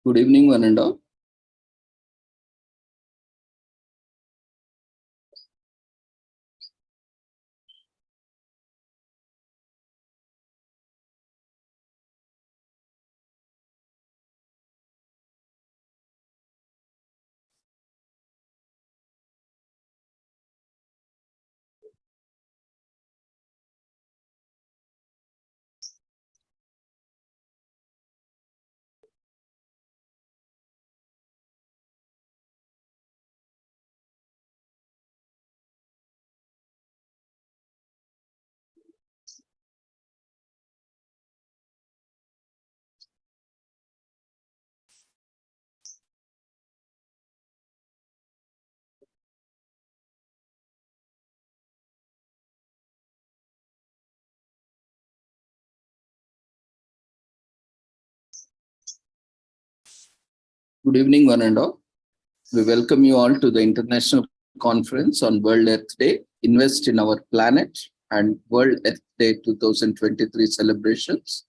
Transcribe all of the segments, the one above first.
Good evening, one and all. Good evening, one and all. We welcome you all to the International Conference on World Earth Day, Invest in Our Planet, and World Earth Day 2023 celebrations,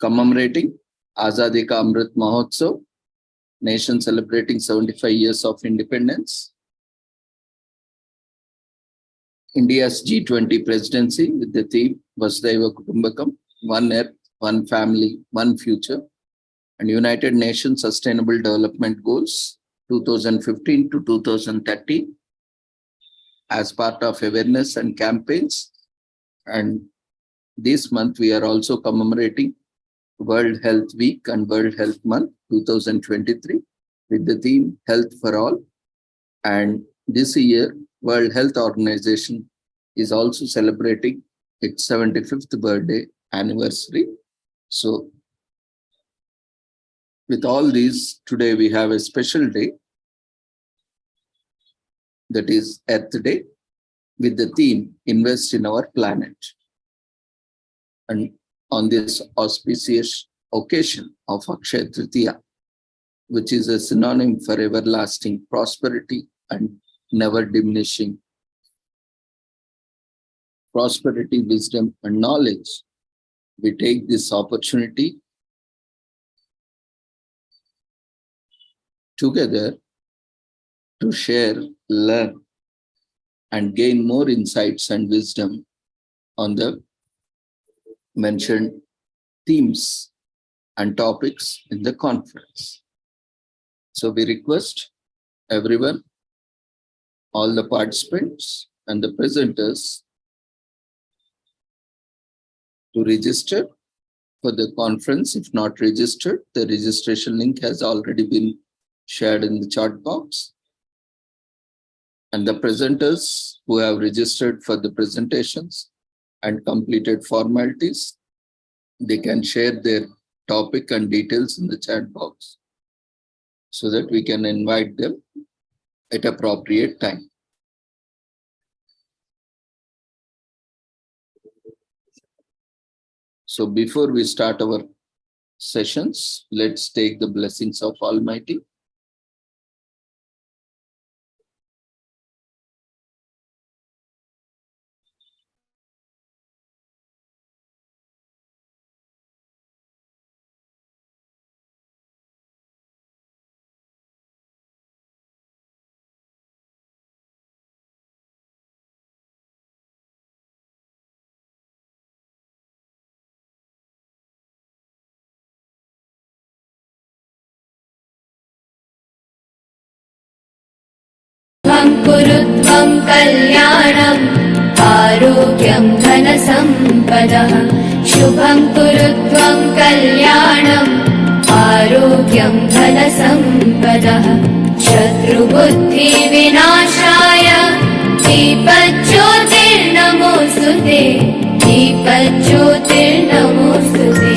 commemorating Azadi Ka Amrit Mahotsav, nation celebrating 75 years of independence, India's G20 presidency with the theme Vasudhaiva Kutumbakam, One Earth, One Family, One Future, and United Nations Sustainable Development Goals 2015 to 2030 as part of awareness and campaigns. And this month we are also commemorating World Health Week and World Health Month 2023 with the theme Health for All. And this year World Health Organization is also celebrating its 75th birthday anniversary. So with all these, today we have a special day, that is Earth Day, with the theme Invest in Our Planet. And on this auspicious occasion of Akshaya Tritiya, which is a synonym for everlasting prosperity and never diminishing prosperity, wisdom, and knowledge, we take this opportunity together to share, learn, and gain more insights and wisdom on the mentioned themes and topics in the conference. So we request everyone, all the participants and the presenters, to register for the conference. If not registered, the registration link has already been shared in the chat box. And the presenters who have registered for the presentations and completed formalities, they can share their topic and details in the chat box so that we can invite them at appropriate time. So before we start our sessions, let's take the blessings of Almighty. कुरुत्वं कल्याणम् आरोग्यं धनसम्पदः शुभं कुरुत्वं कल्याणम् आरोग्यं धनसम्पदः शत्रुबुद्धिविनाशाय दीपज्योतिर्नमोऽस्तुते दीपज्योतिर्नमोऽस्तुते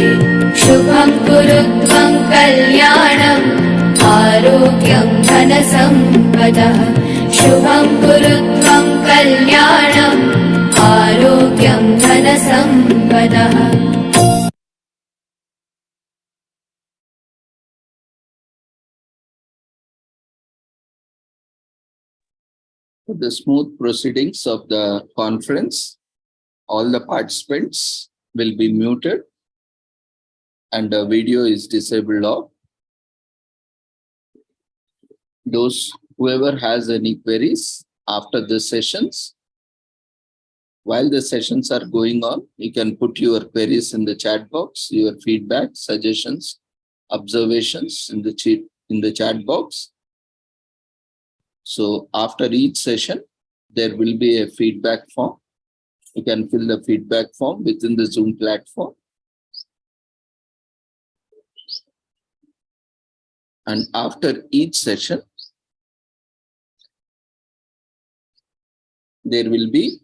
शुभं कुरुत्वं कल्याणम् आरोग्यं धनसम्पदः शुभं कुरुत्वं कल्याणम् आरोग्यं धनसम्पदः. For the smooth proceedings of the conference, all the participants will be muted and the video is disabled off. whoever has any queries after the sessions, while the sessions are going on, you can put your queries in the chat box, your feedback, suggestions, observations in the chat box. So after each session, there will be a feedback form. You can fill the feedback form within the Zoom platform. And after each session, there will be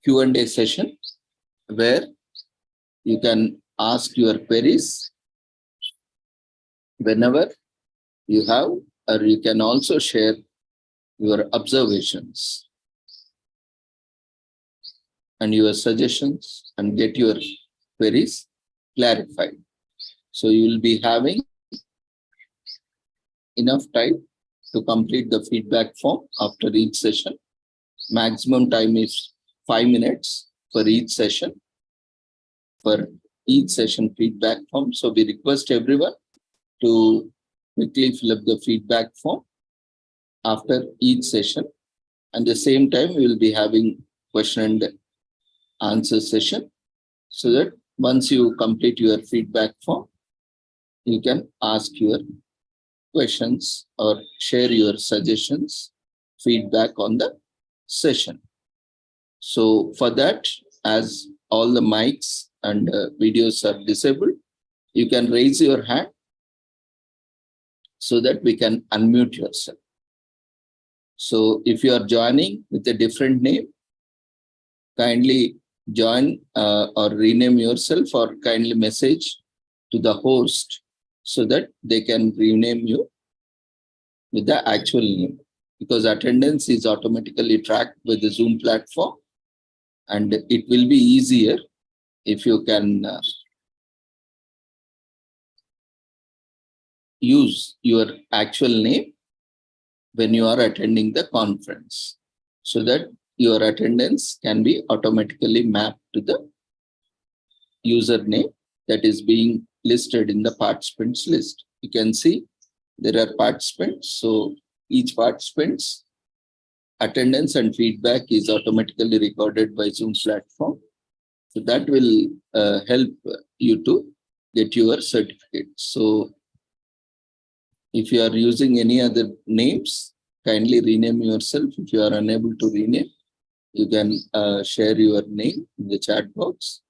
Q&A session where you can ask your queries whenever you have, or you can also share your observations and your suggestions and get your queries clarified. So you will be having enough time to complete the feedback form after each session. Maximum time is 5 minutes for each session, feedback form. So we request everyone to quickly fill up the feedback form after each session. And the same time, we will be having question and answer session, so that once you complete your feedback form, you can ask your questions or share your suggestions, feedback on the session. So for that, as all the mics and videos are disabled, you can raise your hand so that we can unmute yourself. So if you are joining with a different name, kindly join or rename yourself, or kindly message to the host so that they can rename you with the actual name, because attendance is automatically tracked by the Zoom platform, and it will be easier if you can use your actual name when you are attending the conference, so that your attendance can be automatically mapped to the username that is being listed in the participants list. You can see there are participants, so each participant's attendance and feedback is automatically recorded by Zoom platform. So that will help you to get your certificate. So if you are using any other names, kindly rename yourself. If you are unable to rename, you can share your name in the chat box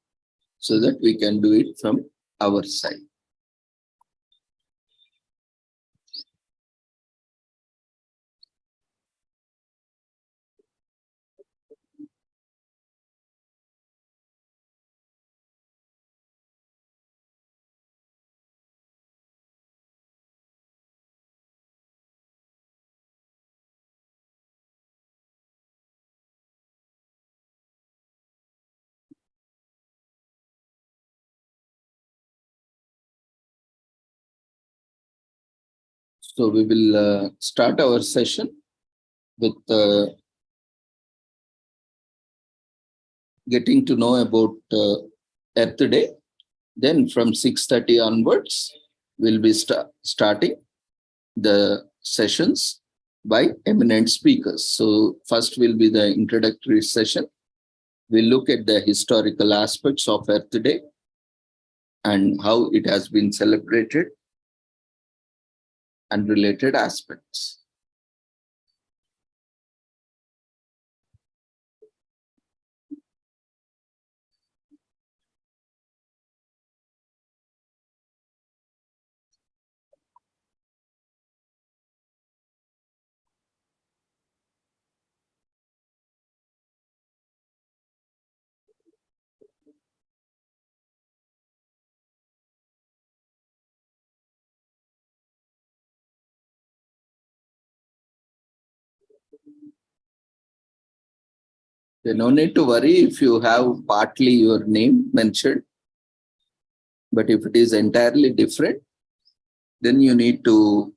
so that we can do it from our side. So we will start our session with getting to know about Earth Day. Then from 6:30 onwards, we'll be starting the sessions by eminent speakers. So first will be the introductory session. We'll look at the historical aspects of Earth Day and how it has been celebrated and related aspects. There's no need to worry if you have partly your name mentioned, but if it is entirely different, then you need to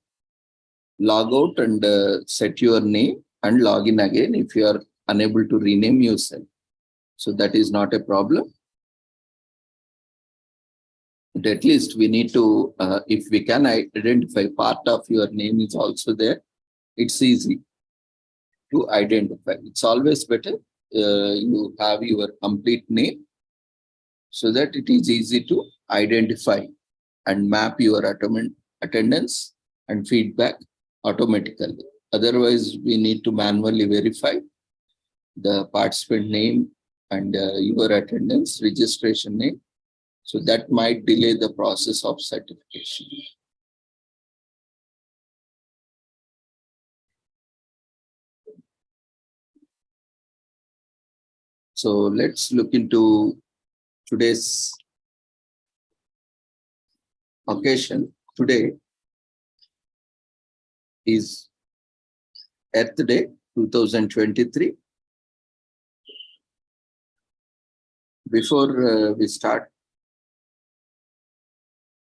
log out and set your name and log in again if you are unable to rename yourself. So that is not a problem. But at least we need to, if we can identify part of your name is also there, it's easy to identify. It's always better you have your complete name so that it is easy to identify and map your attendance and feedback automatically. Otherwise, we need to manually verify the participant name and your attendance registration name. So that might delay the process of certification. So let's look into today's occasion. Today is Earth Day 2023. Before we start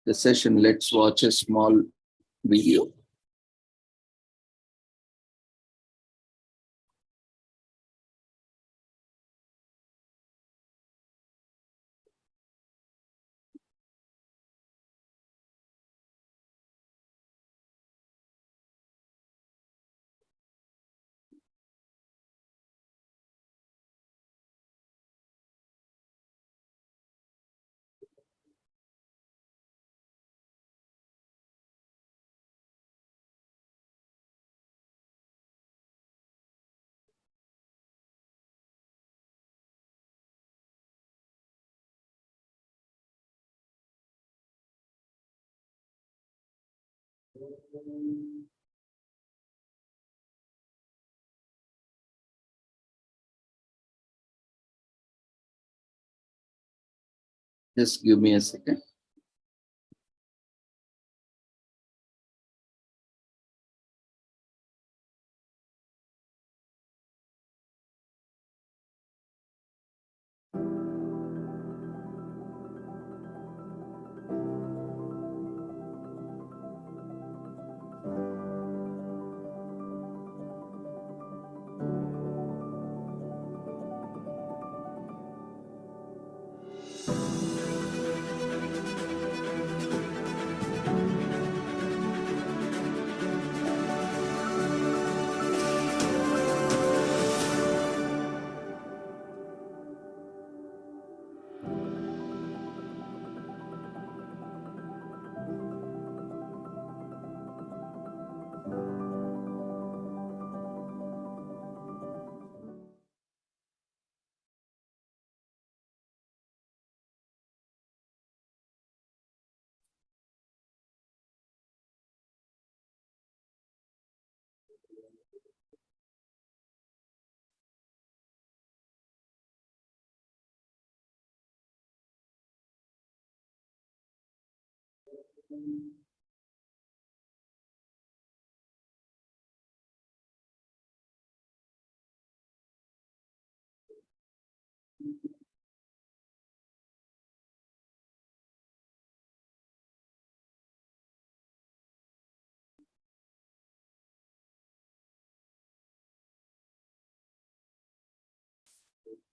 the session, let's watch a small video. Just give me a second.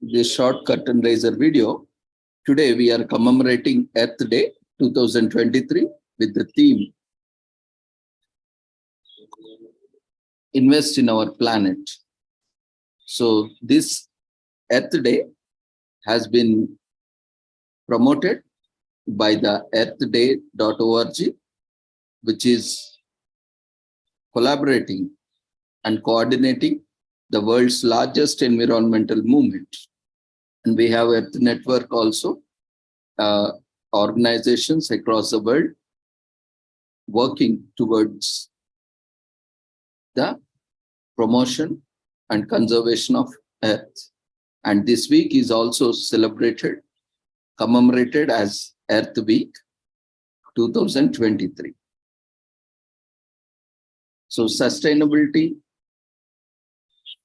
This short curtain raiser video. Today we are commemorating Earth Day 2023 with the theme Invest in Our Planet. So this Earth Day has been promoted by the earthday.org, which is collaborating and coordinating the world's largest environmental movement. And we have Earth Network also, organizations across the world working towards the promotion and conservation of Earth. And this week is also celebrated, commemorated as Earth Week 2023. So sustainability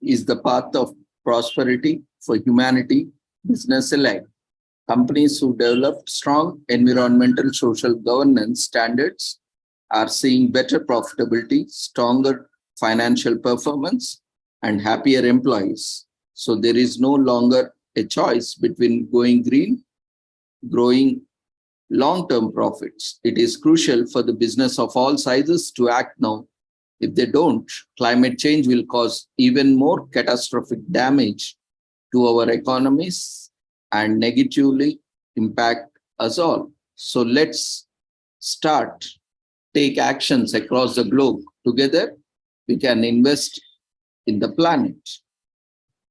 is the path of prosperity for humanity, business alike. Companies who develop strong environmental social governance standards are seeing better profitability, stronger financial performance, and happier employees. So there is no longer a choice between going green, growing long-term profits. It is crucial for the business of all sizes to act now. If they don't, climate change will cause even more catastrophic damage to our economies and negatively impact us all. So let's start, take actions across the globe. Together, we can invest in the planet.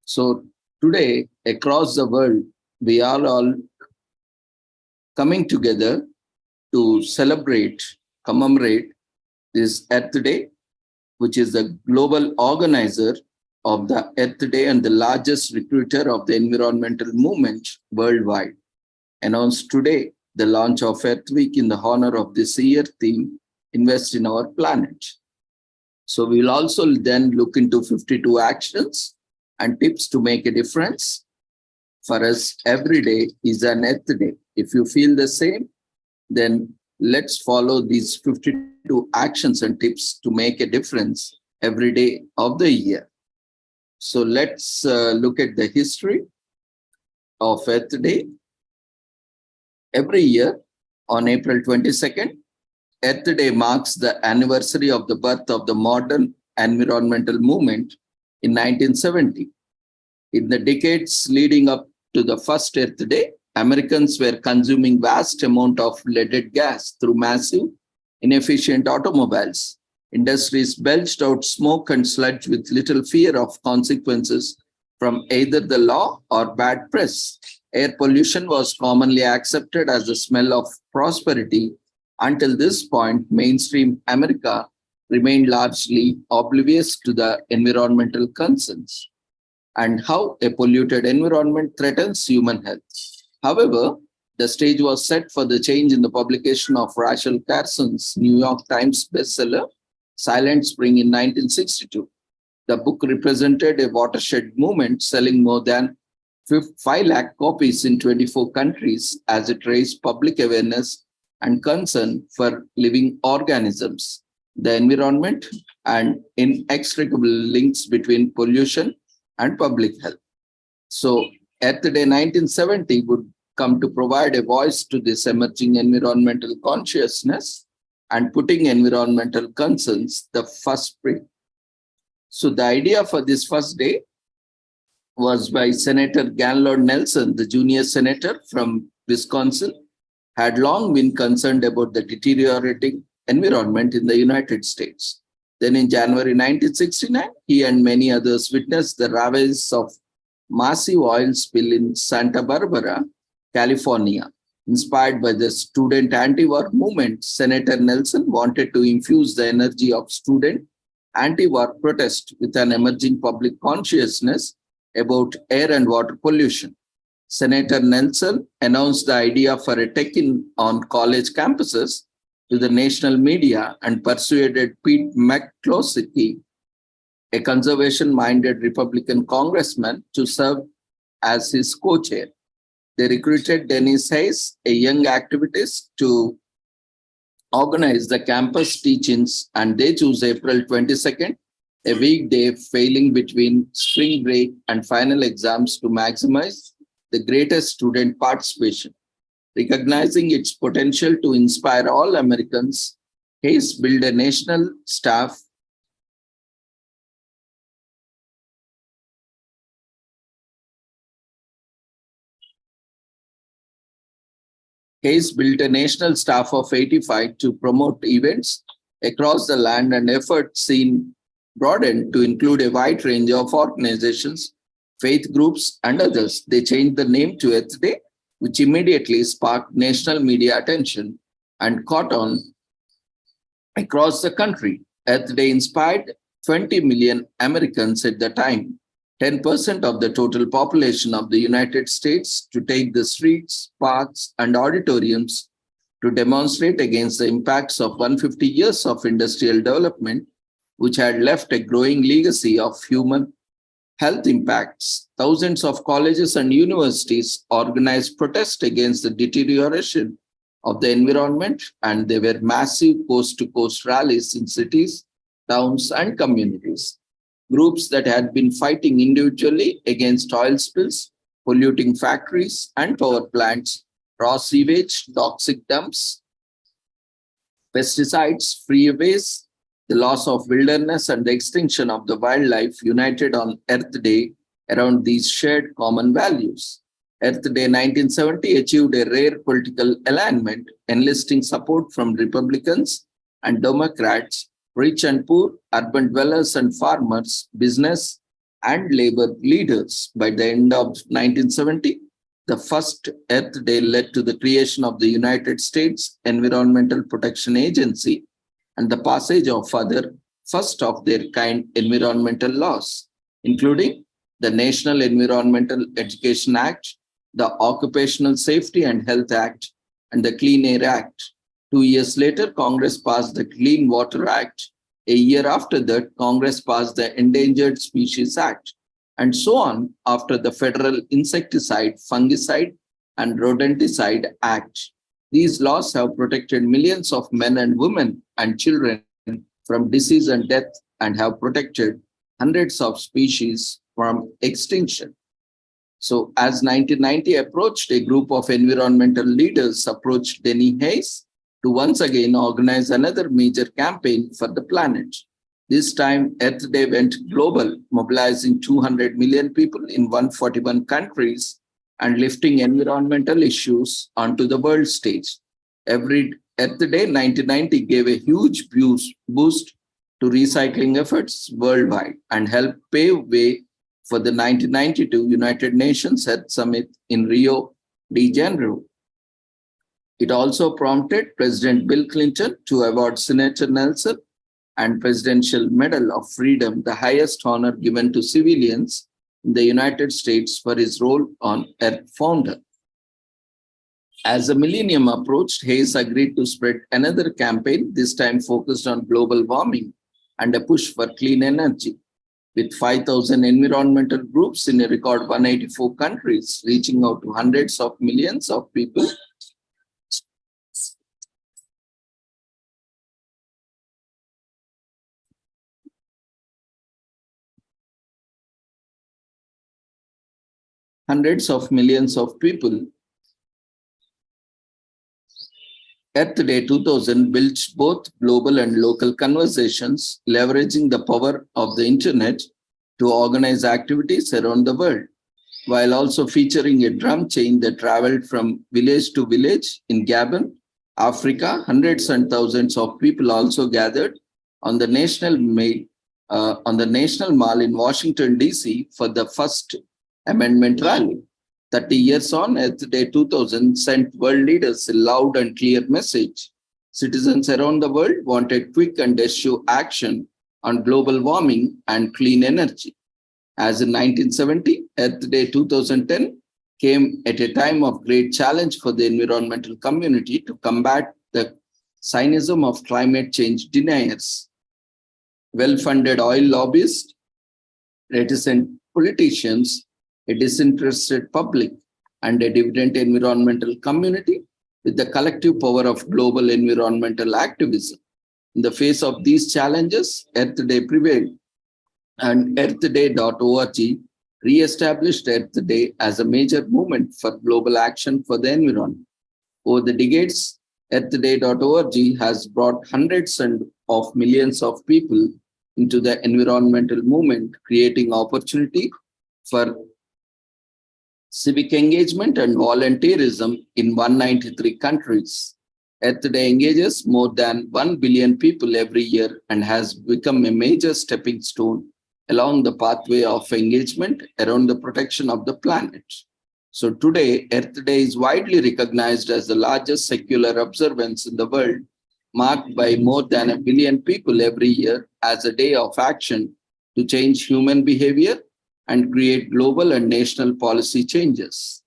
So today, across the world, we are all coming together to celebrate, commemorate this Earth Day, which is the global organizer of the Earth Day and the largest recruiter of the environmental movement worldwide. Announced today the launch of Earth Week in the honor of this year theme, Invest in Our Planet. So we'll also then look into 52 actions and tips to make a difference. For us, every day is an Earth Day. If you feel the same, then let's follow these 52 actions and tips to make a difference every day of the year. So let's look at the history of Earth Day. Every year on April 22nd, Earth Day marks the anniversary of the birth of the modern environmental movement in 1970. In the decades leading up to the first Earth Day, Americans were consuming vast amount of leaded gas through massive, inefficient automobiles. Industries belched out smoke and sludge with little fear of consequences from either the law or bad press. Air pollution was commonly accepted as the smell of prosperity. Until this point, mainstream America remained largely oblivious to the environmental concerns and how a polluted environment threatens human health. However, the stage was set for the change in the publication of Rachel Carson's New York Times bestseller, Silent Spring, in 1962. The book represented a watershed movement selling more than 5 lakh copies in 24 countries as it raised public awareness and concern for living organisms, the environment, and inextricable links between pollution and public health. So Earth Day 1970 would come to provide a voice to this emerging environmental consciousness and putting environmental concerns the first spring. So the idea for this first day was by Senator Gaylord Nelson, the junior senator from Wisconsin, had long been concerned about the deteriorating environment in the United States. Then in January 1969, he and many others witnessed the ravages of massive oil spill in Santa Barbara, California. Inspired by the student anti-war movement, Senator Nelson wanted to infuse the energy of student anti-war protest with an emerging public consciousness about air and water pollution. Senator Nelson announced the idea for a take-in on college campuses to the national media and persuaded Pete McCloskey, a conservation-minded Republican congressman, to serve as his co-chair. They recruited Dennis Hayes, a young activist, to organize the campus teach-ins, and they chose April 22nd, a weekday failing between spring break and final exams, to maximize the greatest student participation. Recognizing its potential to inspire all Americans, Hayes built a national staff of 85 to promote events across the land, and efforts seen broadened to include a wide range of organizations, faith groups, and others. They changed the name to Earth Day, which immediately sparked national media attention and caught on across the country. Earth Day inspired 20 million Americans at the time, 10% of the total population of the United States, to take the streets, parks, and auditoriums to demonstrate against the impacts of 150 years of industrial development, which had left a growing legacy of human health impacts. Thousands of colleges and universities organized protests against the deterioration of the environment, and there were massive coast-to-coast rallies in cities, towns, and communities. Groups that had been fighting individually against oil spills, polluting factories, and power plants raw sewage, toxic dumps, pesticides, freeways, the loss of wilderness, and the extinction of the wildlife united on Earth Day around these shared common values. Earth Day 1970 achieved a rare political alignment, enlisting support from Republicans and Democrats, rich and poor, urban dwellers and farmers, business and labor leaders. By the end of 1970, the first Earth Day led to the creation of the United States Environmental Protection Agency and the passage of other first of their kind environmental laws, including the National Environmental Education Act, the Occupational Safety and Health Act, and the Clean Air Act. 2 years later, Congress passed the Clean Water Act. A year after that, Congress passed the Endangered Species Act, and so on after the Federal Insecticide, Fungicide, and Rodenticide Act. These laws have protected millions of men and women and children from disease and death and have protected hundreds of species from extinction. So as 1990 approached, a group of environmental leaders approached Denny Hayes to once again organize another major campaign for the planet. This time, Earth Day went global, mobilizing 200 million people in 141 countries and lifting environmental issues onto the world stage. Every Earth Day 1990 gave a huge boost to recycling efforts worldwide and helped pave way for the 1992 United Nations Earth Summit in Rio de Janeiro. It also prompted President Bill Clinton to award Senator Nelson and Presidential Medal of Freedom, the highest honor given to civilians in the United States, for his role on Earth Founder. As the millennium approached, Hayes agreed to spread another campaign, this time focused on global warming and a push for clean energy. With 5,000 environmental groups in a record 184 countries, reaching out to hundreds of millions of people, hundreds of millions of people. Earth Day 2000 built both global and local conversations, leveraging the power of the internet to organize activities around the world, while also featuring a drum chain that traveled from village to village in Gabon, Africa. Hundreds and thousands of people also gathered on the National Mall in Washington, D.C. for the First Amendment rally. 30 years on, Earth Day 2000 sent world leaders a loud and clear message. Citizens around the world wanted quick and decisive action on global warming and clean energy. As in 1970, Earth Day 2010 came at a time of great challenge for the environmental community to combat the cynicism of climate change deniers. Well-funded oil lobbyists, reticent politicians, a disinterested public, and a dividend environmental community with the collective power of global environmental activism. In the face of these challenges, Earth Day prevailed, and earthday.org re-established Earth Day as a major movement for global action for the environment. Over the decades, earthday.org has brought hundreds of millions of people into the environmental movement, creating opportunity for civic engagement and volunteerism in 193 countries. Earth Day engages more than 1 billion people every year and has become a major stepping stone along the pathway of engagement around the protection of the planet. So today, Earth Day is widely recognized as the largest secular observance in the world, marked by more than 1 billion people every year as a day of action to change human behavior and create global and national policy changes.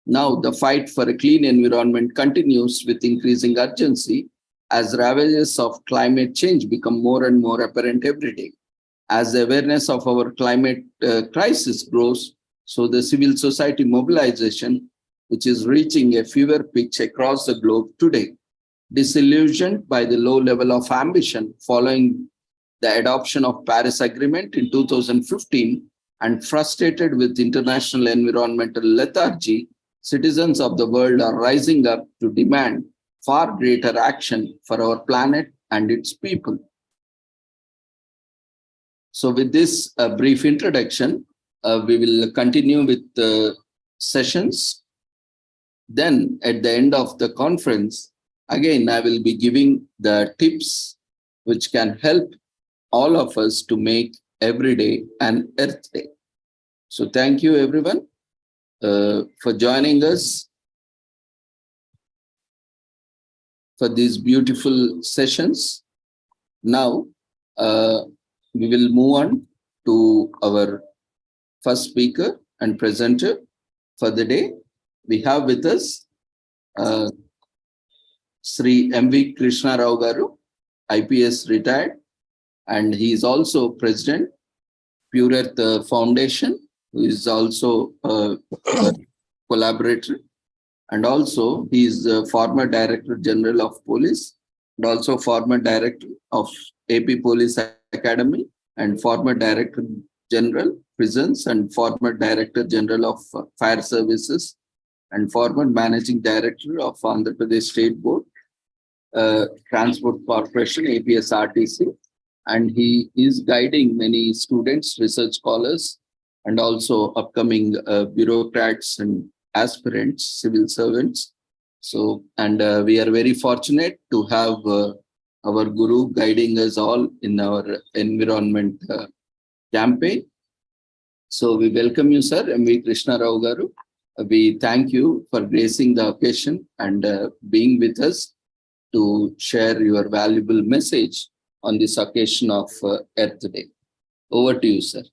Now, the fight for a clean environment continues with increasing urgency as ravages of climate change become more and more apparent every day. As the awareness of our climate crisis grows, so the civil society mobilization, which is reaching a fever pitch across the globe today. Disillusioned by the low level of ambition following the adoption of Paris Agreement in 2015, and frustrated with international environmental lethargy, Citizens of the world are rising up to demand far greater action for our planet and its people. So with this brief introduction, we will continue with the sessions. Then at the end of the conference, again, I will be giving the tips which can help all of us to make every day an Earth Day. So thank you everyone for joining us for these beautiful sessions. Now, we will move on to our first speaker and presenter for the day. We have with us Sri M.V. Krishna Rao Garu, IPS retired, and he is also president, Pure Earth Foundation, who is also a collaborator, and also he is the former Director General of Police, and also former Director of AP Police Academy, and former Director General Prisons, and former Director General of Fire Services, and former Managing Director of Andhra Pradesh State Board, Transport Corporation, APSRTC, and he is guiding many students, research scholars, and also upcoming bureaucrats and aspirants, civil servants. So, and we are very fortunate to have our Guru guiding us all in our environment campaign. So we welcome you, sir, M.V. Krishna Rao Garu. We thank you for gracing the occasion and being with us to share your valuable message on this occasion of Earth Day. Over to you, sir.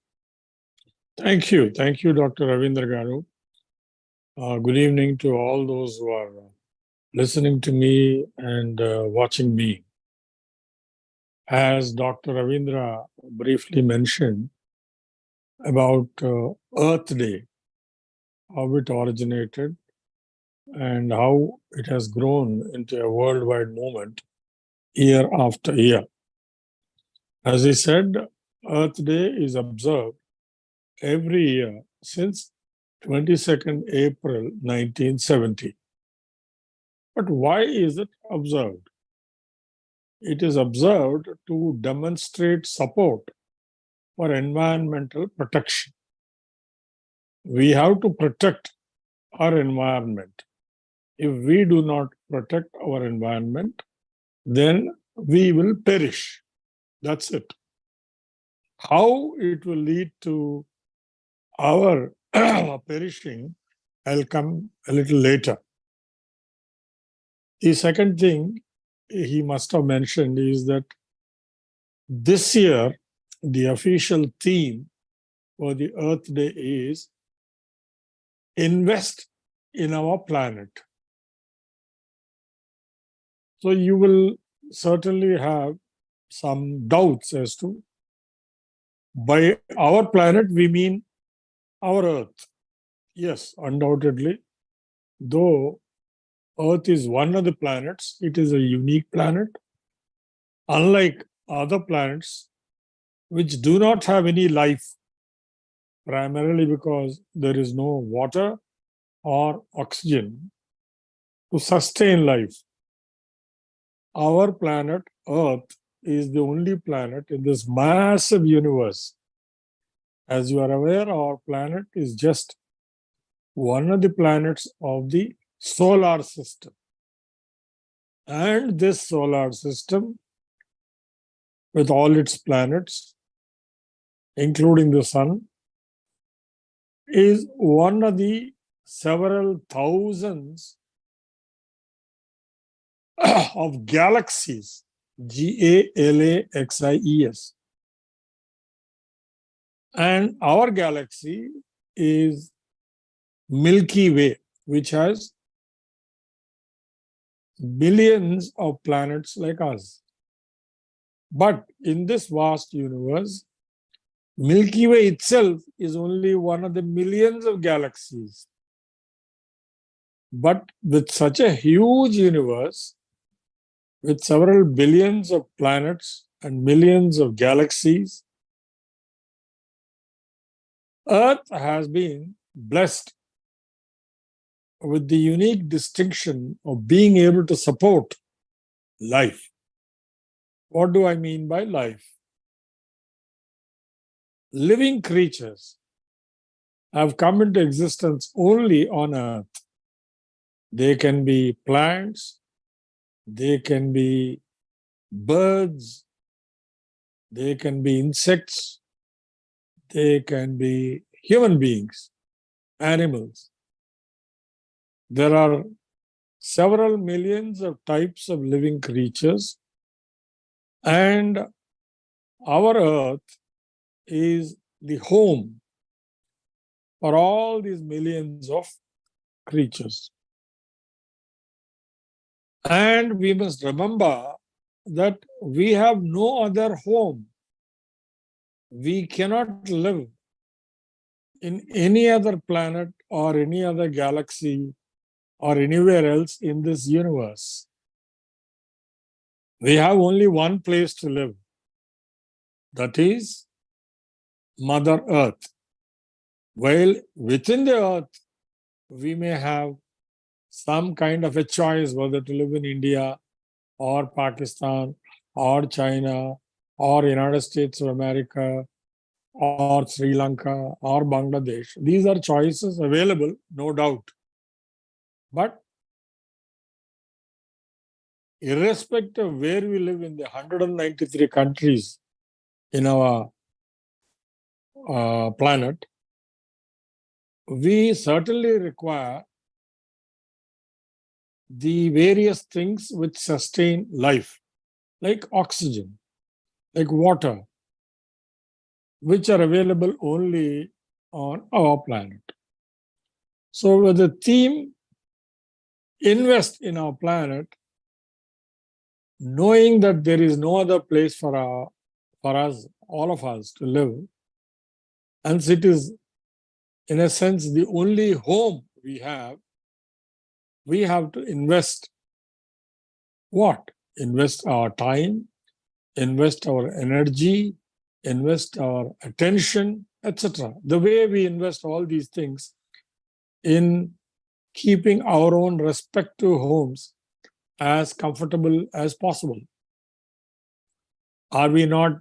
Thank you. Thank you, Dr. Ravindra Garu. Good evening to all those who are listening to me and watching me. As Dr. Ravindra briefly mentioned about Earth Day, how it originated and how it has grown into a worldwide movement year after year. As he said, Earth Day is observed every year since 22nd April 1970. But why is it observed? It is observed to demonstrate support for environmental protection. We have to protect our environment. If we do not protect our environment, then we will perish. That's it. How it will lead to our perishing, I'll come a little later. The second thing he must have mentioned is that this year, the official theme for the Earth Day is invest in our planet. So you will certainly have some doubts as to, by our planet, we mean our Earth. Yes, undoubtedly, though Earth is one of the planets, it is a unique planet. Unlike other planets, which do not have any life, primarily because there is no water or oxygen to sustain life. Our planet, Earth, is the only planet in this massive universe. As you are aware, our planet is just one of the planets of the solar system. And this solar system, with all its planets, including the sun, is one of the several thousands of galaxies, Galaxies. And our galaxy is Milky Way, which has billions of planets like us. But in this vast universe, Milky Way itself is only one of the millions of galaxies. But with such a huge universe, with several billions of planets and millions of galaxies, Earth has been blessed with the unique distinction of being able to support life. What do I mean by life? Living creatures have come into existence only on Earth. They can be plants, they can be birds, they can be insects, they can be human beings, animals. There are several millions of types of living creatures, and our Earth is the home for all these millions of creatures. And we must remember that we have no other home. We cannot live in any other planet or any other galaxy or anywhere else in this universe. We have only one place to live. That is Mother Earth. While within the Earth, we may have some kind of a choice whether to live in India or Pakistan or China or United States of America or Sri Lanka or Bangladesh. These are choices available, no doubt. But irrespective of where we live in the 193 countries in our planet, we certainly require the various things which sustain life, like oxygen, like water, which are available only on our planet. So with the theme, invest in our planet, knowing that there is no other place for us, all of us, to live, and it is, in a sense, the only home we have to invest what? Invest our time, invest our energy, invest our attention, etc. The way we invest all these things in keeping our own respective homes as comfortable as possible. Are we not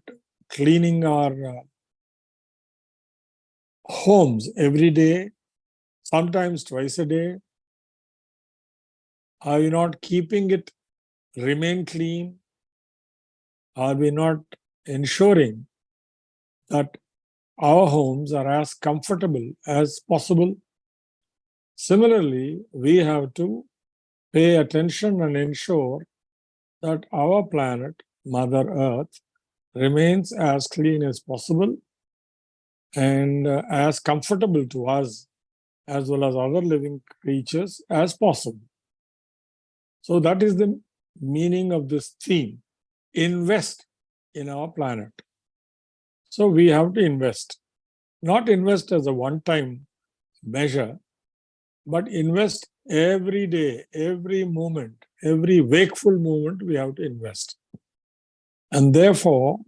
cleaning our homes every day, sometimes twice a day? Are we not keeping it remain clean? Are we not ensuring that our homes are as comfortable as possible? Similarly, we have to pay attention and ensure that our planet, Mother Earth, remains as clean as possible and as comfortable to us as well as other living creatures as possible. So that is the meaning of this theme, invest in our planet. So we have to invest, not invest as a one-time measure, but invest every day, every moment, every wakeful moment we have to invest. And therefore,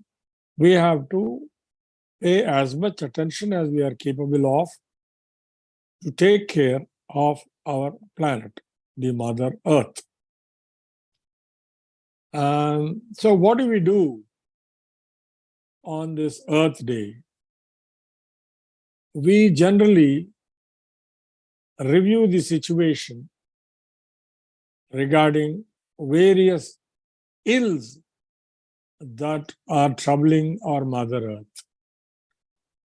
we have to pay as much attention as we are capable of to take care of our planet, the Mother Earth. So what do we do on this Earth Day? We generally review the situation regarding various ills that are troubling our Mother Earth.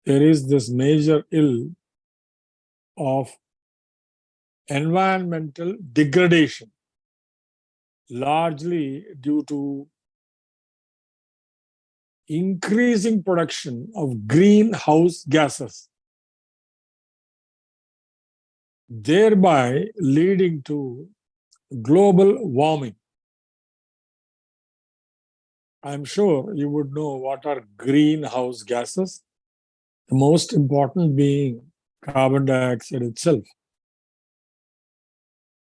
There is this major ill of environmental degradation, largely due to increasing production of greenhouse gases, thereby leading to global warming. I'm sure you would know what are greenhouse gases, the most important being carbon dioxide itself.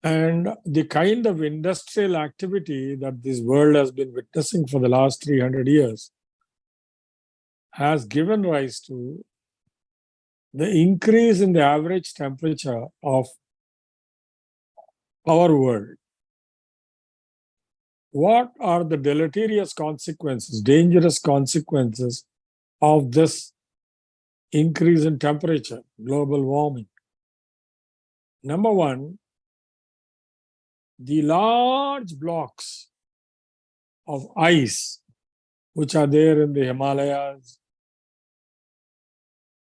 And the kind of industrial activity that this world has been witnessing for the last 300 years has given rise to the increase in the average temperature of our world. What are the deleterious consequences, dangerous consequences of this increase in temperature, global warming? Number one, the large blocks of ice which are there in the Himalayas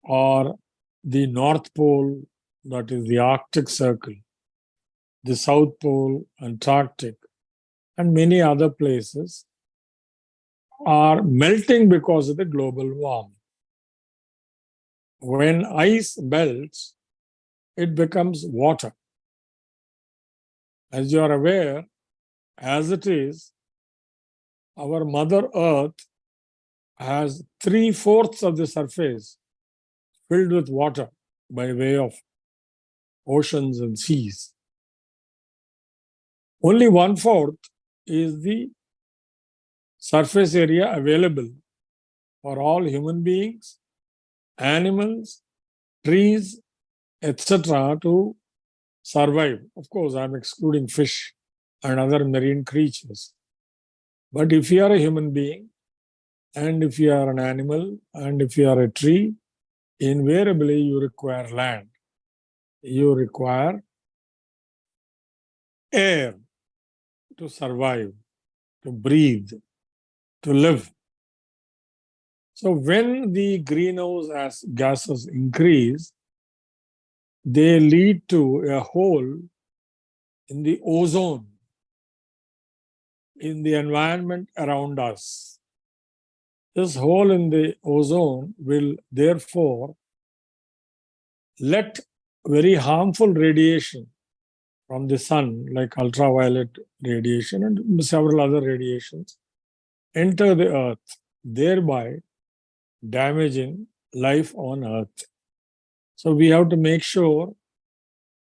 or the North Pole, that is the Arctic Circle, the South Pole, Antarctic, and many other places are melting because of the global warming. When ice melts, it becomes water. As you are aware, as it is, our Mother Earth has 3/4 of the surface filled with water by way of oceans and seas. Only 1/4 is the surface area available for all human beings, animals, trees, etc. to survive. Of course, I'm excluding fish and other marine creatures. But if you are a human being, and if you are an animal, and if you are a tree, invariably you require land. You require air to survive, to breathe, to live. So when the greenhouse gases increase, they lead to a hole in the ozone, in the environment around us. This hole in the ozone will therefore let very harmful radiation from the sun, like ultraviolet radiation and several other radiations, enter the earth, thereby damaging life on earth. So we have to make sure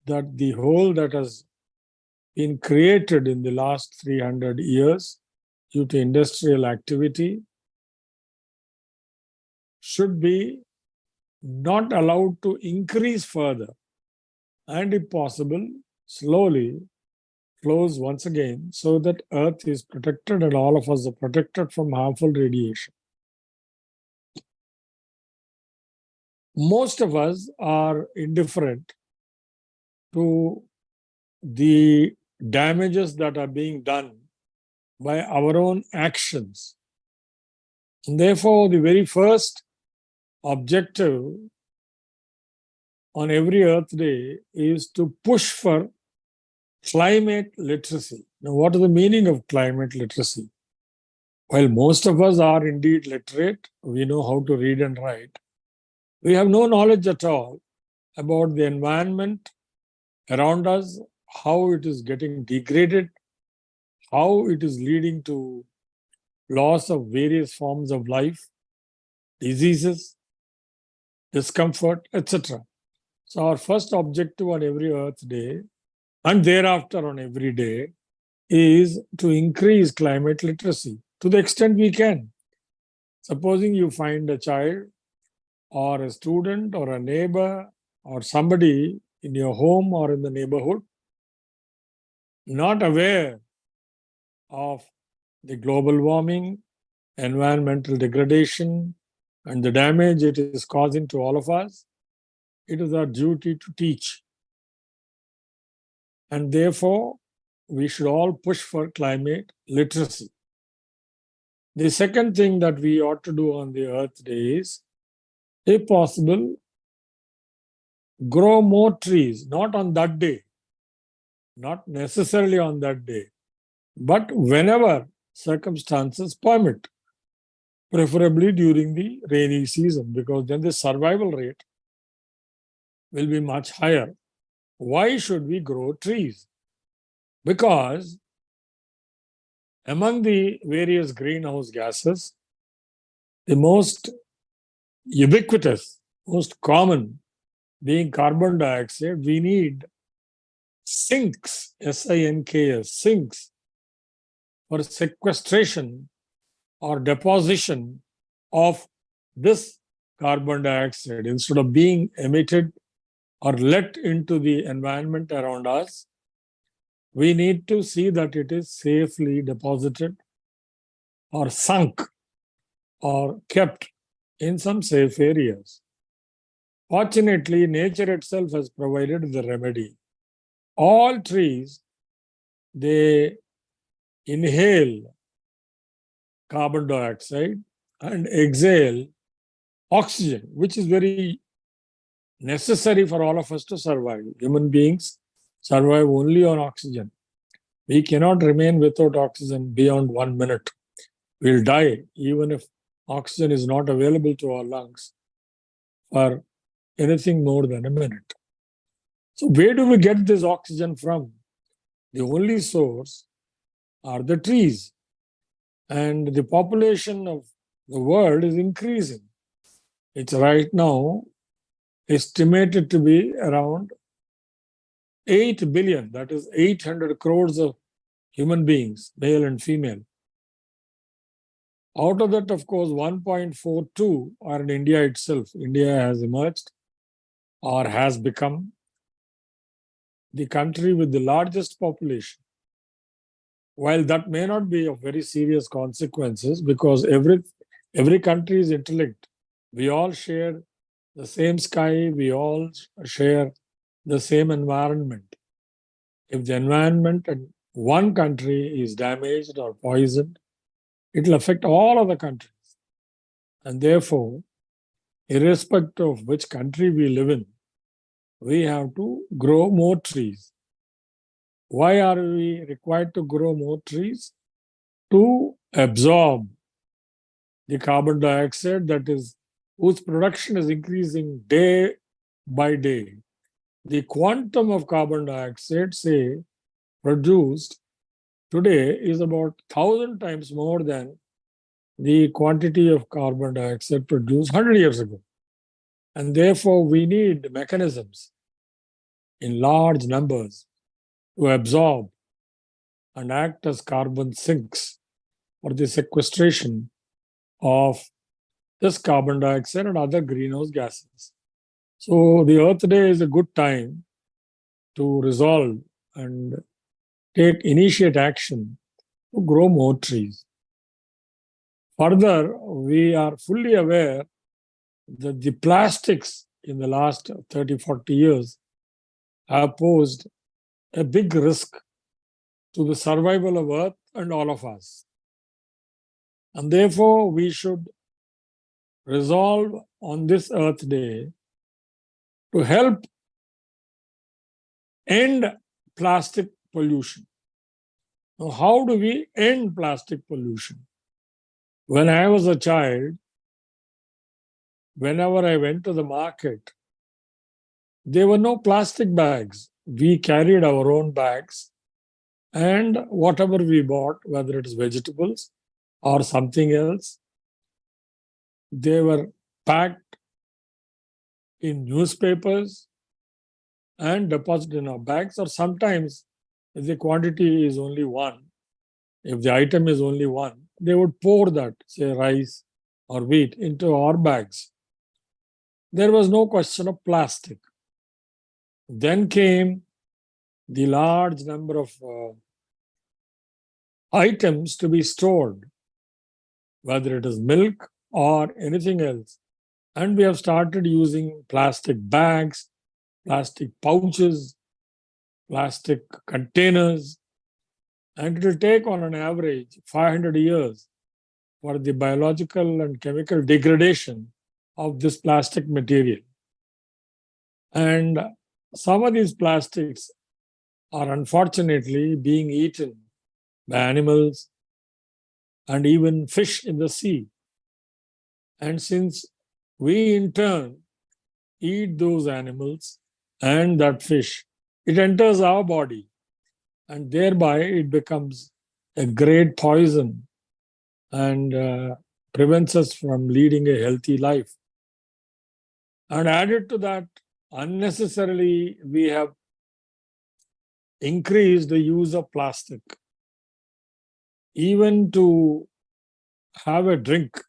that the hole that has been created in the last 300 years due to industrial activity should be not allowed to increase further, and if possible, slowly close once again so that earth is protected and all of us are protected from harmful radiation. Most of us are indifferent to the damages that are being done by our own actions. And therefore, the very first objective on every Earth Day is to push for climate literacy. Now, what is the meaning of climate literacy? While most of us are indeed literate, we know how to read and write, we have no knowledge at all about the environment around us, how it is getting degraded, how it is leading to loss of various forms of life, diseases, discomfort, etc. So our first objective on every Earth Day and thereafter on every day is to increase climate literacy to the extent we can. Supposing you find a child or a student or a neighbor or somebody in your home or in the neighborhood not aware of the global warming, environmental degradation, and the damage it is causing to all of us, it is our duty to teach. And therefore, we should all push for climate literacy. The second thing that we ought to do on the Earth Day is, if possible, grow more trees, not on that day, not necessarily on that day, but whenever circumstances permit, preferably during the rainy season, because then the survival rate will be much higher. Why should we grow trees? Because among the various greenhouse gases, the most ubiquitous, most common being carbon dioxide, we need sinks, S-I-N-K-S, sinks, for sequestration or deposition of this carbon dioxide. Instead of being emitted or let into the environment around us, we need to see that it is safely deposited or sunk or kept in some safe areas. Fortunately, nature itself has provided the remedy. All trees, they inhale carbon dioxide and exhale oxygen, which is very necessary for all of us to survive. Human beings survive only on oxygen. We cannot remain without oxygen beyond 1 minute. We'll die even if oxygen is not available to our lungs for anything more than a minute. So where do we get this oxygen from? The only source are the trees. And the population of the world is increasing. It's right now estimated to be around 8 billion, that is 800 crores of human beings, male and female. Out of that, of course, 1.42 are in India itself. India has emerged or has become the country with the largest population. While that may not be of very serious consequences because every country is interlinked. We all share the same sky, we all share the same environment. If the environment in one country is damaged or poisoned, it will affect all other countries. And therefore, irrespective of which country we live in, we have to grow more trees. Why are we required to grow more trees? To absorb the carbon dioxide whose production is increasing day by day. The quantum of carbon dioxide, say, produced today is about 1,000 times more than the quantity of carbon dioxide produced 100 years ago. And therefore, we need mechanisms in large numbers to absorb and act as carbon sinks for the sequestration of this carbon dioxide and other greenhouse gases. So the Earth Day is a good time to resolve and initiate action to grow more trees. Further, we are fully aware that the plastics in the last 30, 40 years have posed a big risk to the survival of Earth and all of us. And therefore, we should resolve on this Earth Day to help end plastic pollution. Now, how do we end plastic pollution? When I was a child, whenever I went to the market, there were no plastic bags. We carried our own bags, and whatever we bought, whether it is vegetables or something else, they were packed in newspapers and deposited in our bags, or sometimes if the quantity is only one, if the item is only one, they would pour that, say rice or wheat, into our bags. There was no question of plastic. Then came the large number of items to be stored, whether it is milk or anything else. And we have started using plastic bags, plastic pouches, plastic containers, and it will take on an average 500 years for the biological and chemical degradation of this plastic material. And some of these plastics are unfortunately being eaten by animals and even fish in the sea. And since we in turn eat those animals and that fish, it enters our body, and thereby it becomes a great poison and prevents us from leading a healthy life. And added to that, unnecessarily, we have increased the use of plastic. Even to have a drink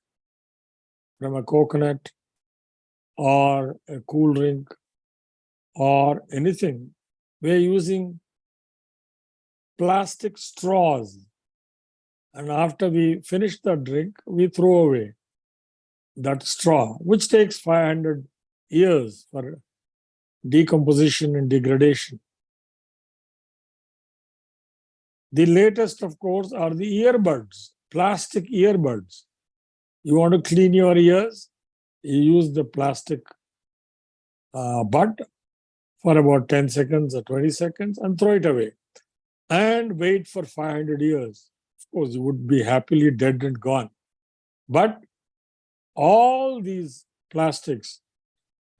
from a coconut or a cool drink or anything, we are using plastic straws. And after we finish the drink, we throw away that straw, which takes 500 years for decomposition and degradation. The latest, of course, are the earbuds, plastic earbuds. You want to clean your ears, you use the plastic bud for about 10 seconds or 20 seconds and throw it away and wait for 500 years. Of course, you would be happily dead and gone. But all these plastics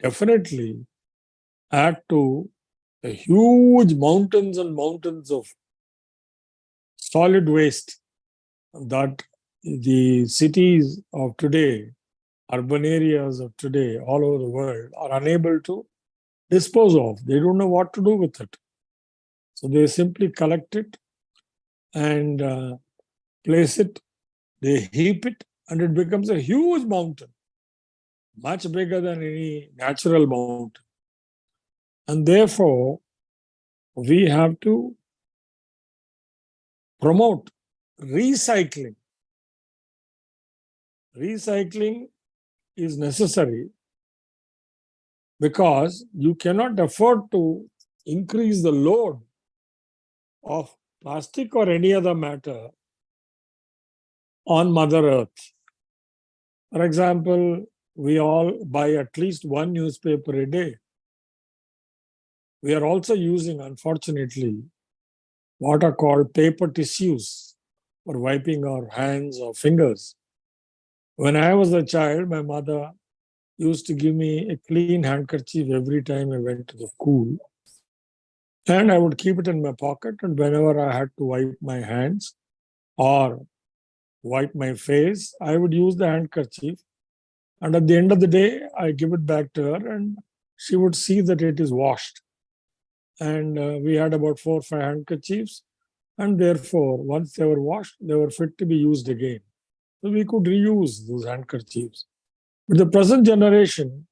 definitely add to the huge mountains and mountains of solid waste that the cities of today, urban areas of today, all over the world are unable to dispose of. They don't know what to do with it. So they simply collect it and place it, they heap it, and it becomes a huge mountain, much bigger than any natural mountain. And therefore, we have to promote recycling. Recycling is necessary because you cannot afford to increase the load of plastic or any other matter on Mother Earth. For example, we all buy at least one newspaper a day. We are also using, unfortunately, what are called paper tissues for wiping our hands or fingers. When I was a child, my mother used to give me a clean handkerchief every time I went to the school. And I would keep it in my pocket, and whenever I had to wipe my hands or wipe my face, I would use the handkerchief. And at the end of the day, I give it back to her and she would see that it is washed. And we had about 4 or 5 handkerchiefs. And therefore, once they were washed, they were fit to be used again. So we could reuse those handkerchiefs. But the present generation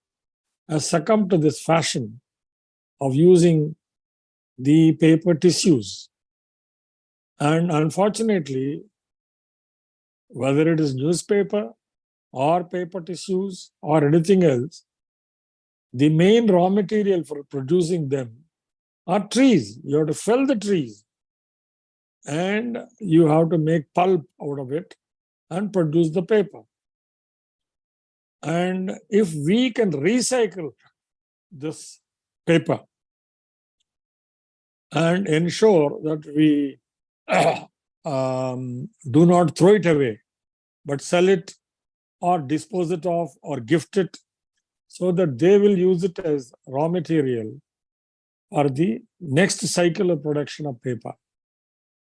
has succumbed to this fashion of using the paper tissues. And unfortunately, whether it is newspaper or paper tissues or anything else, the main raw material for producing them are trees. You have to fell the trees and you have to make pulp out of it and produce the paper. And if we can recycle this paper and ensure that we do not throw it away, but sell it or dispose it of or gift it so that they will use it as raw material for the next cycle of production of paper.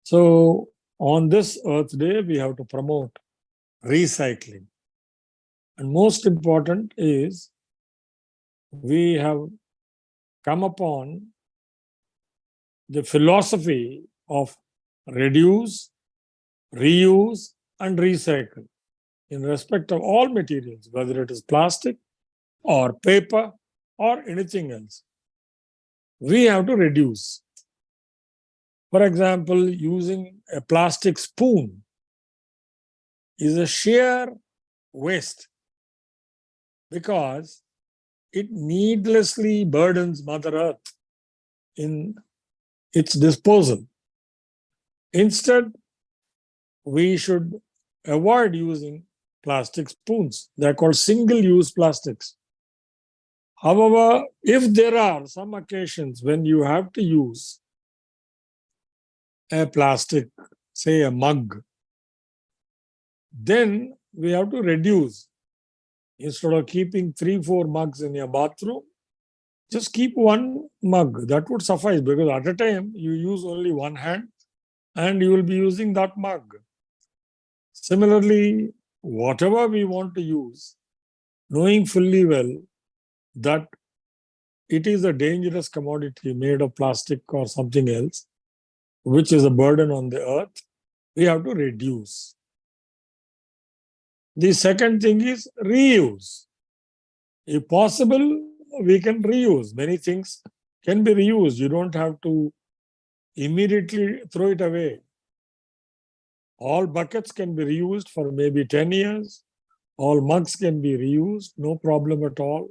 So on this Earth Day, we have to promote recycling. And most important is we have come upon the philosophy of reduce, reuse, and recycle in respect of all materials, whether it is plastic or paper or anything else. We have to reduce. For example, using a plastic spoon is a sheer waste because it needlessly burdens Mother Earth in its disposal. Instead, we should avoid using plastic spoons. They're called single-use plastics. However, if there are some occasions when you have to use a plastic, say a mug, then we have to reduce. Instead of keeping 3-4 mugs in your bathroom, just keep one mug. That would suffice because at a time you use only one hand and you will be using that mug. Similarly, whatever we want to use, knowing fully well that it is a dangerous commodity made of plastic or something else, which is a burden on the earth, we have to reduce. The second thing is reuse. If possible, we can reuse. Many things can be reused. You don't have to immediately throw it away. All buckets can be reused for maybe 10 years. All mugs can be reused, no problem at all.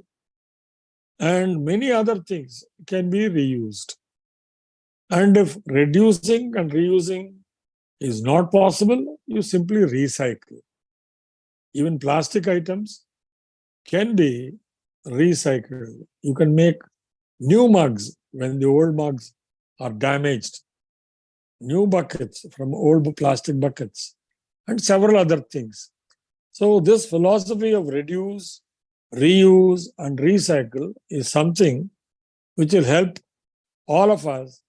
And many other things can be reused. And if reducing and reusing is not possible, you simply recycle. Even plastic items can be recycled. You can make new mugs when the old mugs are damaged, new buckets from old plastic buckets, and several other things. So this philosophy of reduce, reuse, and recycle is something which will help all of us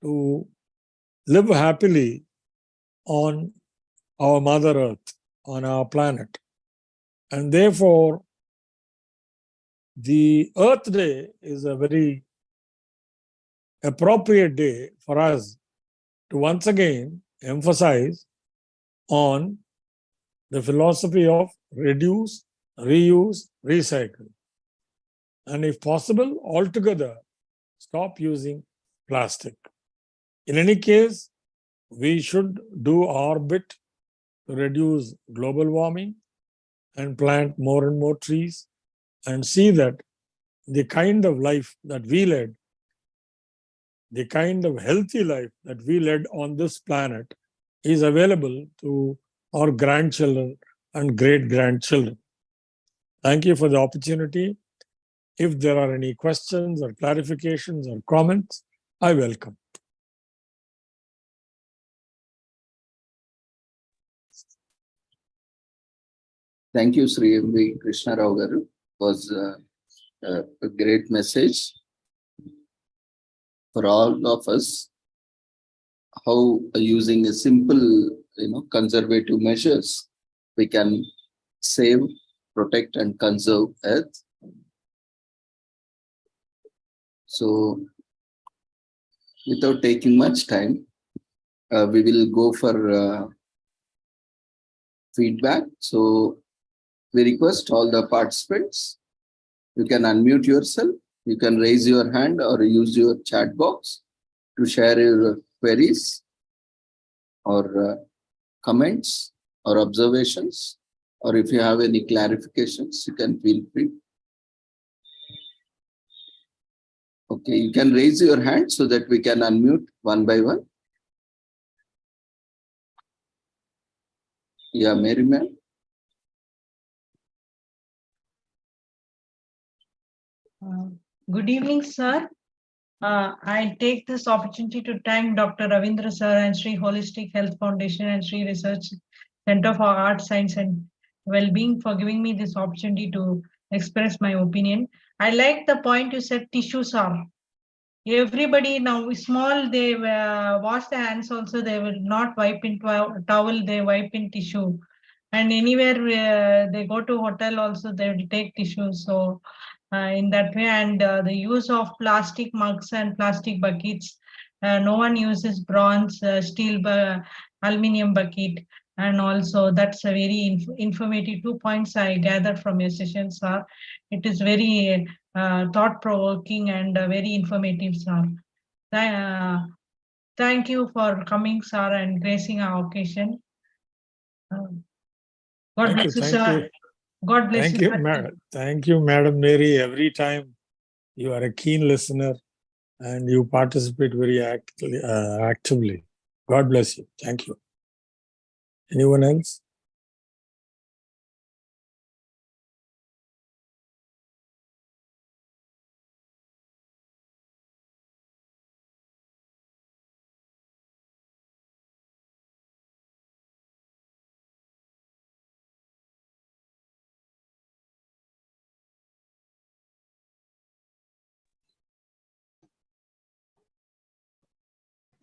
to live happily on our Mother Earth, on our planet. And therefore, the Earth Day is a very appropriate day for us to once again emphasize on the philosophy of reduce, reuse, recycle. And if possible, altogether, stop using plastic. In any case, we should do our bit to reduce global warming and plant more and more trees and see that the kind of life that we led, the kind of healthy life that we led on this planet is available to our grandchildren and great-grandchildren. Thank you for the opportunity. If there are any questions or clarifications or comments, I welcome. Thank you, Sri M.V. Krishna Rao garu. It was a great message for all of us. How using a simple, conservative measures, we can save, protect, and conserve Earth. So, without taking much time, we will go for feedback. So, we request all the participants, you can unmute yourself, you can raise your hand or use your chat box to share your queries or comments or observations, or if you have any clarifications, you can feel free. Okay, you can raise your hand so that we can unmute one by one. Yeah, Mary ma'am. Good evening, sir. I take this opportunity to thank Dr. Ravindra sir and Sri Holistic Health Foundation and Sri Research Center for Art, Science and Wellbeing for giving me this opportunity to express my opinion. I like the point you said, tissues are. Everybody now small, they wash their hands also, they will not wipe in towel, they wipe in tissue. And anywhere they go to hotel also, they will take tissue. So in that way, and the use of plastic mugs and plastic buckets, no one uses bronze, steel, aluminum bucket. And also that's a very informative 2 points I gathered from your session, sir. It is very thought-provoking and very informative, sir. Thank you for coming, sir, and gracing our occasion. God bless you, sir. God bless you. Thank you, Madam Mary. Every time you are a keen listener and you participate very actively. God bless you. Thank you. Anyone else?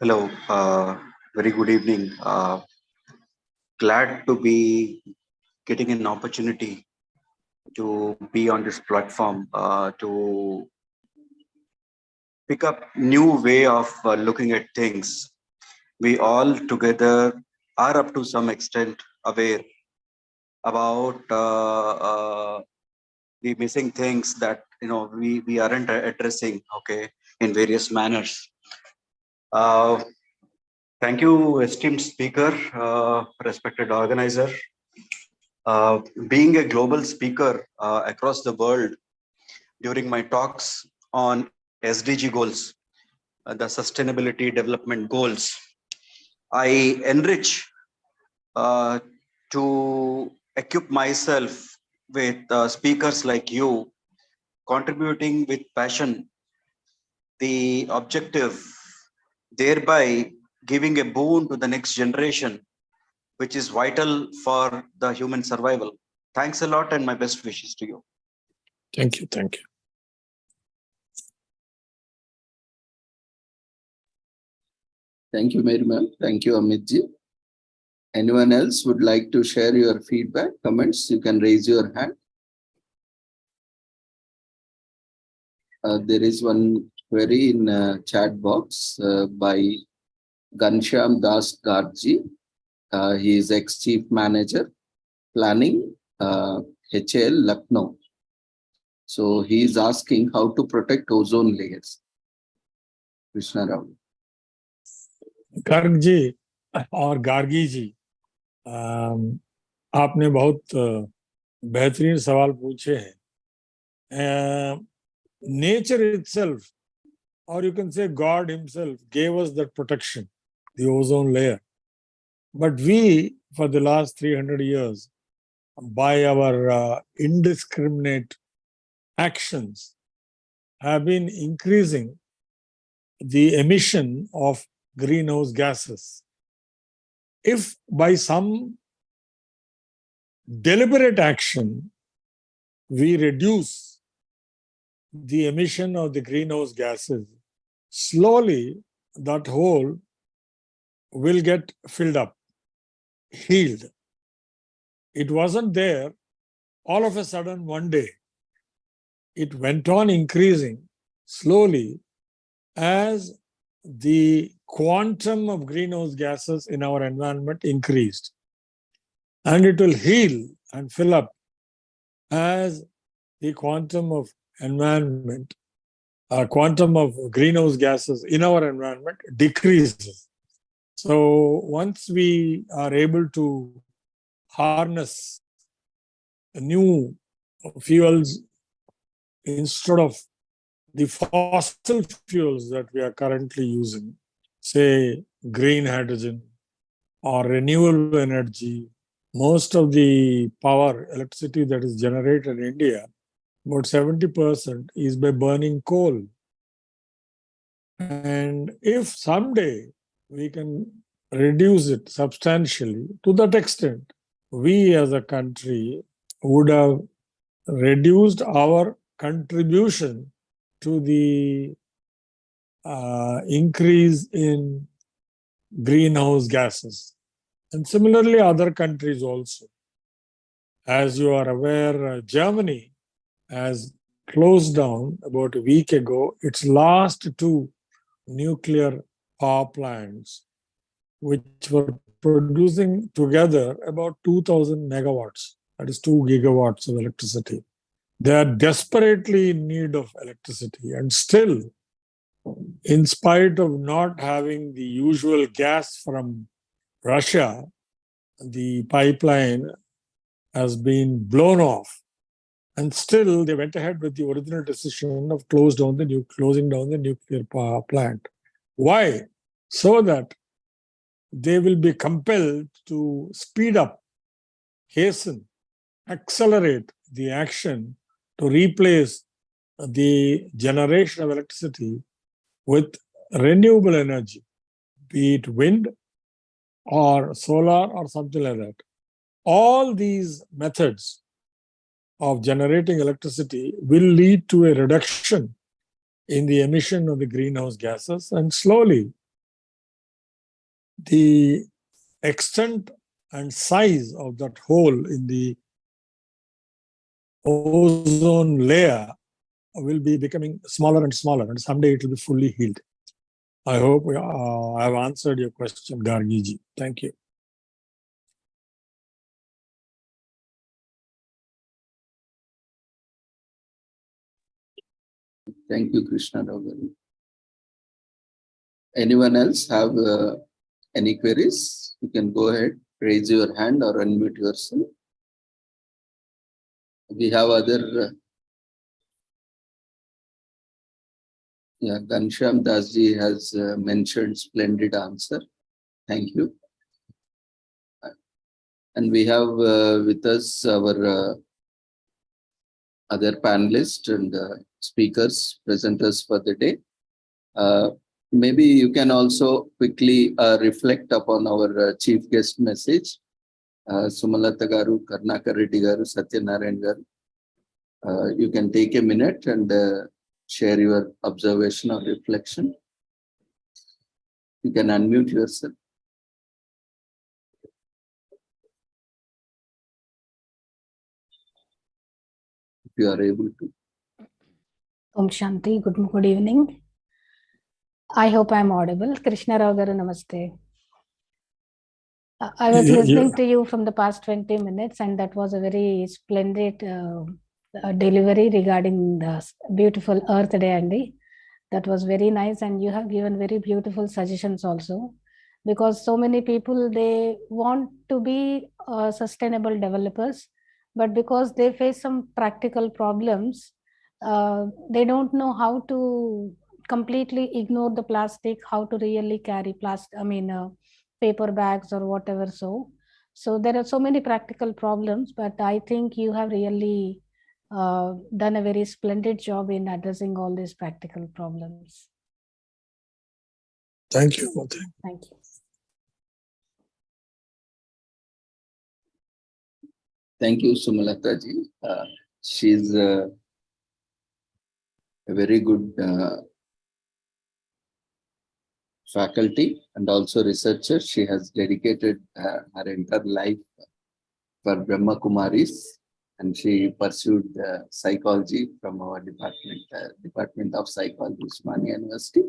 Hello, very good evening. Glad to be getting an opportunity to be on this platform to pick up new way of looking at things. We all together are up to some extent aware about the missing things that we aren't addressing, okay, in various manners. Uh, Thank you, esteemed speaker, respected organizer. Being a global speaker across the world during my talks on SDG goals, the Sustainability Development Goals, I enrich to equip myself with speakers like you, contributing with passion, the objective, thereby giving a boon to the next generation, which is vital for the human survival. Thanks a lot and my best wishes to you. Thank you. Thank you. Thank you, Mary ma'am. Thank you, Amitji. Anyone else would like to share your feedback, comments? You can raise your hand. There is one query in chat box by Ghanshyam Das Garji. He is ex-chief manager, planning, HAL Lucknow. So he is asking how to protect ozone layers. Krishna Rao. Garg ji और गार्गी जी, आपने बहुत बेहतरीन सवाल पूछे हैं. Nature itself, or you can say God himself, gave us that protection, the ozone layer. But we, for the last 300 years, by our indiscriminate actions, have been increasing the emission of greenhouse gases. If by some deliberate action we reduce the emission of the greenhouse gases, slowly that hole will get filled up, healed. It wasn't there all of a sudden one day. It went on increasing slowly as the quantum of greenhouse gases in our environment increased. And it will heal and fill up as the quantum of environment, quantum of greenhouse gases in our environment decreases. So once we are able to harness new fuels instead of the fossil fuels that we are currently using, say green hydrogen or renewable energy, most of the power, electricity that is generated in India, about 70% is by burning coal. And if someday we can reduce it substantially to that extent, we as a country would have reduced our contribution to the increase in greenhouse gases. And similarly, other countries also. As you are aware, Germany has closed down about a week ago its last 2 nuclear power plants, which were producing together about 2,000 megawatts, that is 2 gigawatts of electricity. They are desperately in need of electricity, and still, in spite of not having the usual gas from Russia, the pipeline has been blown off. And still, they went ahead with the original decision of closing down the nuclear power plant. Why? So that they will be compelled to speed up, hasten, accelerate the action to replace the generation of electricity with renewable energy, be it wind or solar or something like that. All these methods of generating electricity will lead to a reduction in the emission of the greenhouse gases, and slowly the extent and size of that hole in the ozone layer will be becoming smaller and smaller, and someday it will be fully healed. I hope I have answered your question, Gargi ji. Thank you. Thank you, Krishna Rao. Anyone else have any queries? You can go ahead, raise your hand or unmute yourself. We have other. Ghanshyam Dasji has mentioned splendid answer. Thank you. And we have with us our other panelists and speakers, presenters for the day. Maybe you can also quickly reflect upon our chief guest message. Sumalata Garu, Karnaka Reddy Garu, Satyanarayan Garu. You can take a minute and share your observation or reflection. You can unmute yourself. If you are able to. Om Shanti, good evening. I hope I am audible. Krishna Rao Garu, namaste. I was listening to you from the past 20 minutes, and that was a very splendid delivery regarding the beautiful Earth Day, Andy. That was very nice, and you have given very beautiful suggestions also, because so many people, they want to be sustainable developers, but because they face some practical problems, they don't know how to completely ignore the plastic, how to really carry plastic, paper bags or whatever. So there are so many practical problems, but I think you have really done a very splendid job in addressing all these practical problems. Thank you. Thank you. Thank you, Sumalata ji. She's a very good faculty and also researcher. She has dedicated her entire life for Brahma Kumaris, and she pursued psychology from our Department of Psychology, Usmania University.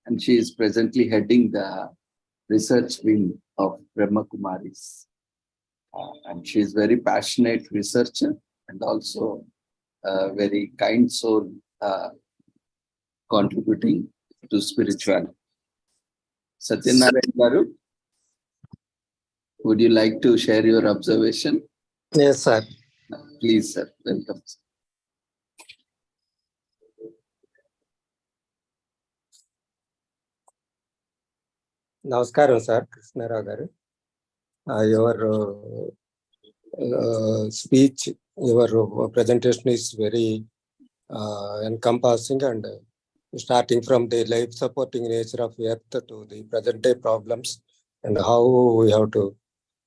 And she is presently heading the research wing of Brahma Kumaris. And she is very passionate researcher and also a very kind soul contributing to spirituality. Satyanarayan Garu, would you like to share your observation? Yes, sir. Please, sir. Welcome. Namaskaram, sir. Krishna Rao Garu. Your speech, your presentation is very encompassing, and starting from the life supporting nature of Earth to the present day problems and how we have to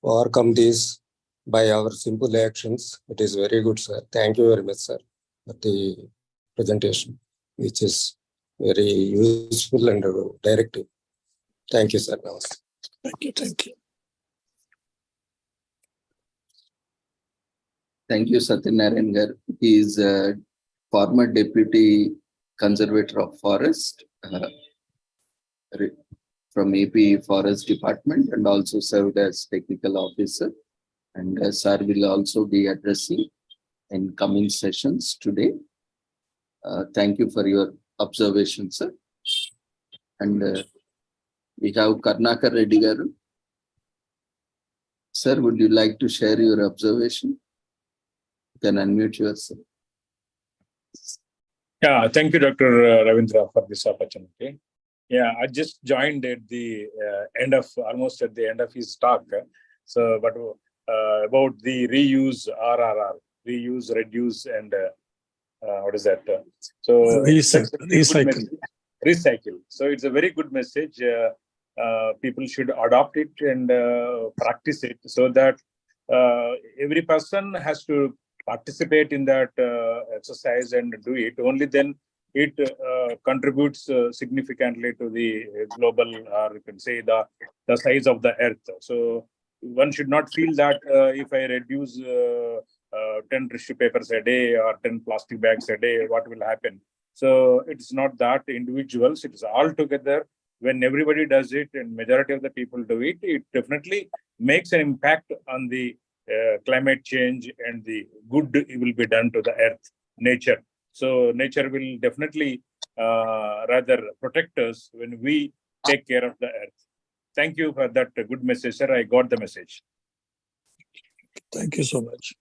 overcome these by our simple actions. It is very good, sir. Thank you very much, sir, for the presentation, which is very useful and directive. Thank you, sir. Namaste. Thank you. Thank you. Thank you, Satyanarayan Garu. He is a former Deputy Conservator of Forest from AP Forest Department and also served as Technical Officer. And sir will also be addressing in coming sessions today. Thank you for your observation, sir. And we have Karnaka Reddy Garu. Sir, would you like to share your observation? You can unmute yourself. Yeah, thank you, Dr. Ravindra, for this opportunity. Yeah, I just joined at the almost at the end of his talk. So, but about the reuse RRR, reuse, reduce, and what is that? So recycle. Recycle. So it's a very good message. People should adopt it and practice it, so that every person has to participate in that exercise and do it. Only then it contributes significantly to the global, or you can say the size of the earth. So one should not feel that if I reduce 10 tissue papers a day or 10 plastic bags a day, what will happen? So it's not that individuals, it is all together. When everybody does it and majority of the people do it, it definitely makes an impact on the climate change, and the good will be done to the earth, nature. So nature will definitely rather protect us when we take care of the earth. Thank you for that good message, sir. I got the message. Thank you so much.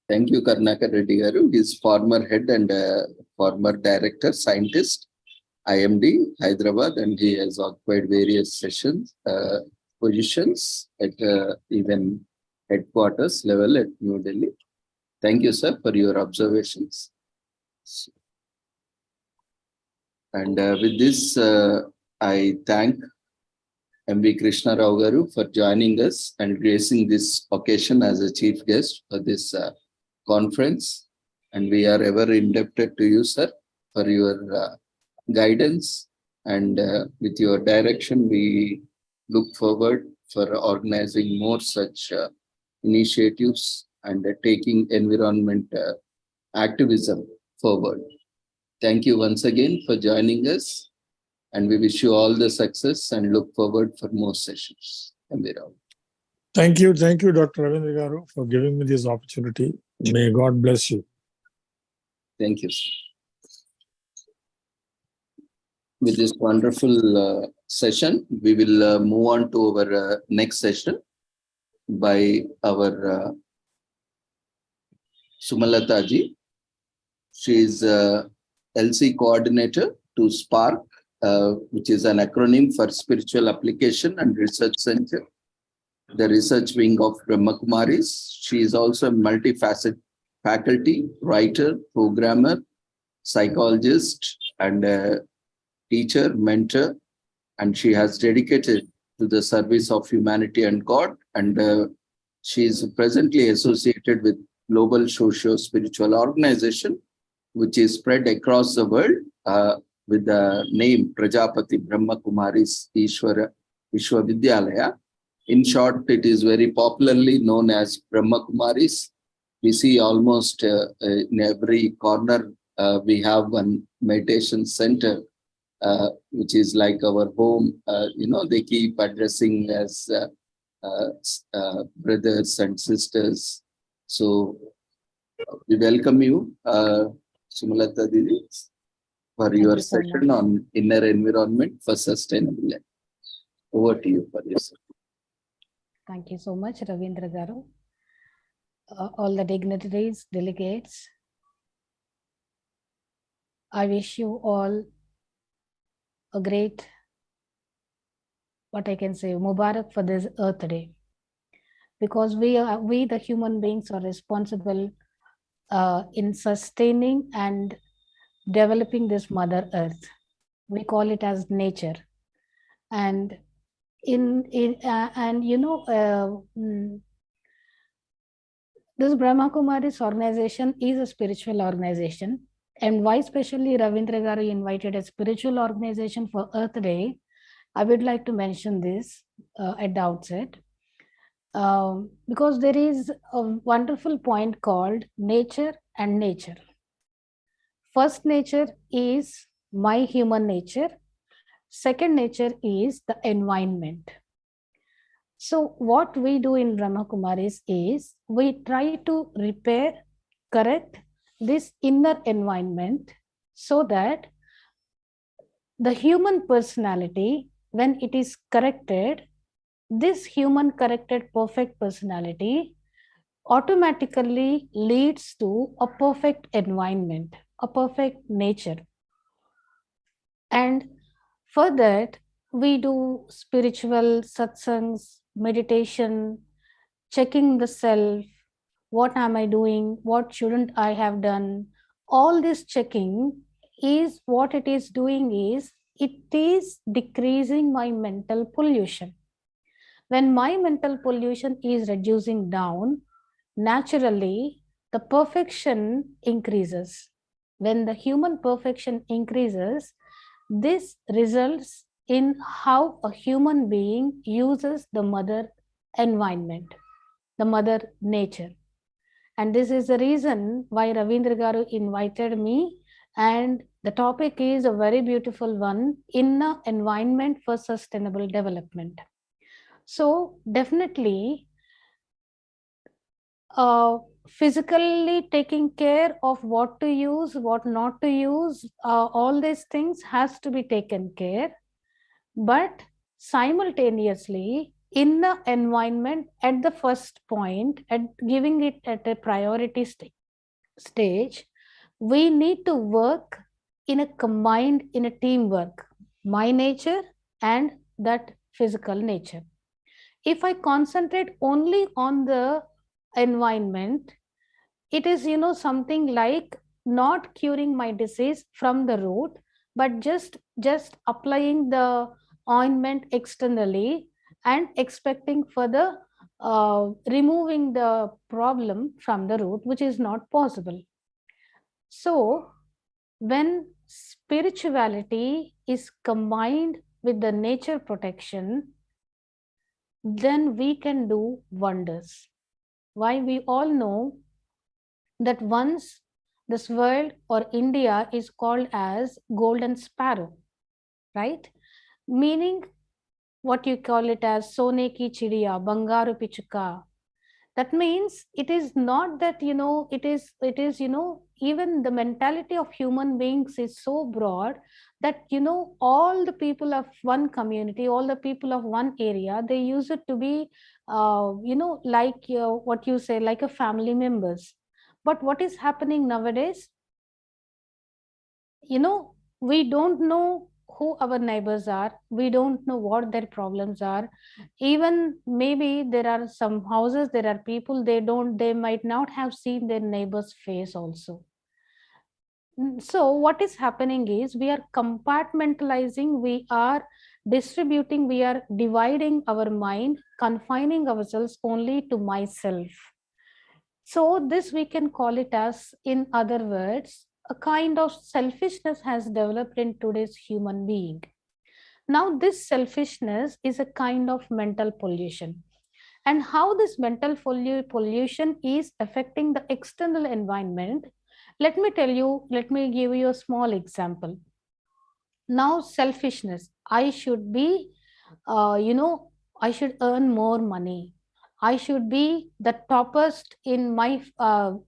Thank you, Karnaka Reddy Garu. He is former head and former director, scientist, IMD, Hyderabad, and he has occupied various positions at even headquarters level at New Delhi. Thank you, sir, for your observations. And with this, I thank M.V. Krishna Rao Garu for joining us and gracing this occasion as a chief guest for this conference. And we are ever indebted to you, sir, for your guidance. And with your direction, we look forward for organizing more such initiatives and taking environment activism forward. Thank you once again for joining us. And we wish you all the success and look forward for more sessions. Thank you, Dr. Ravindra Garu, for giving me this opportunity. May God bless you. Thank you, sir. With this wonderful session, we will move on to our next session by our Sumalata ji. She is LC coordinator to SPARK, which is an acronym for Spiritual Application and Research Center, the research wing of Brahma Kumaris. She is also a multifaceted faculty, writer, programmer, psychologist, and teacher, mentor, and she has dedicated to the service of humanity and God. And she is presently associated with Global Socio-Spiritual Organization, which is spread across the world with the name Prajapati Brahma Kumaris Ishwara Vishwavidyalaya. In short, it is very popularly known as Brahma Kumaris. We see almost in every corner, we have one meditation center, which is like our home. They keep addressing as brothers and sisters. So we welcome you, Sumalata Didi, for your session on inner environment for sustainable life. Over to you for this. Thank you so much, Ravindra Garu. All the dignitaries, delegates, I wish you all a great, what I can say, Mubarak for this Earth Day. Because we the human beings are responsible in sustaining and developing this Mother Earth. We call it as nature. And this Brahma Kumaris organization is a spiritual organization. And why specially Ravindra Garu invited a spiritual organization for Earth Day, I would like to mention this at the outset. Because there is a wonderful point called nature and nature. First nature is my human nature. Second nature is the environment. So what we do in Brahma Kumaris is we try to repair, correct this inner environment so that the human personality, when it is corrected, this human corrected perfect personality automatically leads to a perfect environment, a perfect nature. And for that, we do spiritual satsangs, meditation, checking the self, what am I doing, what shouldn't I have done. All this checking is what it is doing is, it is decreasing my mental pollution. When my mental pollution is reducing down, naturally, the perfection increases. When the human perfection increases, this results in how a human being uses the mother environment, the mother nature. And this is the reason why Ravindra Garu invited me, and the topic is a very beautiful one, inner environment for sustainable development. So definitely, physically taking care of what to use, what not to use, all these things has to be taken care. But simultaneously, in the environment at the first point, at giving it at a priority stage, we need to work in a combined, in a teamwork, my nature and that physical nature. If I concentrate only on the environment, it is, something like not curing my disease from the root, but just applying the ointment externally and expecting further removing the problem from the root, which is not possible. So when spirituality is combined with the nature protection, then we can do wonders. Why? We all know that once this world or India is called as golden sparrow, right? Meaning what you call it as sone ki chidiya, bangaru pichuka. That means it is not that, it is, even the mentality of human beings is so broad that, all the people of one community, all the people of one area, they use it to be, like what you say, like a family members. But what is happening nowadays? We don't know who our neighbors are. We don't know what their problems are. Even maybe there are some houses, there are people, they might not have seen their neighbor's face also. So what is happening is we are compartmentalizing, we are distributing, we are dividing our mind, confining ourselves only to myself. So this we can call it as, in other words, a kind of selfishness has developed in today's human being. Now this selfishness is a kind of mental pollution. And how this mental pollution is affecting the external environment, let me give you a small example. Now selfishness, I should be, I should earn more money. I should be the toppest in my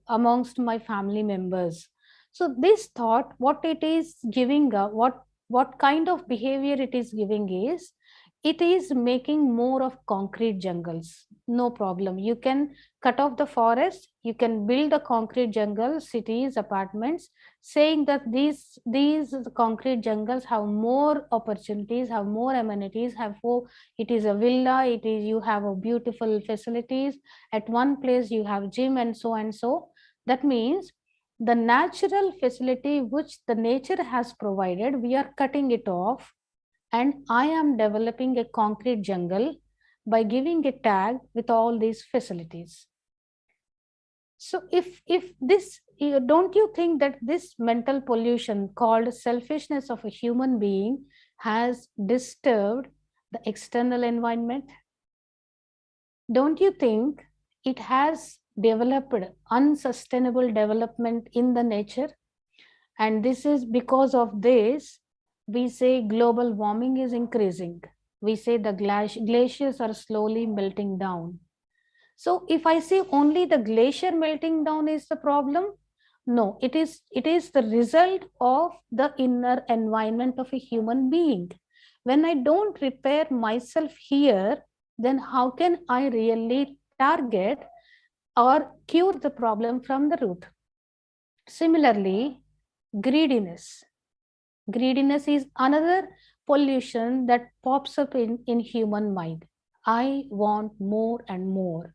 amongst my family members. So this thought, what it is giving, what kind of behavior it is giving is, it is making more of concrete jungles. No problem. You can cut off the forest, you can build a concrete jungle, cities, apartments, saying that these concrete jungles have more opportunities, have more amenities, it is a villa, it is, you have a beautiful facilities, at one place you have gym and so and so. That means the natural facility which the nature has provided, we are cutting it off, and I am developing a concrete jungle by giving a tag with all these facilities. So if this, don't you think that this mental pollution called selfishness of a human being has disturbed the external environment? Don't you think it has developed unsustainable development in the nature? And this is because of this, we say global warming is increasing. We say the glaciers are slowly melting down. So if I say only the glacier melting down is the problem, no, it is the result of the inner environment of a human being. When I don't repair myself here, then how can I really target or cure the problem from the root? Similarly, greediness. Greediness is another pollution that pops up in human mind. I want more and more.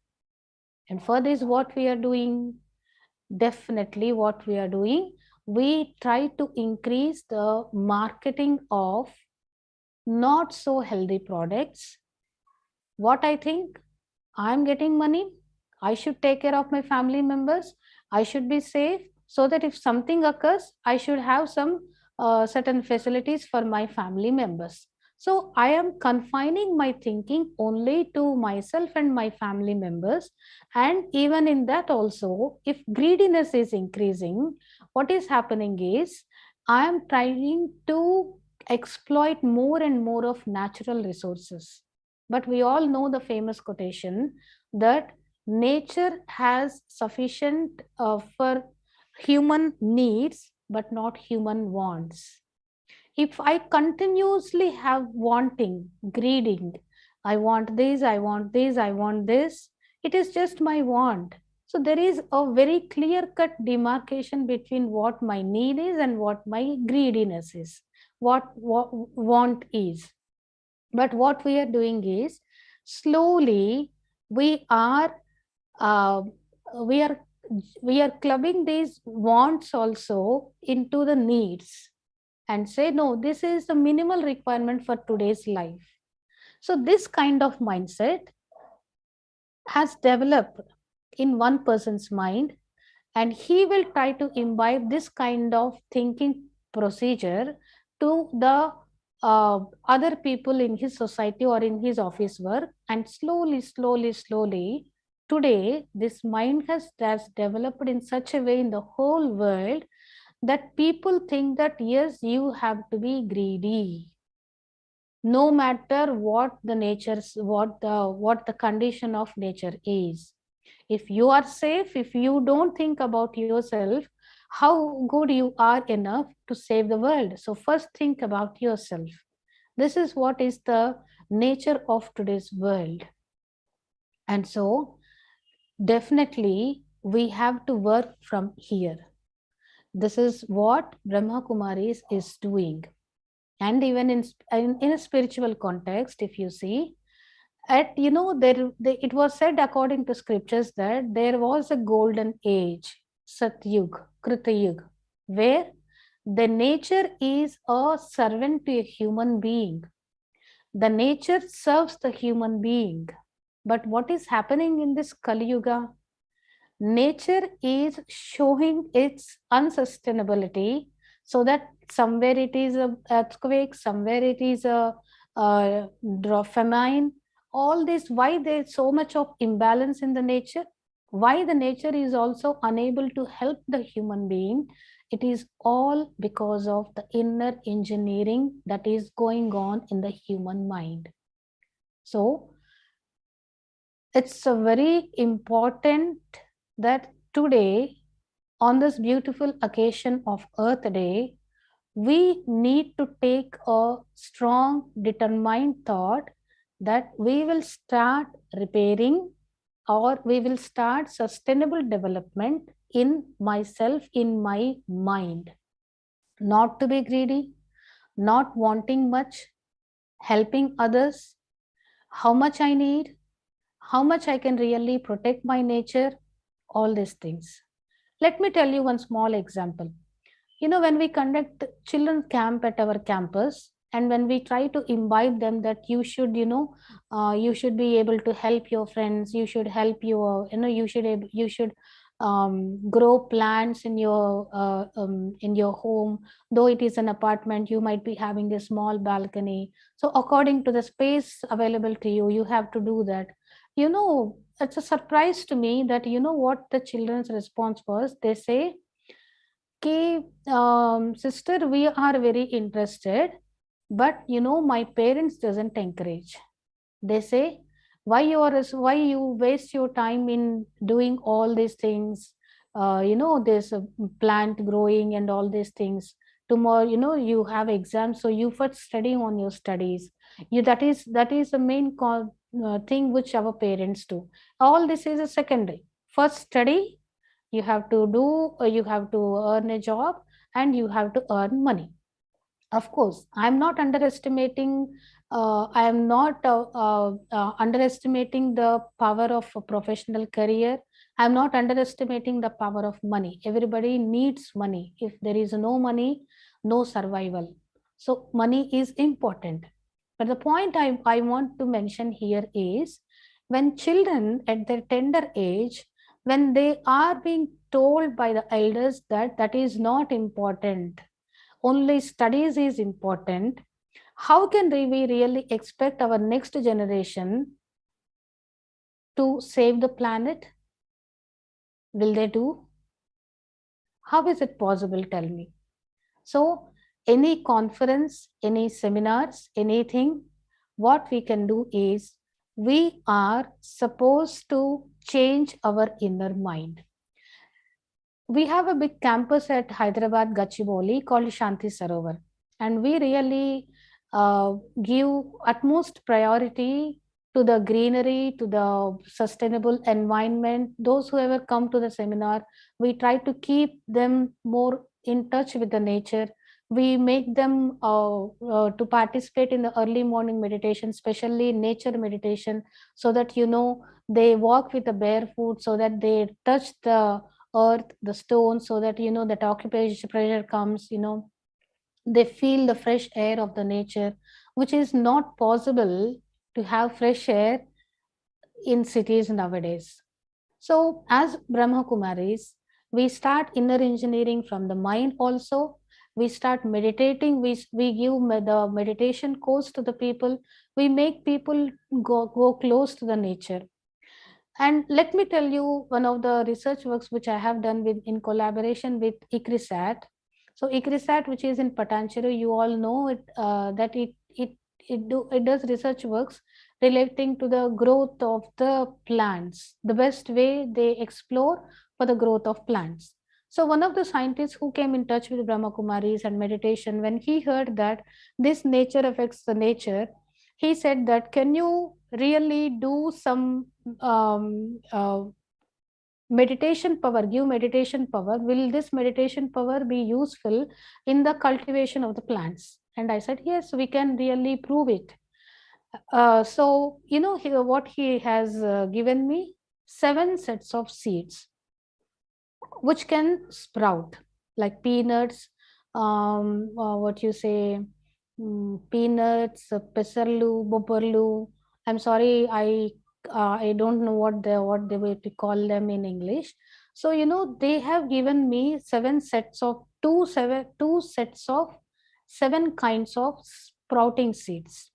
And for this, what we are doing? Definitely what we are doing, we try to increase the marketing of not so healthy products. What I think? I'm getting money, I should take care of my family members, I should be safe, so that if something occurs, I should have some certain facilities for my family members. So I am confining my thinking only to myself and my family members. And even in that also, if greediness is increasing, what is happening is I am trying to exploit more and more of natural resources. But we all know the famous quotation that nature has sufficient for human needs, but not human wants. If I continuously have wanting, greeding, I want this, I want this, I want this, it is just my want. So there is a very clear-cut demarcation between what my need is and what my greediness is, what want is. But what we are doing is slowly we are uh, we are we are clubbing these wants also into the needs and say, no, this is the minimal requirement for today's life. So this kind of mindset has developed in one person's mind, and he will try to imbibe this kind of thinking procedure to the other people in his society or in his office work. And slowly, today, this mind has developed in such a way in the whole world that people think that, yes, you have to be greedy. No matter what the what the condition of nature is. If you are safe, if you don't think about yourself, how good you are enough to save the world. So first think about yourself. This is what is the nature of today's world. And so definitely we have to work from here. This is what Brahma Kumaris is doing. And even in a spiritual context, if you see, it was said according to scriptures that there was a golden age, Satyug, Kritayug, where the nature is a servant to a human being. The nature serves the human being. But what is happening in this Kali Yuga? Nature is showing its unsustainability, so that somewhere it is a earthquake, somewhere it is a famine. All this, why there is so much of imbalance in the nature? Why the nature is also unable to help the human being? It is all because of the inner engineering that is going on in the human mind. So it's a very important that today, on this beautiful occasion of Earth Day, we need to take a strong, determined thought that we will start repairing, or we will start sustainable development in myself, in my mind. Not to be greedy, not wanting much, helping others, how much I need, how much I can really protect my nature, all these things. Let me tell you one small example. When we conduct children's camp at our campus, and when we try to imbibe them that you should, you should be able to help your friends, you should help your, you should grow plants in your home. Though it is an apartment, you might be having a small balcony. So according to the space available to you, you have to do that. It's a surprise to me that what the children's response was. They say, okay, sister, we are very interested, but my parents doesn't encourage. They say, why you waste your time in doing all these things? There's a plant growing and all these things. Tomorrow, you have exams, so you first study on your studies. That is the main thing which our parents do. All this is a secondary. First study, you have to earn a job, and you have to earn money. Of course, I am not underestimating underestimating the power of a professional career. I am not underestimating the power of money. Everybody needs money. If there is no money, no survival. So money is important. But the point I want to mention here is, when children at their tender age, when they are being told by the elders that that is not important, only studies is important, how can we really expect our next generation to save the planet? Will they do? How is it possible? Tell me. So any conference, any seminars, anything, what we can do is, we are supposed to change our inner mind. We have a big campus at Hyderabad, Gachibowli called Shanti Sarovar, and we really give utmost priority to the greenery, to the sustainable environment. Those who ever come to the seminar, we try to keep them more in touch with the nature. We make them to participate in the early morning meditation, especially nature meditation, so that they walk with the barefoot, so that they touch the earth, the stone, so that that occupation pressure comes. They feel the fresh air of the nature, which is not possible to have fresh air in cities nowadays. So as Brahma Kumaris, we start inner engineering from the mind also. We start meditating. We give the meditation course to the people. We make people go close to the nature. And let me tell you one of the research works which I have done in collaboration with ICRISAT. So ICRISAT, which is in Patancheru, you all know it, that it does research works relating to the growth of the plants, the best way they explore for the growth of plants. So one of the scientists who came in touch with Brahma Kumaris and meditation, when he heard that this nature affects the nature, he said that, can you really do some meditation power, give meditation power? Will this meditation power be useful in the cultivation of the plants? And I said, yes, we can really prove it. So, what he has given me, 7 sets of seeds, which can sprout, like peanuts, peanuts, pesarlu, boparlu. I'm sorry, I don't know what they were to call them in English. So they have given me 7 sets of two sets of 7 kinds of sprouting seeds.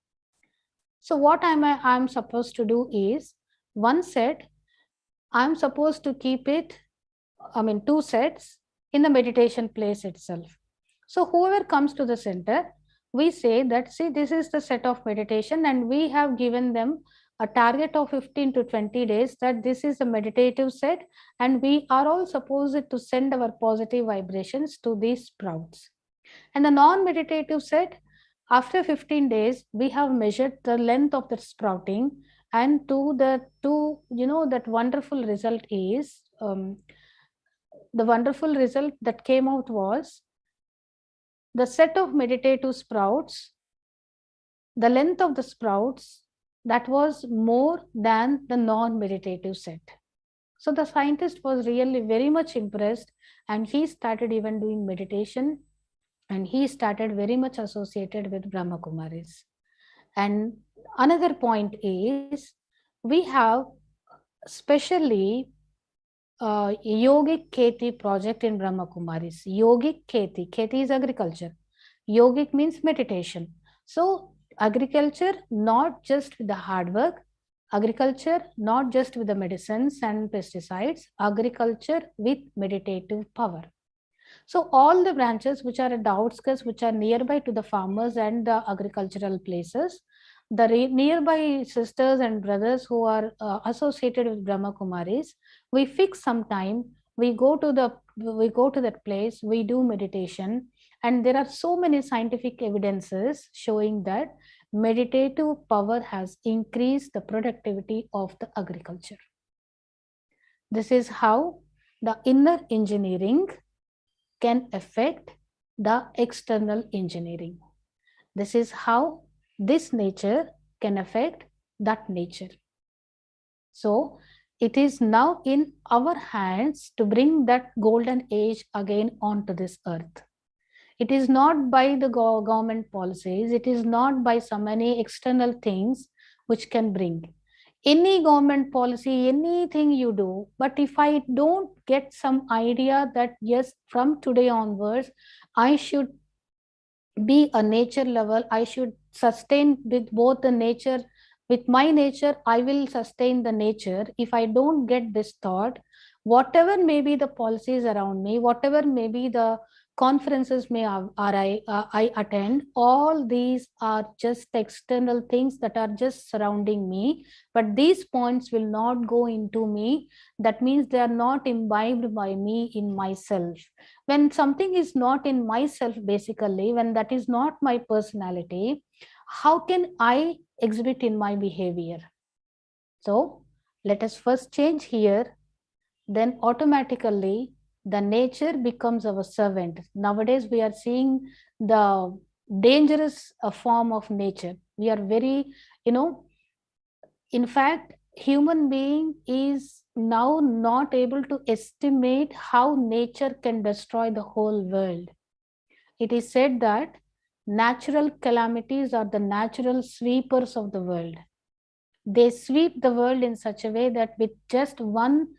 So what I'm supposed to do is, one set I'm supposed to keep it, 2 sets in the meditation place itself. So whoever comes to the center, we say that, see, this is the set of meditation, and we have given them a target of 15 to 20 days, that this is a meditative set, and we are all supposed to send our positive vibrations to these sprouts. And the non-meditative set, after 15 days, we have measured the length of the sprouting, and that wonderful result is, the wonderful result that came out was, the set of meditative sprouts, the length of the sprouts, that was more than the non-meditative set. So the scientist was really very much impressed, and he started even doing meditation, and he started very much associated with Brahma Kumaris. And another point is, we have specially Yogic Kheti project in Brahma Kumaris. Yogic Kheti. Kheti is agriculture. Yogic means meditation. So agriculture, not just with the hard work, agriculture, not just with the medicines and pesticides, agriculture with meditative power. So all the branches which are at the outskirts, which are nearby to the farmers and the agricultural places, the nearby sisters and brothers who are associated with Brahma Kumaris, we fix some time, we go to that place, we do meditation, and there are so many scientific evidences showing that meditative power has increased the productivity of the agriculture. This is how the inner engineering can affect the external engineering. This is how this nature can affect that nature. So it is now in our hands to bring that golden age again onto this earth. It is not by the government policies, it is not by so many external things which can bring. Any government policy, anything you do, but if I don't get some idea that yes, from today onwards, I should be a nature level, I should sustain with both the nature, with my nature, I will sustain the nature. If I don't get this thought, whatever may be the policies around me, whatever may be the conferences I attend, all these are just external things that are just surrounding me, but these points will not go into me. That means they are not imbibed by me in myself. When something is not in myself, basically, when that is not my personality, how can I exhibit in my behavior? So let us first change here, then automatically the nature becomes our servant. Nowadays we are seeing the dangerous form of nature. We are very, in fact, human being is now not able to estimate how nature can destroy the whole world. It is said that natural calamities are the natural sweepers of the world. They sweep the world in such a way that with just one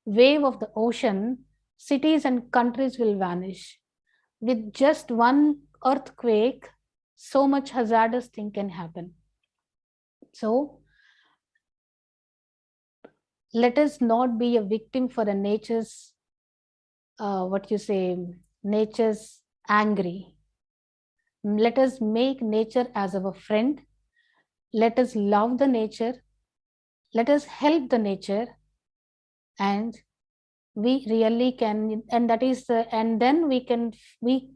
wave of the ocean, cities and countries will vanish. With just one earthquake, so much hazardous thing can happen. So let us not be a victim for a nature's, nature's angry. Let us make nature as our friend. Let us love the nature. Let us help the nature, and we really can, and that is and then we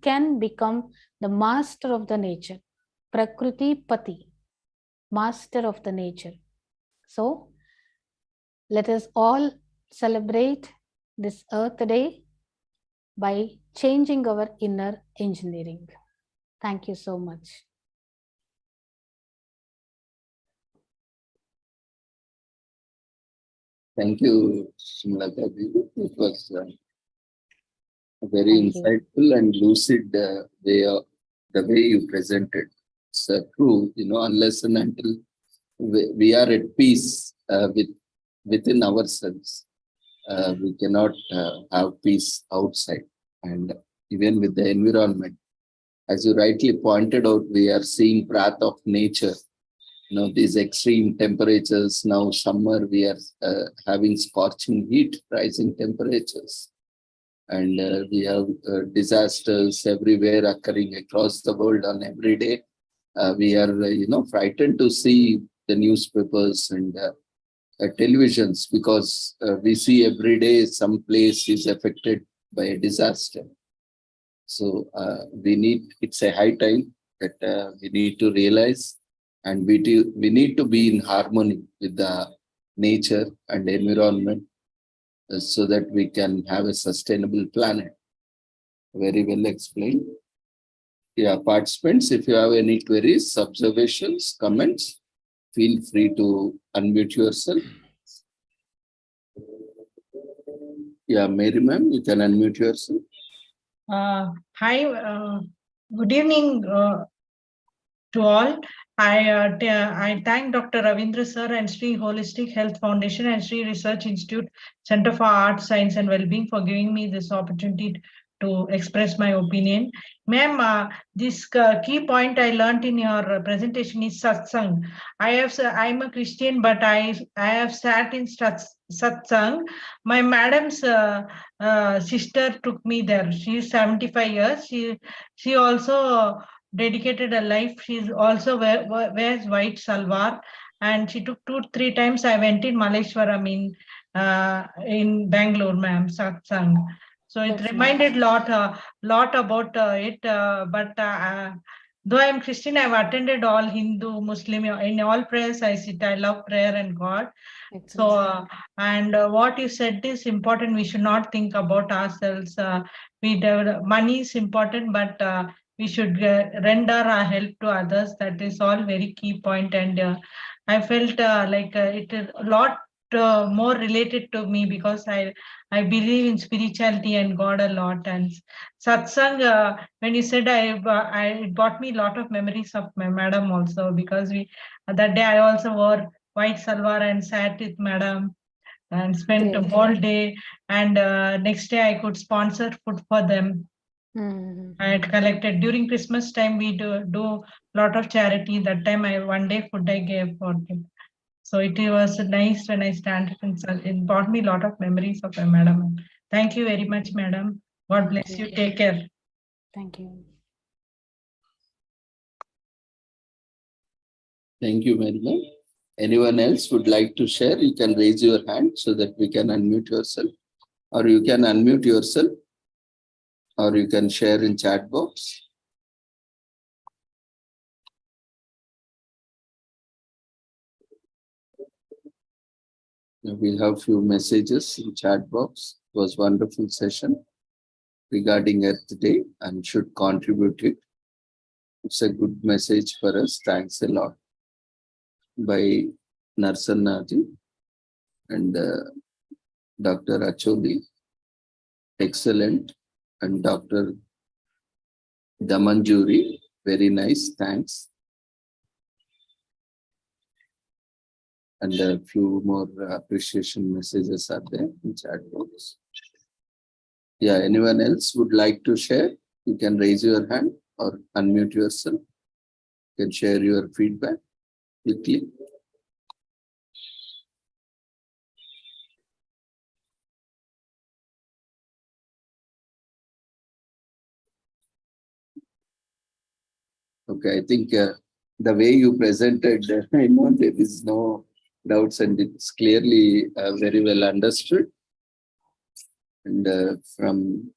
can become the master of the nature, Prakriti Pati, master of the nature. So let us all celebrate this Earth Day by changing our inner engineering. Thank you so much. Thank you, Shimlata. It was a very insightful and lucid the way you presented. It's true, unless and until we are at peace within ourselves, we cannot have peace outside. And even with the environment, as you rightly pointed out, we are seeing wrath of nature. These extreme temperatures. Now summer, we are having scorching heat, rising temperatures. And we have disasters everywhere occurring across the world on every day. We are, frightened to see the newspapers and televisions, because we see every day some place is affected by a disaster. So it's a high time that we need to realize, and we need to be in harmony with the nature and environment so that we can have a sustainable planet. Very well explained. Yeah, participants, if you have any queries, observations, comments, feel free to unmute yourself. Yeah, Mary ma'am, you can unmute yourself. Hi, good evening to all. I thank Dr. Ravindra sir and Sri Holistic Health Foundation and Sri Research Institute Center for Art, Science and Wellbeing for giving me this opportunity to express my opinion. Ma'am, this key point I learned in your presentation is satsang. I'm a Christian, but I have sat in satsang. My madam's sister took me there. She is 75 years. She also dedicated a life. She's also wears white salwar, and she took 2-3 times. I went in Malleshwaram in Bangalore, ma'am, satsang. So it reminded lot about it. But though I'm Christian, I've attended all Hindu, Muslim, in all prayers I sit. I love prayer and God. So and what you said is important. We should not think about ourselves. Money is important, but we should render our help to others. That is all very key point. And I felt like it is a lot more related to me, because I believe in spirituality and God a lot. And satsang, when you said, it brought me a lot of memories of my madam also, because that day I also wore white salwar and sat with madam and spent a whole day. And next day I could sponsor food for them. I had collected during Christmas time. We do lot of charity. That time one day food I gave for them. So it was nice when I started, and it brought me a lot of memories of my madam. Thank you very much, madam. God bless you. Take care. Thank you. Thank you very much. Anyone else would like to share? You can raise your hand so that we can unmute yourself, or you can unmute yourself, or you can share in chat box. We have few messages in chat box. It was wonderful session regarding Earth Day and should contribute it. It's a good message for us. Thanks a lot. By Narsannaji and Dr. Acholi. Excellent. And Dr. Damanjuri. Very nice. Thanks. And a few more appreciation messages are there in chat box. Yeah, anyone else would like to share? You can raise your hand or unmute yourself. You can share your feedback quickly. Okay, I think the way you presented, I know there is no doubts and it's clearly very well understood. And from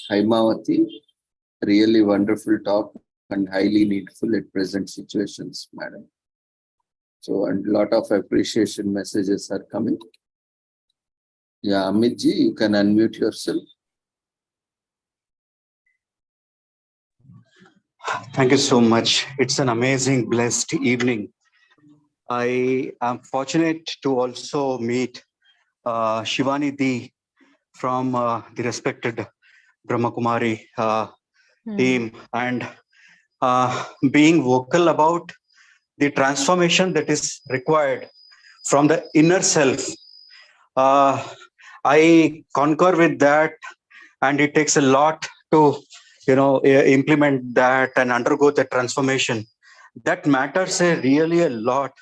Haimawati, really wonderful talk and highly needful at present situations, madam. So, and a lot of appreciation messages are coming. Yeah, Amitji, you can unmute yourself. Thank you so much. It's an amazing, blessed evening. I am fortunate to also meet Shivani Di from the respected Brahma Kumari team, and being vocal about the transformation that is required from the inner self. I concur with that, and it takes a lot to implement that and undergo the transformation. That matters really a lot.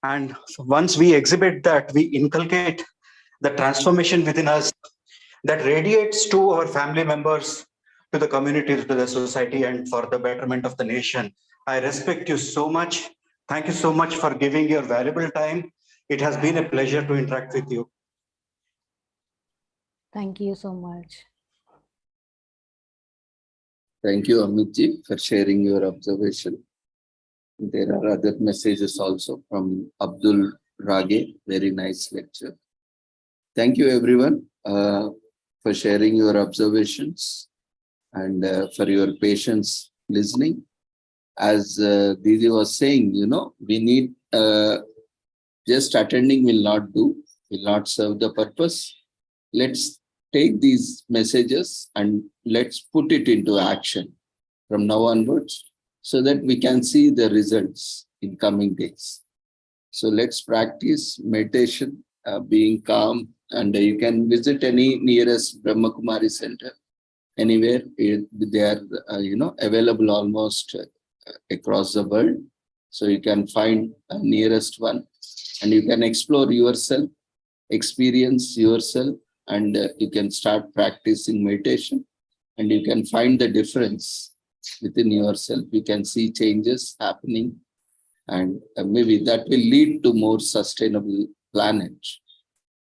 And once we exhibit that, we inculcate the transformation within us that radiates to our family members, to the community, to the society, and for the betterment of the nation. I respect you so much. Thank you so much for giving your valuable time. It has been a pleasure to interact with you. Thank you so much. Thank you, Amitji, for sharing your observation. There are other messages also from Abdul Rage. Very nice lecture. Thank you, everyone, for sharing your observations and for your patience listening. As Didi was saying, we need just attending will not do, will not serve the purpose. Let's take these messages and let's put it into action from now onwards so that we can see the results in coming days. So let's practice meditation, being calm, and you can visit any nearest Brahma Kumari center. Anywhere they are, available almost across the world. So you can find a nearest one and you can explore yourself, experience yourself, and you can start practicing meditation and you can find the difference within yourself. You can see changes happening and maybe that will lead to more sustainable planet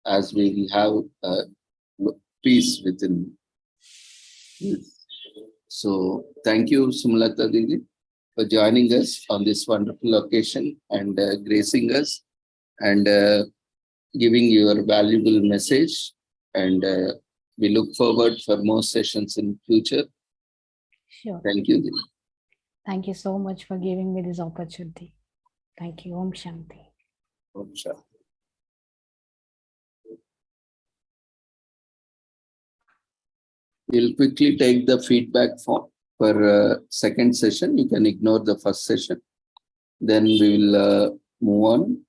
as we will have peace within. So thank you, Sumlata Didi, for joining us on this wonderful occasion and gracing us and giving your valuable message. And we look forward for more sessions in future. Sure. Thank you, Didi. Thank you so much for giving me this opportunity. Thank you. Om Shanti. Om Shanti. We'll quickly take the feedback form for second session. You can ignore the first session. Then we will move on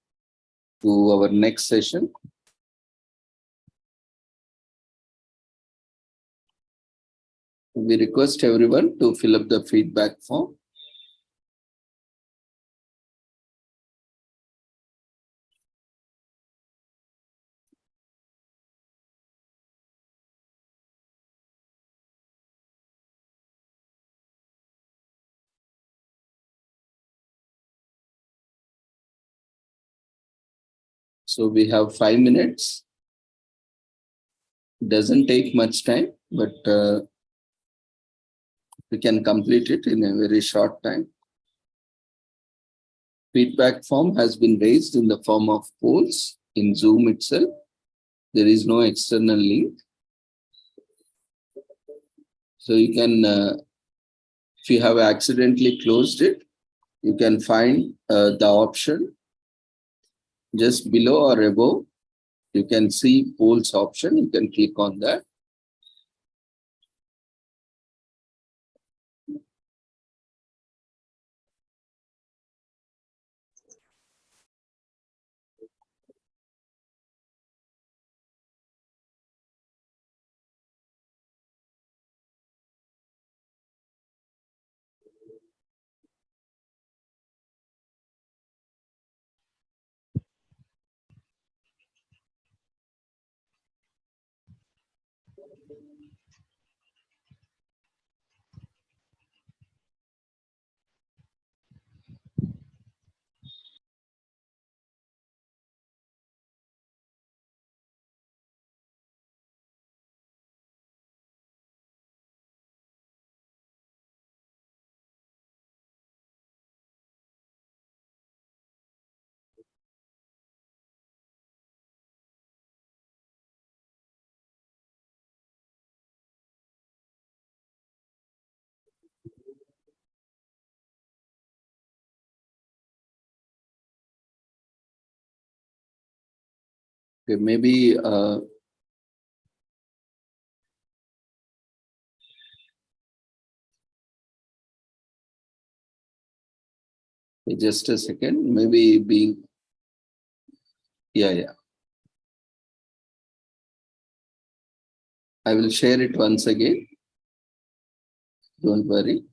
to our next session. We request everyone to fill up the feedback form. So we have 5 minutes. Doesn't take much time, but we can complete it in a very short time. Feedback form has been raised in the form of polls in Zoom itself. There is no external link. So you can, if you have accidentally closed it, you can find the option just below or above. You can see polls option. You can click on that. Okay, maybe just a second, maybe being, yeah. I will share it once again. Don't worry.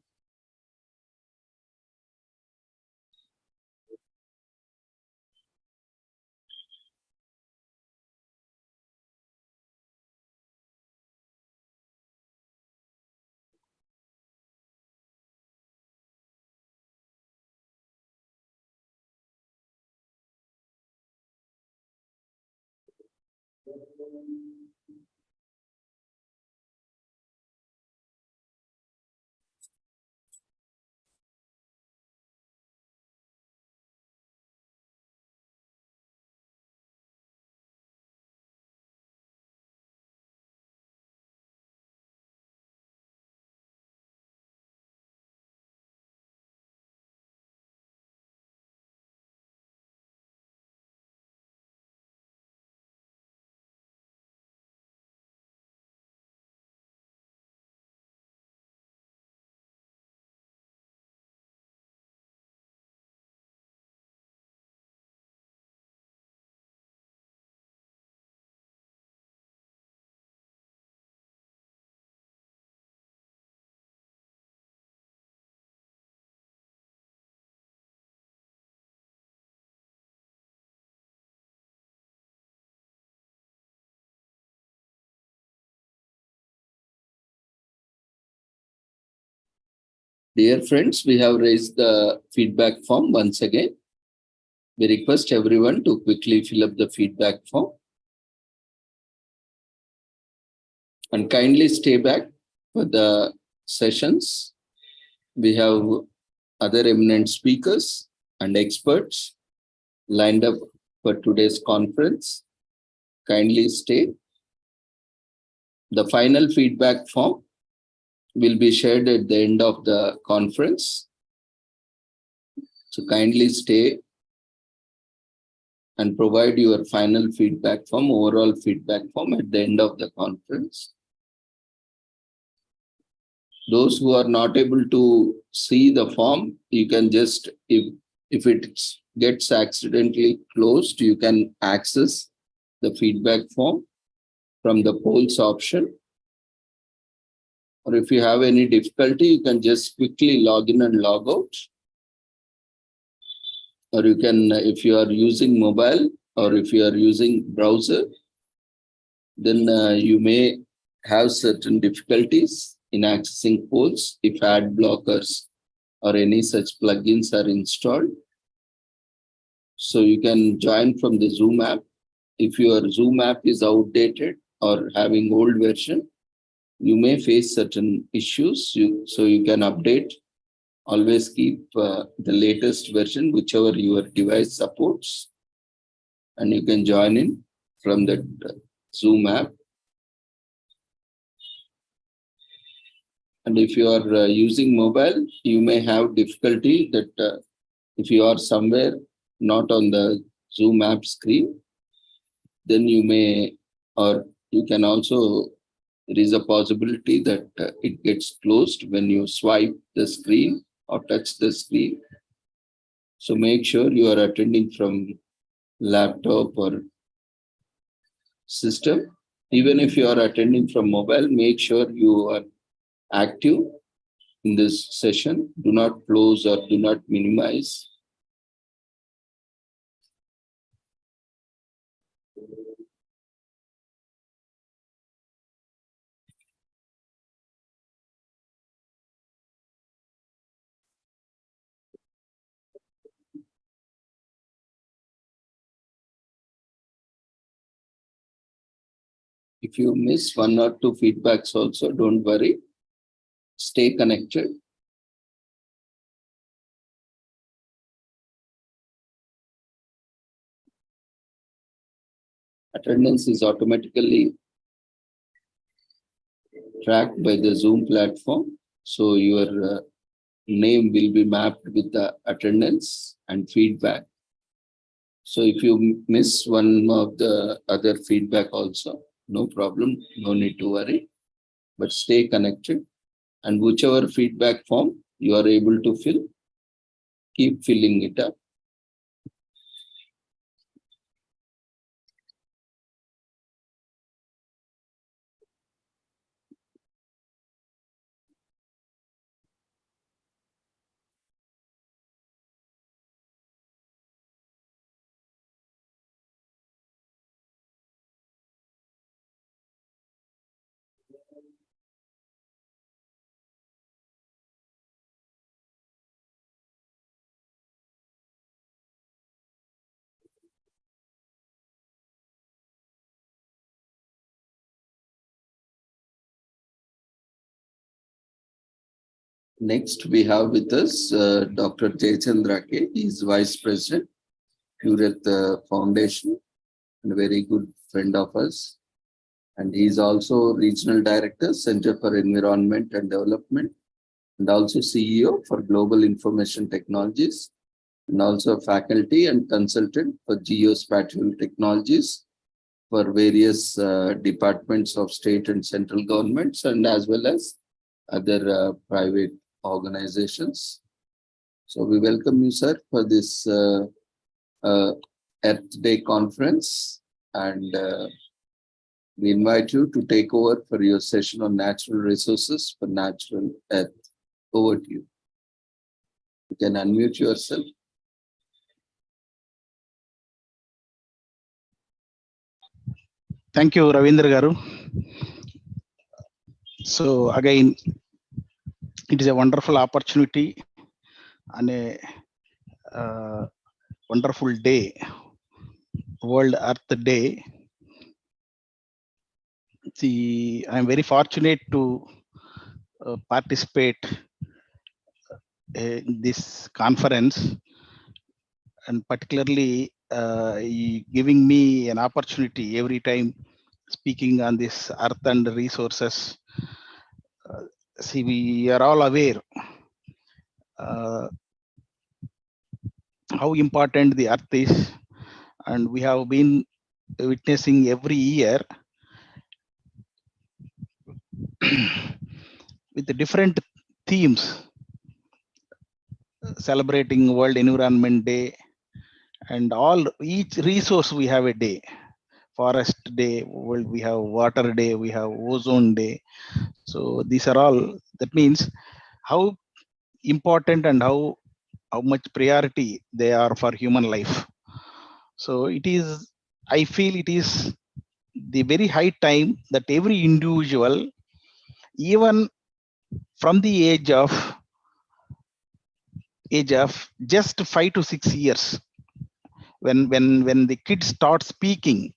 Dear friends, we have raised the feedback form once again. We request everyone to quickly fill up the feedback form. And kindly stay back for the sessions. We have other eminent speakers and experts lined up for today's conference. Kindly stay. The final feedback form will be shared at the end of the conference. So kindly stay and provide your final feedback form, overall feedback form at the end of the conference. Those who are not able to see the form, you can just, if it gets accidentally closed, you can access the feedback form from the polls option. Or if you have any difficulty, you can just quickly log in and log out. Or you can, if you are using mobile or if you are using browser, then you may have certain difficulties in accessing polls if ad blockers or any such plugins are installed. So you can join from the Zoom app if your Zoom app is outdated or having old version, you may face certain issues. So you can update. Always keep the latest version, whichever your device supports, and you can join in from the Zoom app. And if you are using mobile, you may have difficulty that if you are somewhere not on the Zoom app screen, then you may, or you can also, there is a possibility that it gets closed when you swipe the screen or touch the screen. So make sure you are attending from laptop or system. Even if you are attending from mobile, make sure you are active in this session. Do not close or do not minimize. If you miss one or two feedbacks also, don't worry. Stay connected. Attendance is automatically tracked by the Zoom platform. So your name will be mapped with the attendance and feedback. So if you miss one of the other feedback also, no problem, no need to worry, but stay connected. And whichever feedback form you are able to fill, keep filling it up. Next, we have with us Dr. Jayachandra K. He is Vice President, Pureth Foundation, and a very good friend of us. And he is also Regional Director, Center for Environment and Development, and also CEO for Global Information Technologies, and also faculty and consultant for geospatial technologies for various departments of state and central governments, and as well as other private organizations. So we welcome you, sir, for this Earth Day conference, and we invite you to take over for your session on natural resources for natural earth. Over to you. You can unmute yourself. Thank you, Ravindra Garu. So again, it is a wonderful opportunity and a wonderful day, World Earth Day. I'm very fortunate to participate in this conference, and particularly giving me an opportunity every time speaking on this earth and resources. See, we are all aware how important the earth is, and we have been witnessing every year with the different themes, celebrating World Environment Day, and each resource we have a day. Forest Day, we have Water Day, we have Ozone Day. So these are all, that means how important and how much priority they are for human life. So it is, I feel it is the very high time that every individual, even from the age of just 5 to 6 years, when the kids start speaking,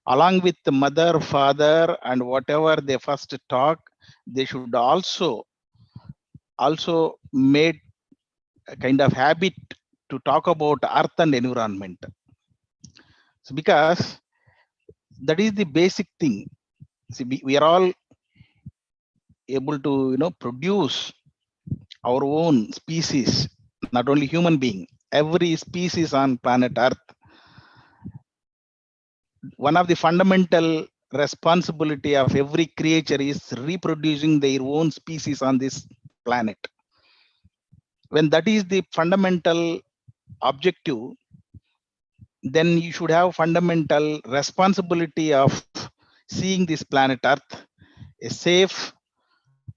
along with the mother, father, and whatever they first talk, they should also made a kind of habit to talk about earth and environment. So because that is the basic thing. See, we are all able to produce our own species, not only human being, every species on planet Earth. One of the fundamental responsibility of every creature is reproducing their own species on this planet. When that is the fundamental objective, then you should have fundamental responsibility of seeing this planet Earth a safe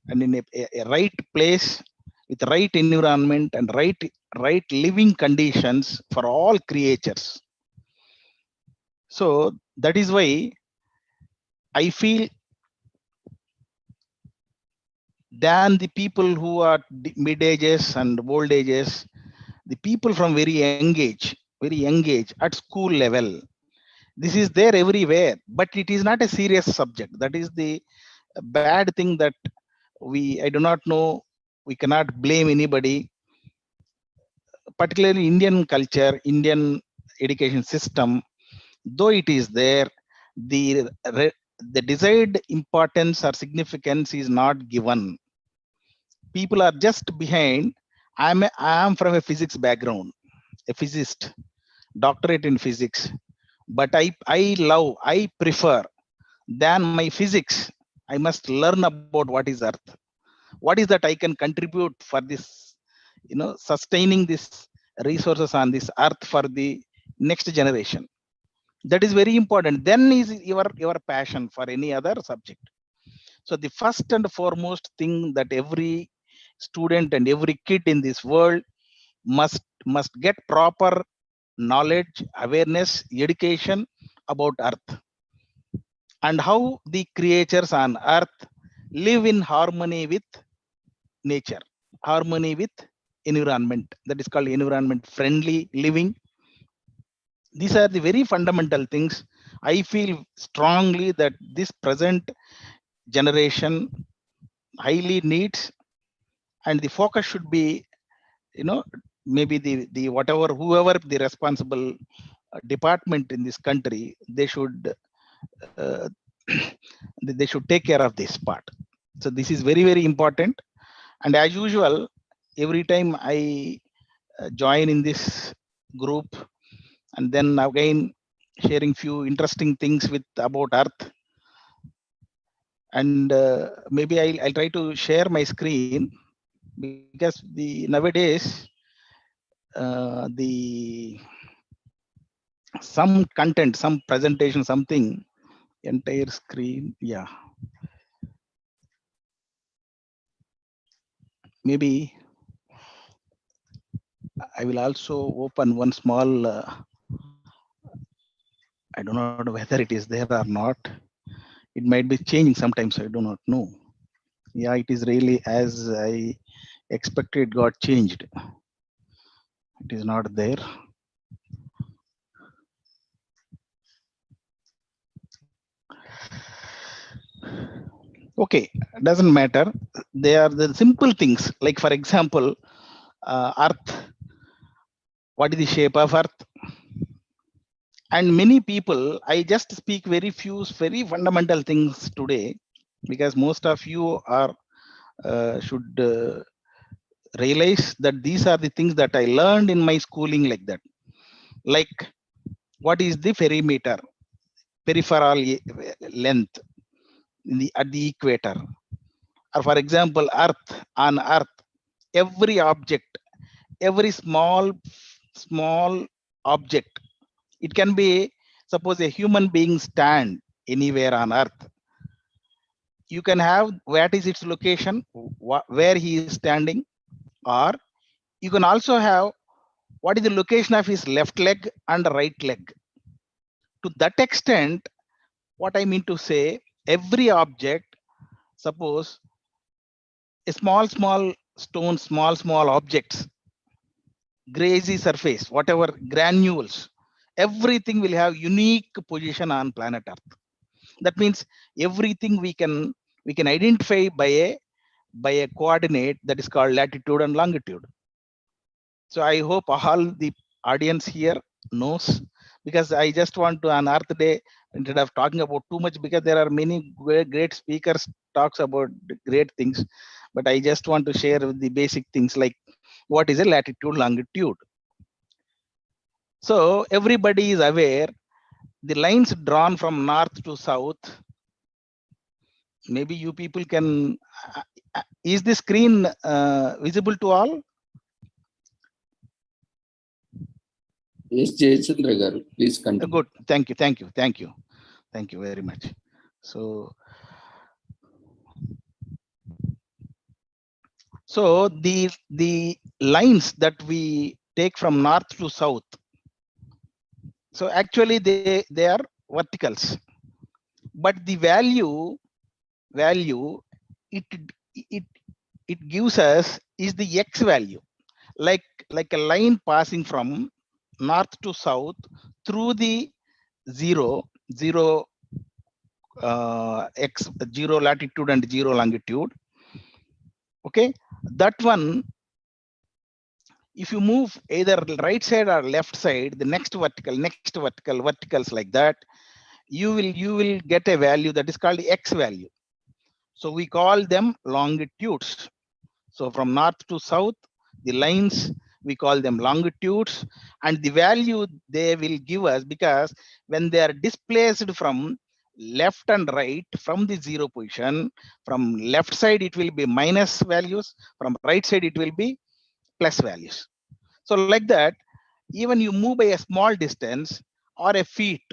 and in a right place with right environment and right living conditions for all creatures. So that is why I feel than the people who are mid ages and old ages, the people from very young age at school level, this is there everywhere, but it is not a serious subject. That is the bad thing that I do not know. We cannot blame anybody, particularly Indian culture, Indian education system. Though it is there, the desired importance or significance is not given. People are just behind. I am from a physics background, a physicist, doctorate in physics, but I prefer than my physics. I must learn about what is Earth. What is that I can contribute for this, sustaining this resources on this Earth for the next generation. That is very important. Then is your passion for any other subject. So the first and foremost thing that every student and every kid in this world must get proper knowledge, awareness, education about Earth and how the creatures on Earth live in harmony with nature, harmony with environment. That is called environment friendly living. These are the very fundamental things. I feel strongly that this present generation highly needs, and the focus should be, maybe the whoever the responsible department in this country, they should they should take care of this part. So this is very, very important. And as usual, every time I join in this group, and then again sharing few interesting things about Earth, and maybe I'll try to share my screen, because nowadays some content, some presentation, something, entire screen, yeah. Maybe I will also open one small, I don't know whether it is there or not. It might be changing sometimes, I do not know. Yeah, it is really as I expected, it got changed. It is not there. Okay, doesn't matter. They are the simple things, like for example, Earth. What is the shape of Earth? And many people, I just speak very fundamental things today, because most of you are should realize that these are the things that I learned in my schooling, like that. Like, what is the perimeter, peripheral length at the equator? Or for example, on Earth, every object, every small object, it can be, suppose a human being stand anywhere on Earth. You can have what is its location, where he is standing, or you can also have what is the location of his left leg and right leg. To that extent, what I mean to say, every object, suppose a small stone, small objects, grazy surface, whatever granules, everything will have unique position on planet Earth. That means everything we can identify by a coordinate that is called latitude and longitude. So I hope all the audience here knows, because I just want to on Earth Day, instead of talking about too much, because there are many great speakers talks about great things, but I just want to share the basic things like what is a latitude, longitude. So everybody is aware the lines drawn from north to south. Maybe you people can, is the screen visible to all? Yes, Jayachandra garu, please continue. Good, thank you very much. So the lines that we take from north to south, so actually they are verticals, but the value it gives us is the x value, like a line passing from north to south through the zero x, 0 latitude and 0 longitude. Okay, that one, if you move either right side or left side, the next verticals like that, you will get a value that is called the x value. So we call them longitudes. So from north to south, the lines, we call them longitudes, and the value they will give us, because when they are displaced from left and right from the zero position, from left side it will be minus values, from right side it will be plus values. So like that, even you move by a small distance or a feet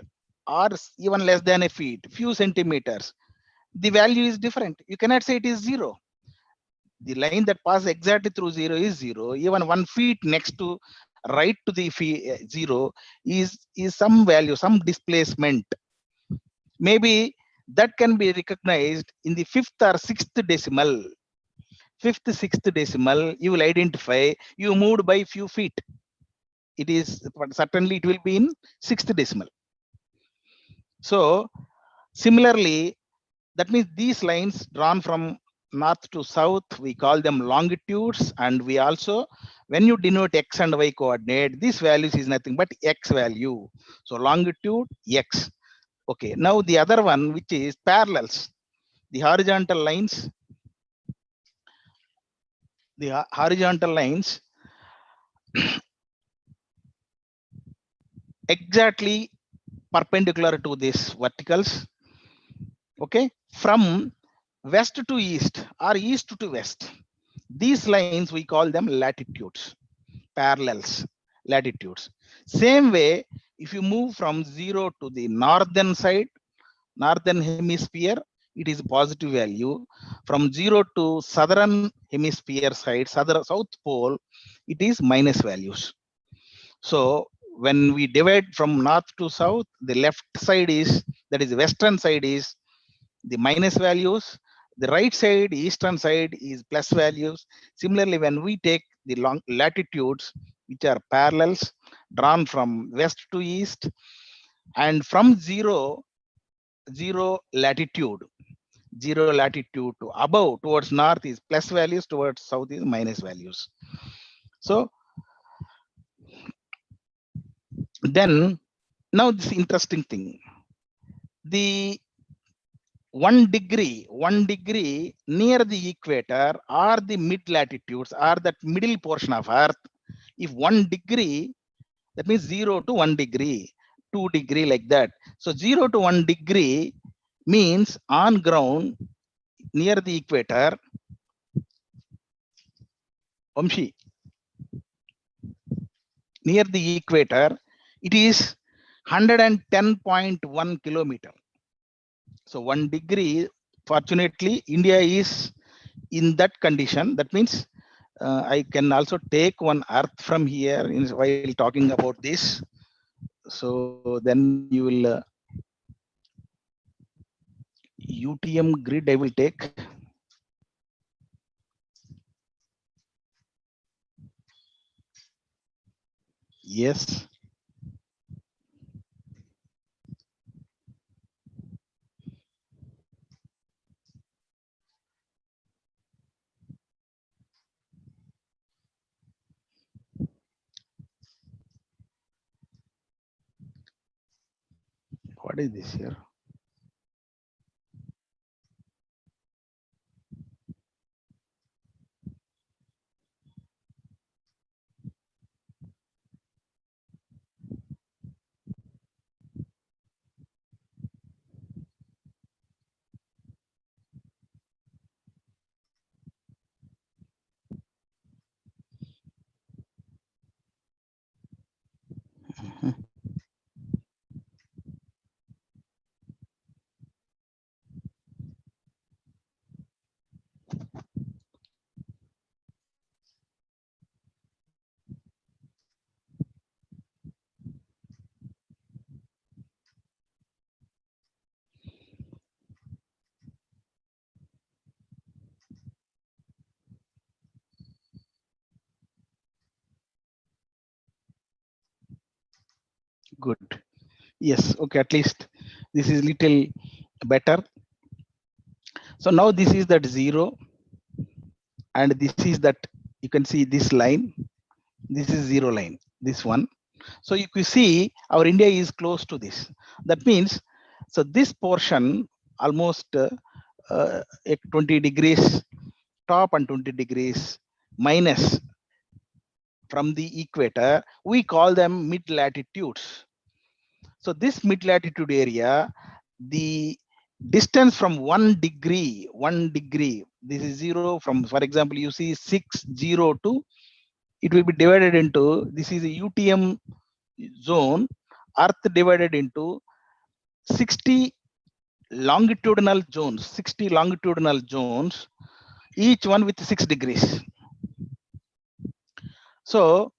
or even less than a feet, few centimeters, the value is different. You cannot say it is 0. The line that passes exactly through 0 is 0. Even 1 feet next to right to the 0 is some value, some displacement. Maybe that can be recognized in the 5th or 6th decimal. 5th, 6th decimal, you will identify you moved by few feet. It is, but certainly it will be in 6th decimal. So similarly, that means these lines drawn from north to south, we call them longitudes, and we also, when you denote x and y coordinate, this values is nothing but x value. So longitude x. Okay, now the other one, which is parallels, the horizontal lines, exactly perpendicular to these verticals. Okay, from west to east or east to west, these lines we call them latitudes, parallels, latitudes. Same way, if you move from 0 to the northern side, northern hemisphere, it is positive value. From 0 to southern hemisphere side, south pole, it is minus values. So when we divide from north to south, the left side is, that is western side is the minus values, the right side, eastern side is plus values. Similarly, when we take the long latitudes, which are parallels drawn from west to east, and from zero latitude to above towards north is plus values, towards south is minus values. So then, now this interesting thing, the 1 degree near the equator or the mid latitudes or that middle portion of earth, if 1 degree, that means 0 to 1 degree, 2 degree, like that. So 0 to 1 degree means on ground near the equator, Vamshi, near the equator, it is 110.1 kilometer. So 1 degree, fortunately, India is in that condition. That means I can also take one earth from here while talking about this. So then you will UTM grid I will take. Yes. What is this here? Good. Yes. Okay. At least this is little better. So now this is that 0, and this is that, you can see this line. This is 0 line. This one. So you can see our India is close to this. That means, so this portion almost 20 degrees top and 20 degrees minus from the equator, we call them mid latitudes. So this mid latitude area, the distance from 1 degree, this is 0 from, for example, you see 602, it will be divided into, this is a UTM zone, Earth divided into 60 longitudinal zones, each one with 6 degrees. So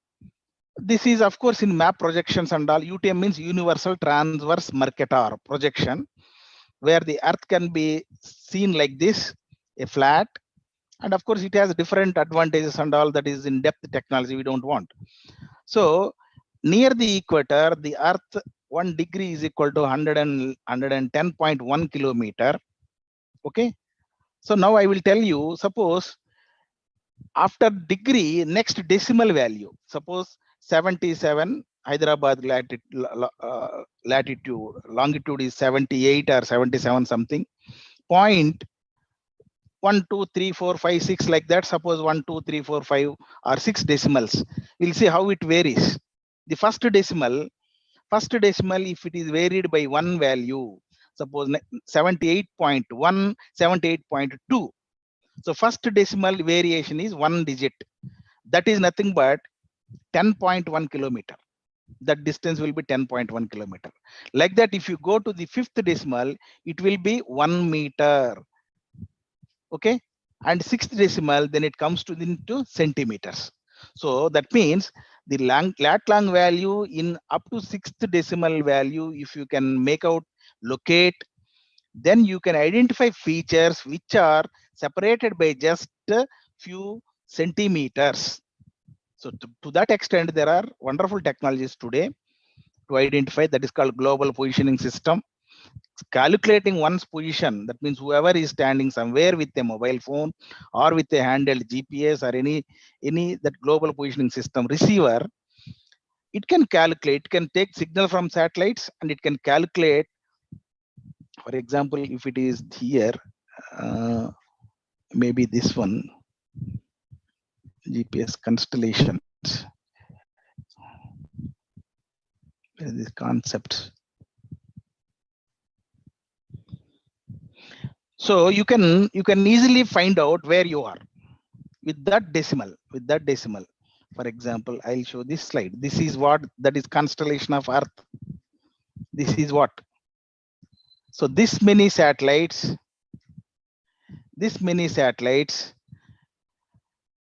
this is, of course, in map projections and all. UTM means universal transverse Mercator projection, where the Earth can be seen like this, a flat, and of course it has different advantages and all. That is in depth technology we don't want. So near the equator, the Earth 1 degree is equal to 110.1 kilometer. Okay. So now I will tell you, suppose after degree, next decimal value, suppose 77, Hyderabad latitude, longitude is 78 or 77 something, point 1, 2, 3, 4, 5, 6 like that. Suppose 1, 2, 3, 4, 5 or 6 decimals. We'll see how it varies. The first decimal, if it is varied by one value, suppose 78.1, 78.2. So first decimal variation is 1 digit. That is nothing but 10.1 kilometer. That distance will be 10.1 kilometer. Like that, if you go to the fifth decimal, it will be 1 meter. Okay. And sixth decimal, then it comes to into centimeters. So that means the lat long value in up to sixth decimal value, if you can make out, locate, then you can identify features which are separated by just a few centimeters. So to that extent, there are wonderful technologies today to identify. That is called global positioning system. Calculating one's position, that means whoever is standing somewhere with a mobile phone or with a handheld GPS or any that global positioning system receiver, it can calculate, it can take signal from satellites and it can calculate. For example, if it is here, maybe this one, GPS constellations, these concepts. So you can easily find out where you are with that decimal. For example, I'll show this slide. This is what, that is constellation of Earth. This is what. So this many satellites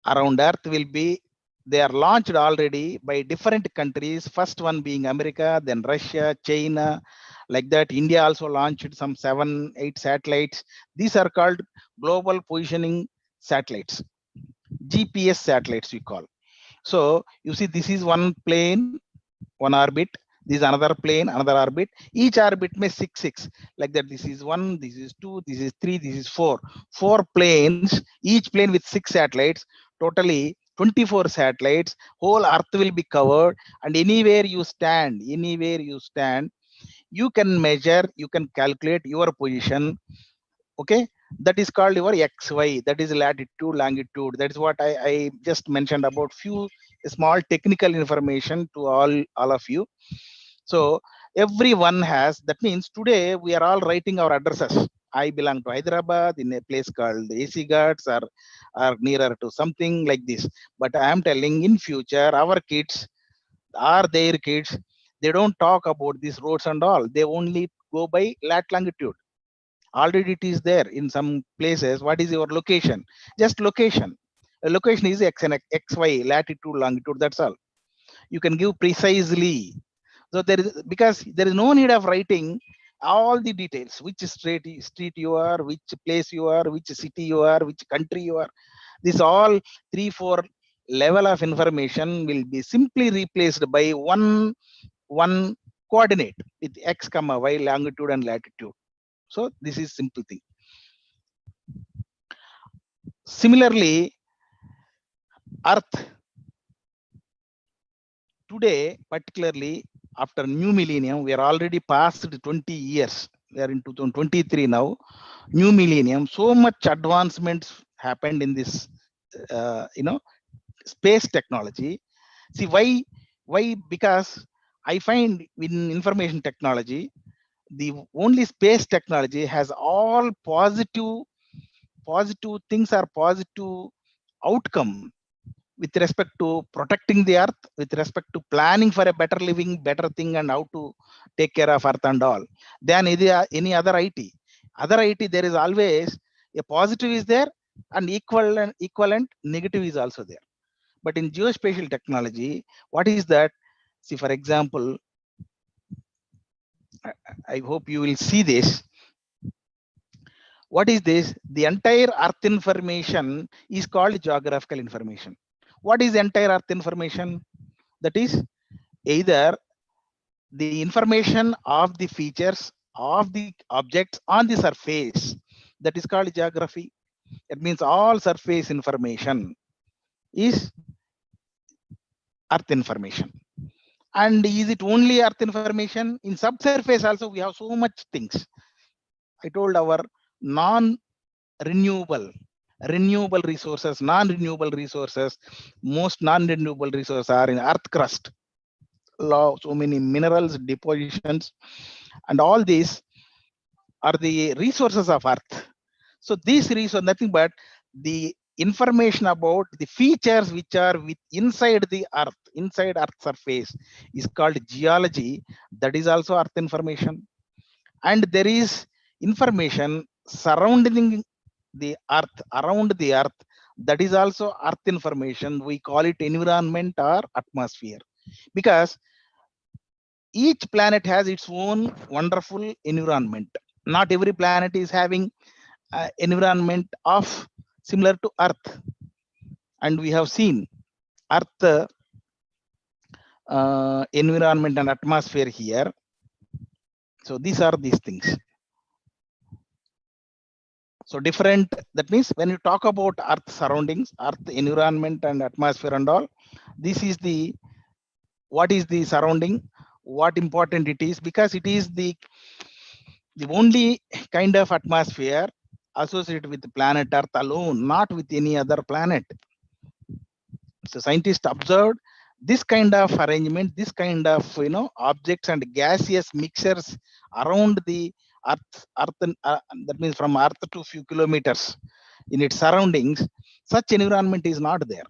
around Earth will be, they are launched already by different countries. First one being America, then Russia, China, like that. India also launched some 7, 8 satellites. These are called global positioning satellites, GPS satellites we call. So you see, this is one plane, one orbit. This is another plane, another orbit. Each orbit may 6 like that. This is 1, this is 2, this is 3, this is 4. 4 planes, each plane with 6 satellites, totally 24 satellites. Whole Earth will be covered, and anywhere you stand, you can measure, you can calculate your position. Okay, that is called your XY, that is latitude, longitude. That is what I just mentioned about few small technical information to all of you. So everyone has, that means today we are all writing our addresses. I belong to Hyderabad in a place called AC Ghats, or nearer to something like this. But I am telling, in future, our kids are their kids. They don't talk about these roads and all. They only go by longitude. Already it is there in some places. What is your location? Just location. A location is X and XY, latitude, longitude. That's all. You can give precisely. So there is, because there is no need of writing all the details, which street you are, which place you are, which city you are, which country you are. This all 3-4 level of information will be simply replaced by one coordinate with X, Y, longitude and latitude. So this is simple thing. Similarly, Earth today, particularly after new millennium, we are already past 20 years. We are in 2023 now. New millennium, so much advancements happened in this, space technology. See why? Because I find in information technology, the only space technology has all positive things, are positive outcome with respect to protecting the earth, with respect to planning for a better living, better thing, and how to take care of earth and all, than any other IT. Other IT, there is always a positive is there, and equivalent negative is also there. But in geospatial technology, what is that? See, for example, I hope you will see this. What is this? The entire earth information is called geographical information. What is entire earth information? That is either the information of the features of the objects on the surface. That is called geography. It means all surface information is earth information. And is it only earth information? In subsurface also we have so much things. I told our non-renewable resources, non-renewable resources, most non-renewable resources are in earth crust. So many minerals, depositions, and all these are the resources of earth. So these resources, nothing but the information about the features which are inside the earth, inside earth surface, is called geology. That is also earth information. And there is information surrounding the earth, around the earth, that is also earth information. We call it environment or atmosphere, because each planet has its own wonderful environment. Not every planet is having environment of similar to earth. And we have seen earth environment and atmosphere here. So these are these things. So different, that means when you talk about earth surroundings, earth environment and atmosphere and all, this is the, what is the surrounding, what important it is, because it is the only kind of atmosphere associated with the planet Earth alone, not with any other planet. So scientists observed this kind of arrangement, this kind of objects and gaseous mixtures around the earth, that means from earth to few kilometers in its surroundings. Such environment is not there.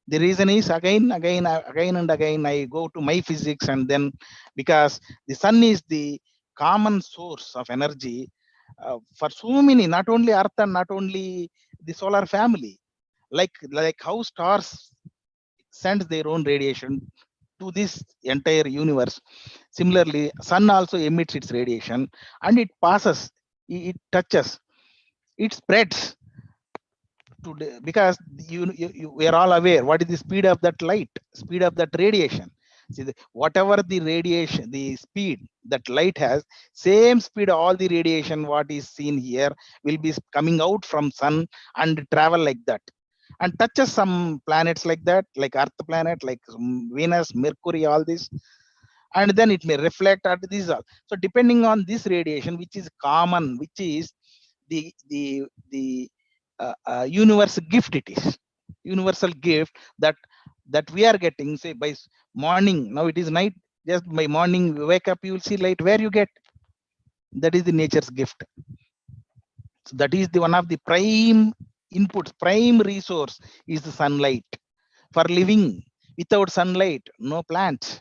The reason is again and again I go to my physics, and then because the sun is the common source of energy for so many, not only earth and not only the solar family, like how stars sends their own radiation to this entire universe. Similarly, sun also emits its radiation, and it passes, it touches, it spreads to because we are all aware what is the speed of that light, speed of that radiation. See, whatever the radiation, the speed that light has, same speed all the radiation what is seen here will be coming out from sun and travel like that, and touches some planets like that, like Earth planet, like Venus, Mercury, all this, and then it may reflect at these all. So depending on this radiation, which is common, which is the universal gift, it is universal gift that we are getting. Say by morning, now it is night, just by morning you wake up, you will see light. Where you get? That is the nature's gift. So that is the one of the prime inputs, prime resource is the sunlight. For living, without sunlight, no plants.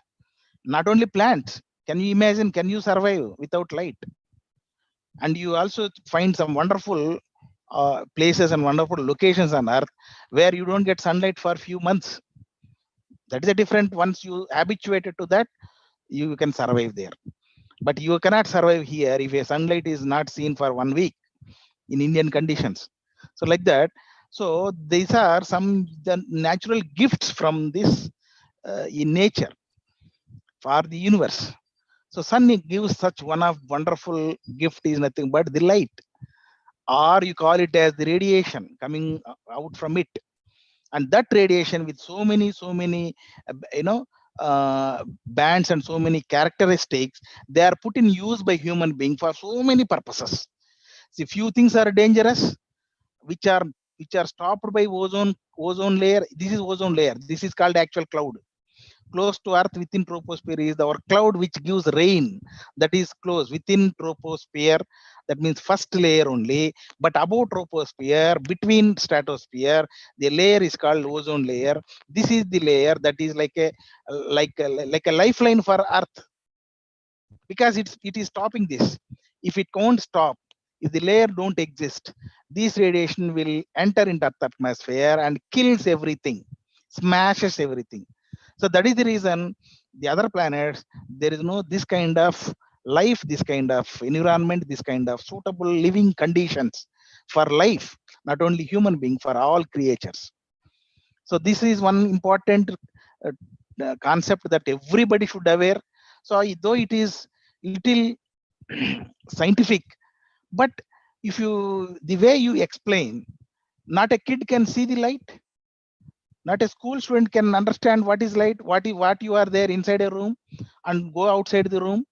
Not only plants, can you imagine, can you survive without light? And you also find some wonderful places and wonderful locations on earth where you don't get sunlight for a few months. That is a different, once you habituated to that, you can survive there. But you cannot survive here if a sunlight is not seen for 1 week in Indian conditions. So like that. So these are some the natural gifts from this in nature for the universe. So sun gives such one of wonderful gift is nothing but the light, or you call it as the radiation coming out from it. And that radiation with so many bands and so many characteristics, they are put in use by human being for so many purposes. See, few things are dangerous, which are stopped by ozone layer. This is ozone layer. This is called actual cloud. Close to earth within troposphere is our cloud which gives rain, that is close within troposphere, that means first layer only. But above troposphere, between stratosphere, the layer is called ozone layer. This is the layer that is like a lifeline for earth, because it is stopping this. If it can't stop, if the layer don't exist, this radiation will enter into the atmosphere and kills everything, smashes everything. So that is the reason the other planets, there is no this kind of life, this kind of environment, this kind of suitable living conditions for life, not only human being, for all creatures. So this is one important concept that everybody should aware. So though it is little scientific, but if you, the way you explain, not a kid can see the light. Not a school student can understand what is light, what you are there inside a room and go outside the room.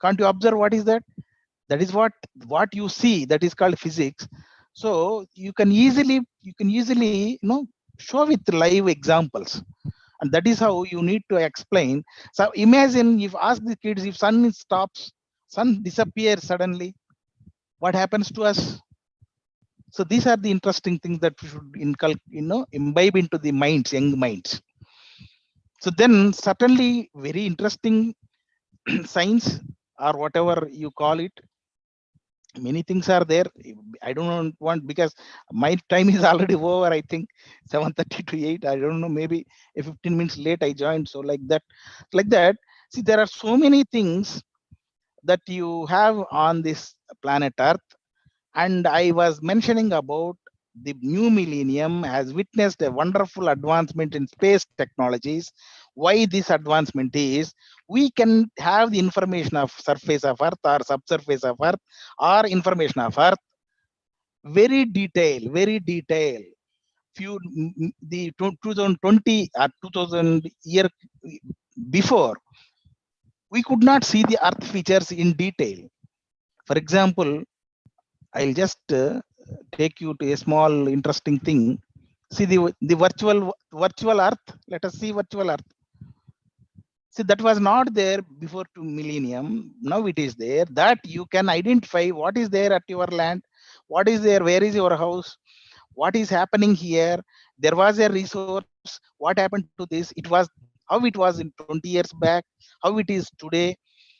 Can't you observe what is that? That is what you see, that is called physics. So you can easily show with live examples. And that is how you need to explain. So imagine, if ask the kids, if sun stops, sun disappears suddenly, what happens to us? So these are the interesting things that we should imbibe into the minds, young minds. So then certainly very interesting science, or whatever you call it. Many things are there. I don't want, because my time is already over. I think 7:30 to 8. I don't know, maybe 15 minutes late I joined. So like that. See, there are so many things that you have on this planet Earth. And I was mentioning about the new millennium has witnessed a wonderful advancement in space technologies. Why this advancement is, we can have the information of surface of Earth or subsurface of Earth or information of Earth very detailed. The 2020 or 2000 year before, we could not see the Earth features in detail. For example, I'll just take you to a small interesting thing. See the virtual Earth. Let us see virtual Earth. See, that was not there before 2 millennium. Now it is there, that you can identify what is there at your land, what is there, where is your house, what is happening here. There was a resource. What happened to this? It was how it was in 20 years back, how it is today.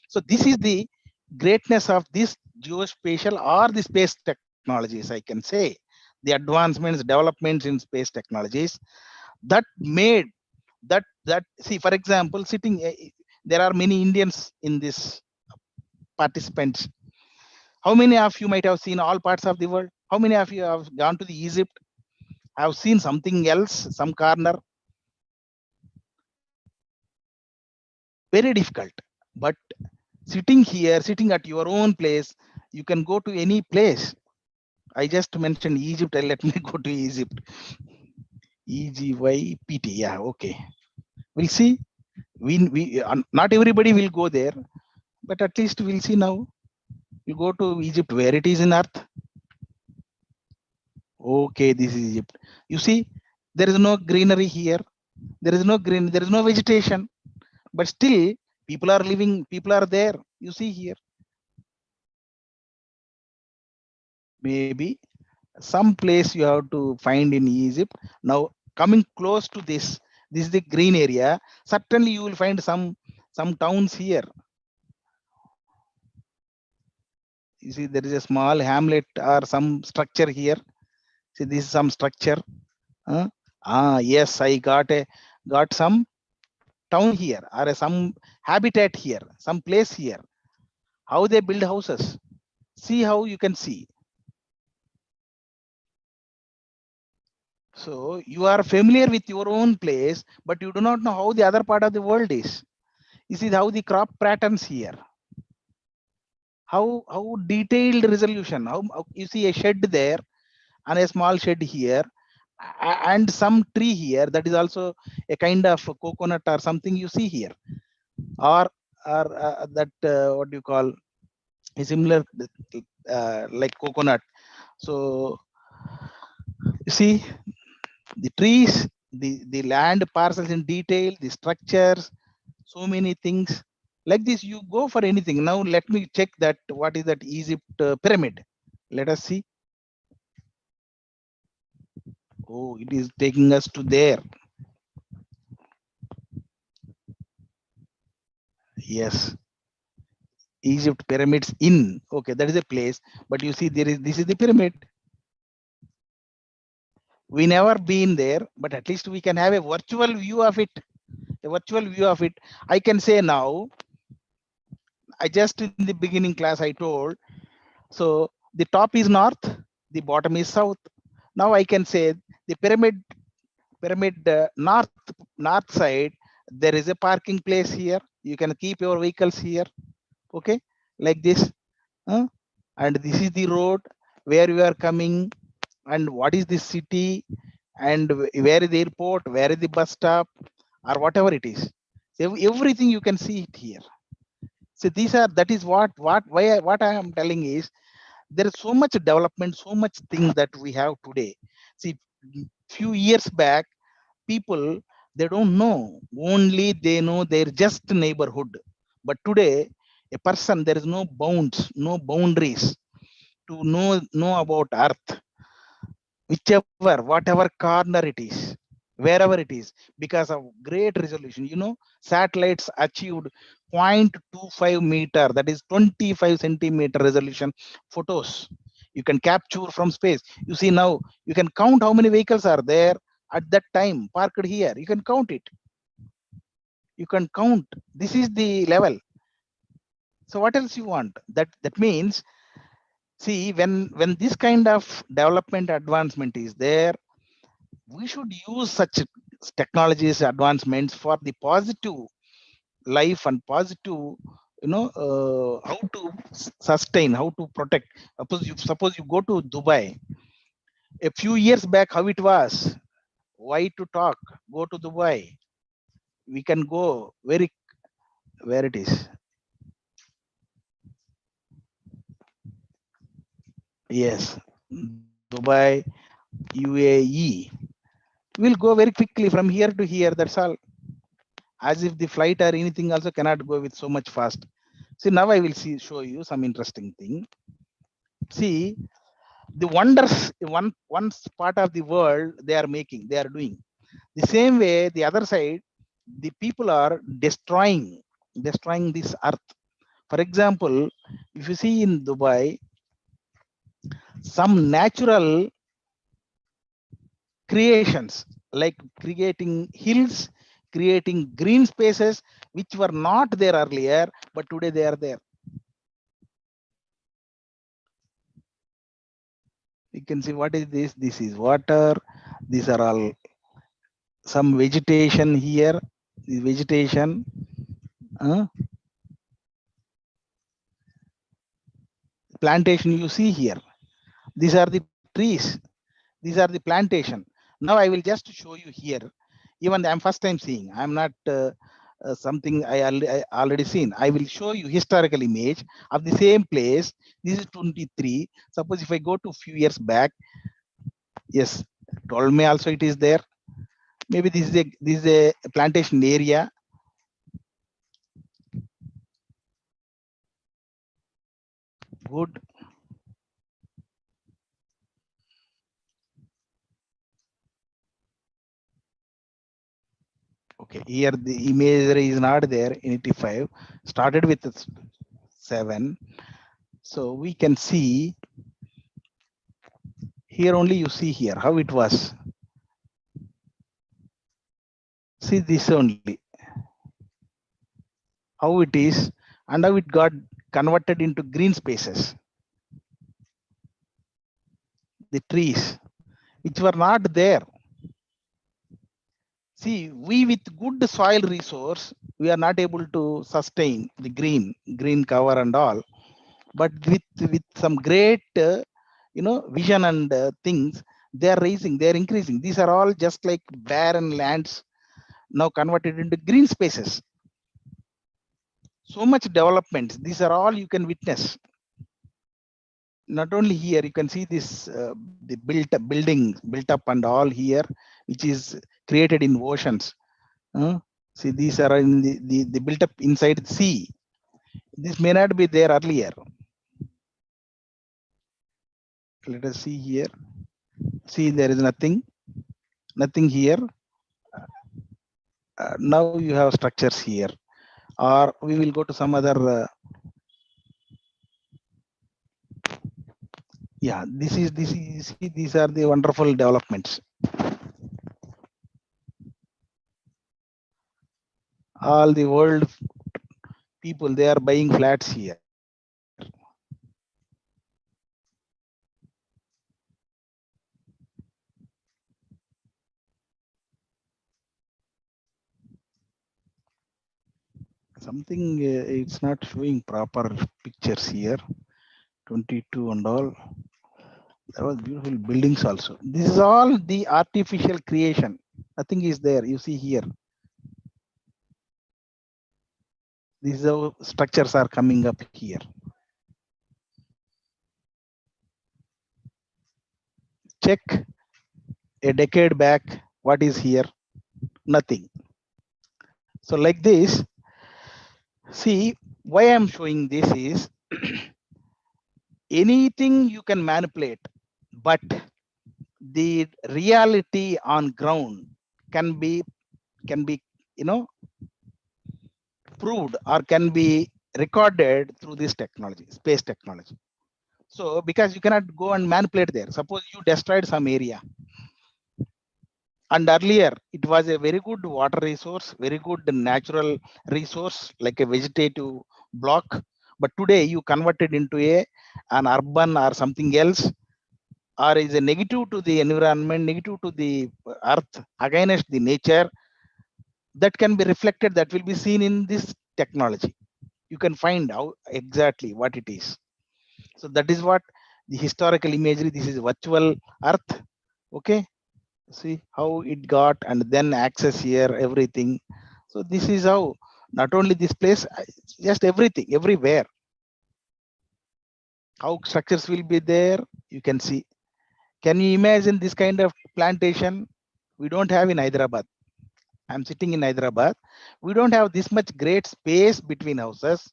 So this is the greatness of this geospatial or the space technologies, I can say. The advancements, developments in space technologies that made that see, for example, sitting, there are many Indians in this participants. How many of you might have seen all parts of the world? How many of you have gone to the Egypt, have seen something else, some corner? very difficult. But sitting here, sitting at your own place, you can go to any place. I just mentioned Egypt. Let me go to Egypt. EGYPT. Yeah, okay. We'll see. We not everybody will go there, but at least we'll see now. You go to Egypt, where it is in earth. Okay, this is Egypt. You see, there is no greenery here. There is no green. There is no vegetation. But still, people are living. People are there. You see here. Maybe some place you have to find in Egypt. Now coming close to this is the green area. Certainly you will find some towns here. You see there is a small hamlet or some structure here. See this is some structure. Yes, I got some town here or some habitat here, some place here. How they build houses. See how you can see. So you are familiar with your own place, but you do not know how the other part of the world is. You see how the crop patterns here. How detailed resolution. How you see a shed there and a small shed here and some tree here that is also a kind of coconut or something you see here, or that what do you call a similar like coconut. So you see the trees, the land parcels in detail, the structures, so many things like this. You go for anything. Now let me check that what is that Egypt pyramid. Let us see. Oh, it is taking us to there. Yes, Egypt pyramids in. Okay, that is a place. But you see, this is the pyramid. We never been there, but at least we can have a virtual view of it. A virtual view of it. I can say now. I just in the beginning class I told. So the top is north, the bottom is south. Now I can say the pyramid north side, there is a parking place here. You can keep your vehicles here. Okay, like this. And this is the road where you are coming, and what is the city, and where is the airport, where is the bus stop, or whatever it is. So everything you can see it here. So that is what I am telling is, there is so much development, so much things that we have today. See, few years back, people, they don't know, only they know their just neighborhood. But today, a person, there is no bounds, no boundaries to know about earth, whatever corner it is, wherever it is, because of great resolution. Satellites achieved 0.25 meter, that is 25 centimeter resolution photos you can capture from space. You see, now you can count how many vehicles are there at that time parked here. You can count it. You can count. This is the level. So what else you want? That means, see, when this kind of development advancement is there, we should use such technologies advancements for the positive life and positive, how to sustain, how to protect. Suppose you go to Dubai a few years back, how it was. Why to talk? Go to Dubai. We can go where it is. Yes, Dubai, UAE. We'll go very quickly from here to here. That's all. As if the flight or anything also cannot go with so much fast. See, now I will show you some interesting thing. See, the wonders, one part of the world they are doing. The same way, the other side, the people are destroying this earth. For example, if you see in Dubai, some natural creations like creating hills, creating green spaces which were not there earlier, but today they are there. You can see what is this. This is water. These are all some vegetation here. The vegetation, Plantation you see here. These are the trees. These are the plantation. Now I will just show you here. Even I'm first time seeing. I'm not something I already seen. I will show you historical image of the same place. This is 23. Suppose if I go to few years back, yes, Tolme also it is there. Maybe this is a plantation area. Good. Okay, here the imagery is not there in 85. Started with 7. So we can see here only you see here how it was. See this only. How it is and how it got converted into green spaces. The trees which were not there. See, we with good soil resource, we are not able to sustain the green cover and all. But with some great, vision and things, they are raising, they are increasing. These are all just like barren lands now converted into green spaces. So much development. These are all you can witness. Not only here, you can see this the buildings built up and all here, which is created in oceans. See, these are in the built up inside the sea. This may not be there earlier. Let us see here. See, there is nothing here. Now you have structures here, or we will go to some other. Yeah, this is see, these are the wonderful developments. All the world people, they are buying flats here. Something it's not showing proper pictures here. 22 and all. There was beautiful buildings also. This is all the artificial creation. Nothing is there. You see here. These are structures are coming up here. Check a decade back. What is here? Nothing. So like this, see why I'm showing this is anything you can manipulate, but the reality on ground can be proved or can be recorded through this technology, space technology. So because you cannot go and manipulate there. Suppose you destroyed some area, and earlier it was a very good water resource, very good natural resource like a vegetative block, but today you converted into an urban or something else, or is a negative to the environment, negative to the earth, against the nature, that can be reflected, that will be seen in this technology. You can find out exactly what it is. So that is what the historical imagery, this is virtual earth. Okay, see how it got, and then access here, everything. So this is how, not only this place, just everything, everywhere. How structures will be there, you can see. Can you imagine this kind of plantation? We don't have in Hyderabad. I'm sitting in Hyderabad. We don't have this much great space between houses.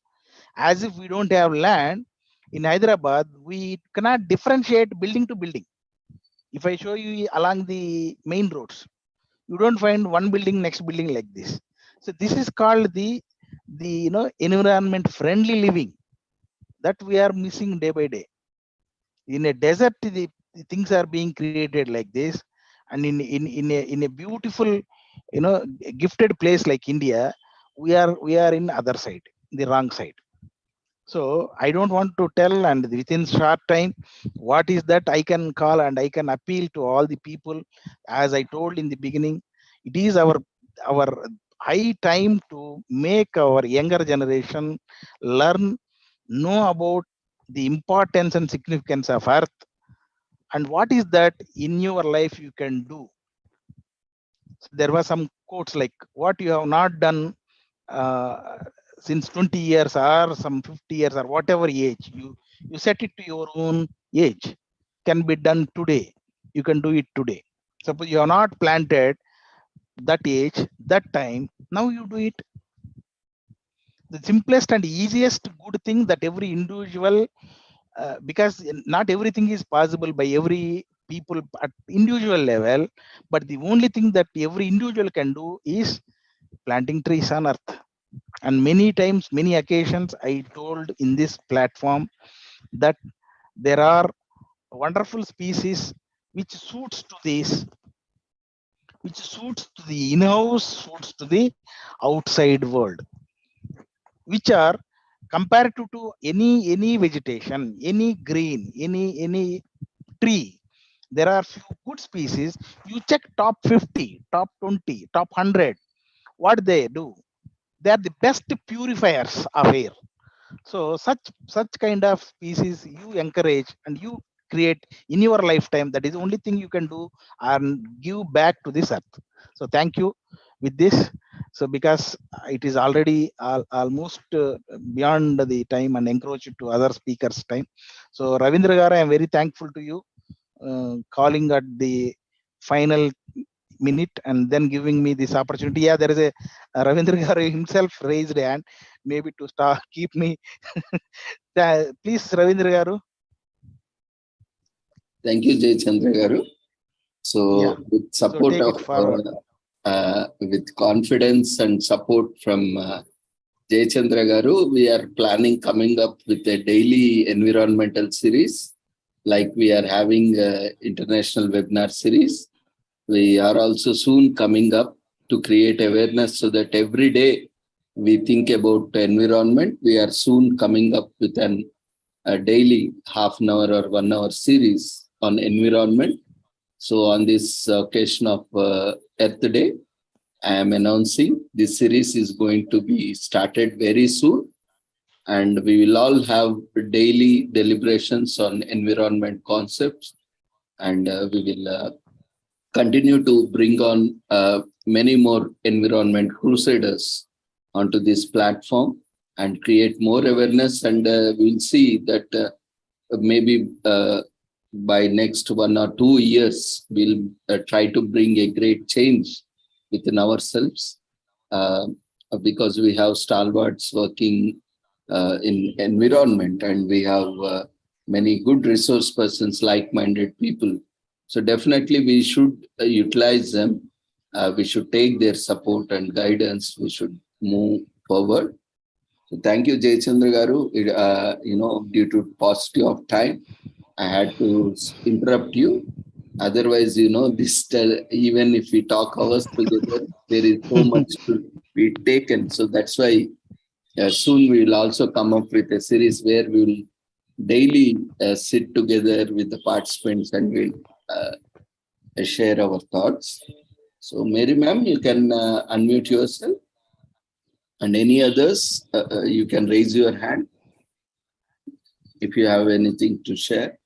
As if we don't have land. In Hyderabad, we cannot differentiate building to building. If I show you along the main roads, you don't find one building next building like this. So this is called the environment friendly living that we are missing day by day. In a desert, the things are being created like this, and in a beautiful, gifted place like India, we are in other side, the wrong side. So I don't want to tell, and within short time, what is that I can call and I can appeal to all the people. As I told in the beginning, it is our high time to make our younger generation know about the importance and significance of earth, and what is that in your life you can do. There were some quotes like, what you have not done since 20 years or some 50 years or whatever age, you set it to your own age, can be done today. You can do it today. Suppose you have not planted that age, that time, now you do it. The simplest and easiest good thing that every individual, because not everything is possible by every people at individual level, but the only thing that every individual can do is planting trees on earth. And many times, many occasions, I told in this platform that there are wonderful species which suits to this, which suits to the in-house, suits to the outside world, which are comparative to any vegetation, any green, any tree. There are few good species. You check top 50, top 20, top 100. What they do? They are the best purifiers of air. So such kind of species you encourage and you create in your lifetime. That is the only thing you can do and give back to this earth. So thank you with this. So because it is already almost beyond the time and encroached to other speakers' time. So Ravindra Gara, I am very thankful to you calling at the final minute and then giving me this opportunity. Yeah, there is a Ravindra Garu himself raised hand, maybe to start keep me. Please, Ravindra Garu. Thank you, Jay Chandra Garu. So Yeah. with support of with confidence and support from Jay Chandra Garu, we are planning coming up with a daily environmental series, like we are having an international webinar series. We are also soon coming up to create awareness so that every day we think about the environment. We are soon coming up with a daily half an hour or 1 hour series on environment. So on this occasion of Earth Day, I am announcing this series is going to be started very soon. And we will all have daily deliberations on environment concepts. And we will continue to bring on many more environment crusaders onto this platform and create more awareness. And we'll see that maybe by next 1 or 2 years, we'll try to bring a great change within ourselves because we have stalwarts working in environment, and we have many good resource persons, like-minded people. So definitely we should utilize them. We should take their support and guidance. We should move forward. So thank you, Jay Chandra Garu. Due to paucity of time, I had to interrupt you. Otherwise, this even if we talk hours together, there is so much to be taken. So that's why soon we will also come up with a series where we will daily sit together with the participants and we'll share our thoughts. So Mary ma'am, you can unmute yourself. And any others, you can raise your hand if you have anything to share.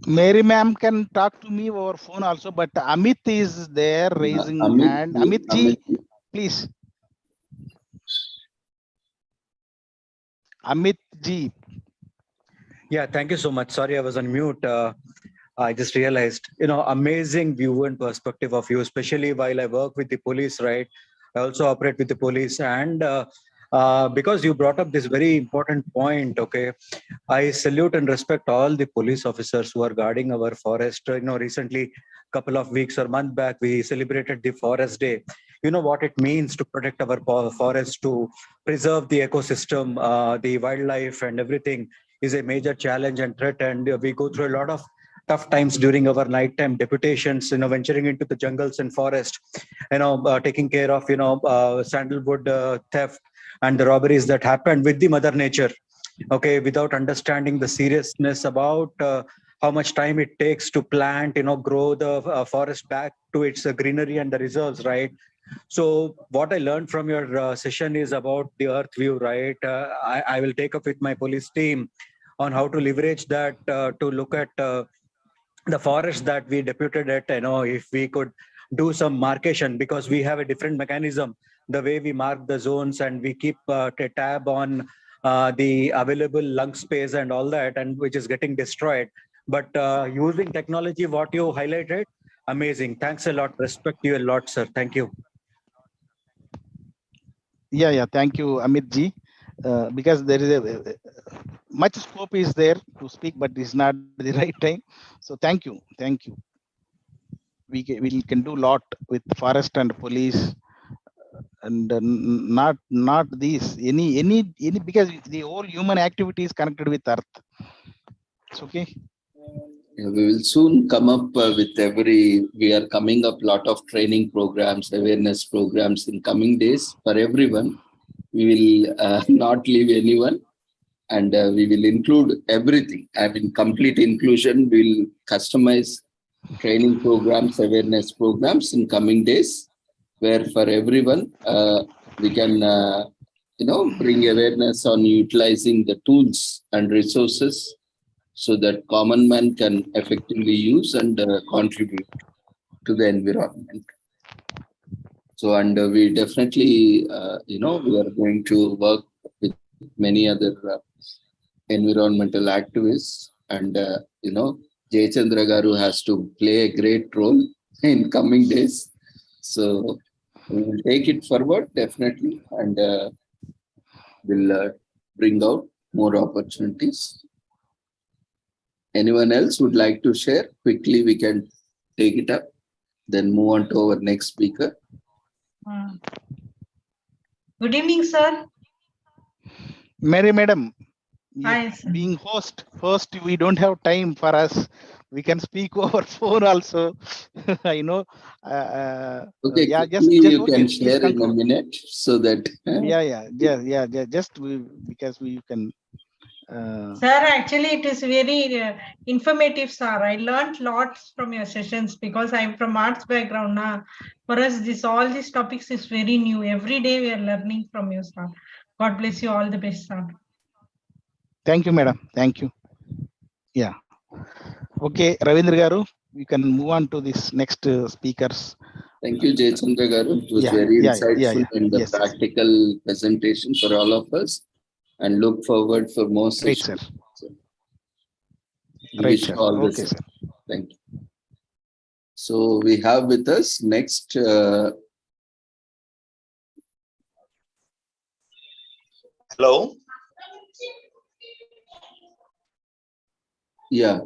Mary ma'am can talk to me over phone also, but Amit is there raising hand. Amit ji, please. Amit ji. Yeah, thank you so much. Sorry, I was on mute. I just realized, amazing view and perspective of you, especially while I work with the police, right? I also operate with the police, and because you brought up this very important point, okay, I salute and respect all the police officers who are guarding our forest. Recently, couple of weeks or month back, we celebrated the Forest Day. You know what it means to protect our forest, to preserve the ecosystem, the wildlife and everything is a major challenge and threat. And we go through a lot of tough times during our nighttime deputations, venturing into the jungles and forest, taking care of, sandalwood theft and the robberies that happened with the mother nature, okay, without understanding the seriousness about how much time it takes to plant, grow the forest back to its greenery and the reserves, right? So what I learned from your session is about the earth view, right? I will take up with my police team on how to leverage that to look at the forest that we deputed at, if we could do some markation, because we have a different mechanism, the way we mark the zones, and we keep a tab on the available lung space and all that, and which is getting destroyed. But using technology, what you highlighted, amazing. Thanks a lot. Respect you a lot, sir. Thank you. Yeah. Thank you, Amit ji. Because there is a much scope is there to speak, but it's not the right time. So thank you. We can do a lot with forest and police, and not these any because the whole human activity is connected with earth. It's okay. Yeah, we will soon come up with we are coming up lot of training programs, awareness programs in coming days for everyone. We will not leave anyone, and we will include everything. I mean, complete inclusion. We'll customize training programs, awareness programs in coming days, where for everyone we can bring awareness on utilizing the tools and resources so that common man can effectively use and contribute to the environment. So, and we definitely, we are going to work with many other environmental activists, and Jay Chandra Garu has to play a great role in coming days. So we will take it forward definitely, and will bring out more opportunities. Anyone else would like to share? Quickly, we can take it up, then move on to our next speaker. Good evening, sir. Mary Madam, Hi, sir. being host, we don't have time for us. We can speak over phone also. I know. Okay, yeah, you okay, can share in a minute so that. Yeah. Just because we can. Sir, actually, it is very informative, sir. I learned lots from your sessions because I'm from arts background now. For us, all these topics is very new. Every day we are learning from you, sir. God bless you. All the best, sir. Thank you, madam. Thank you. Yeah. Okay, Ravindra Garu, we can move on to this next speakers. Thank you, Jay Chandra Garu. It was very insightful and the practical presentation for all of us, and look forward for more sessions. Right, sir. All okay, this. sir. Thank you. So we have with us next. Hello. Yeah.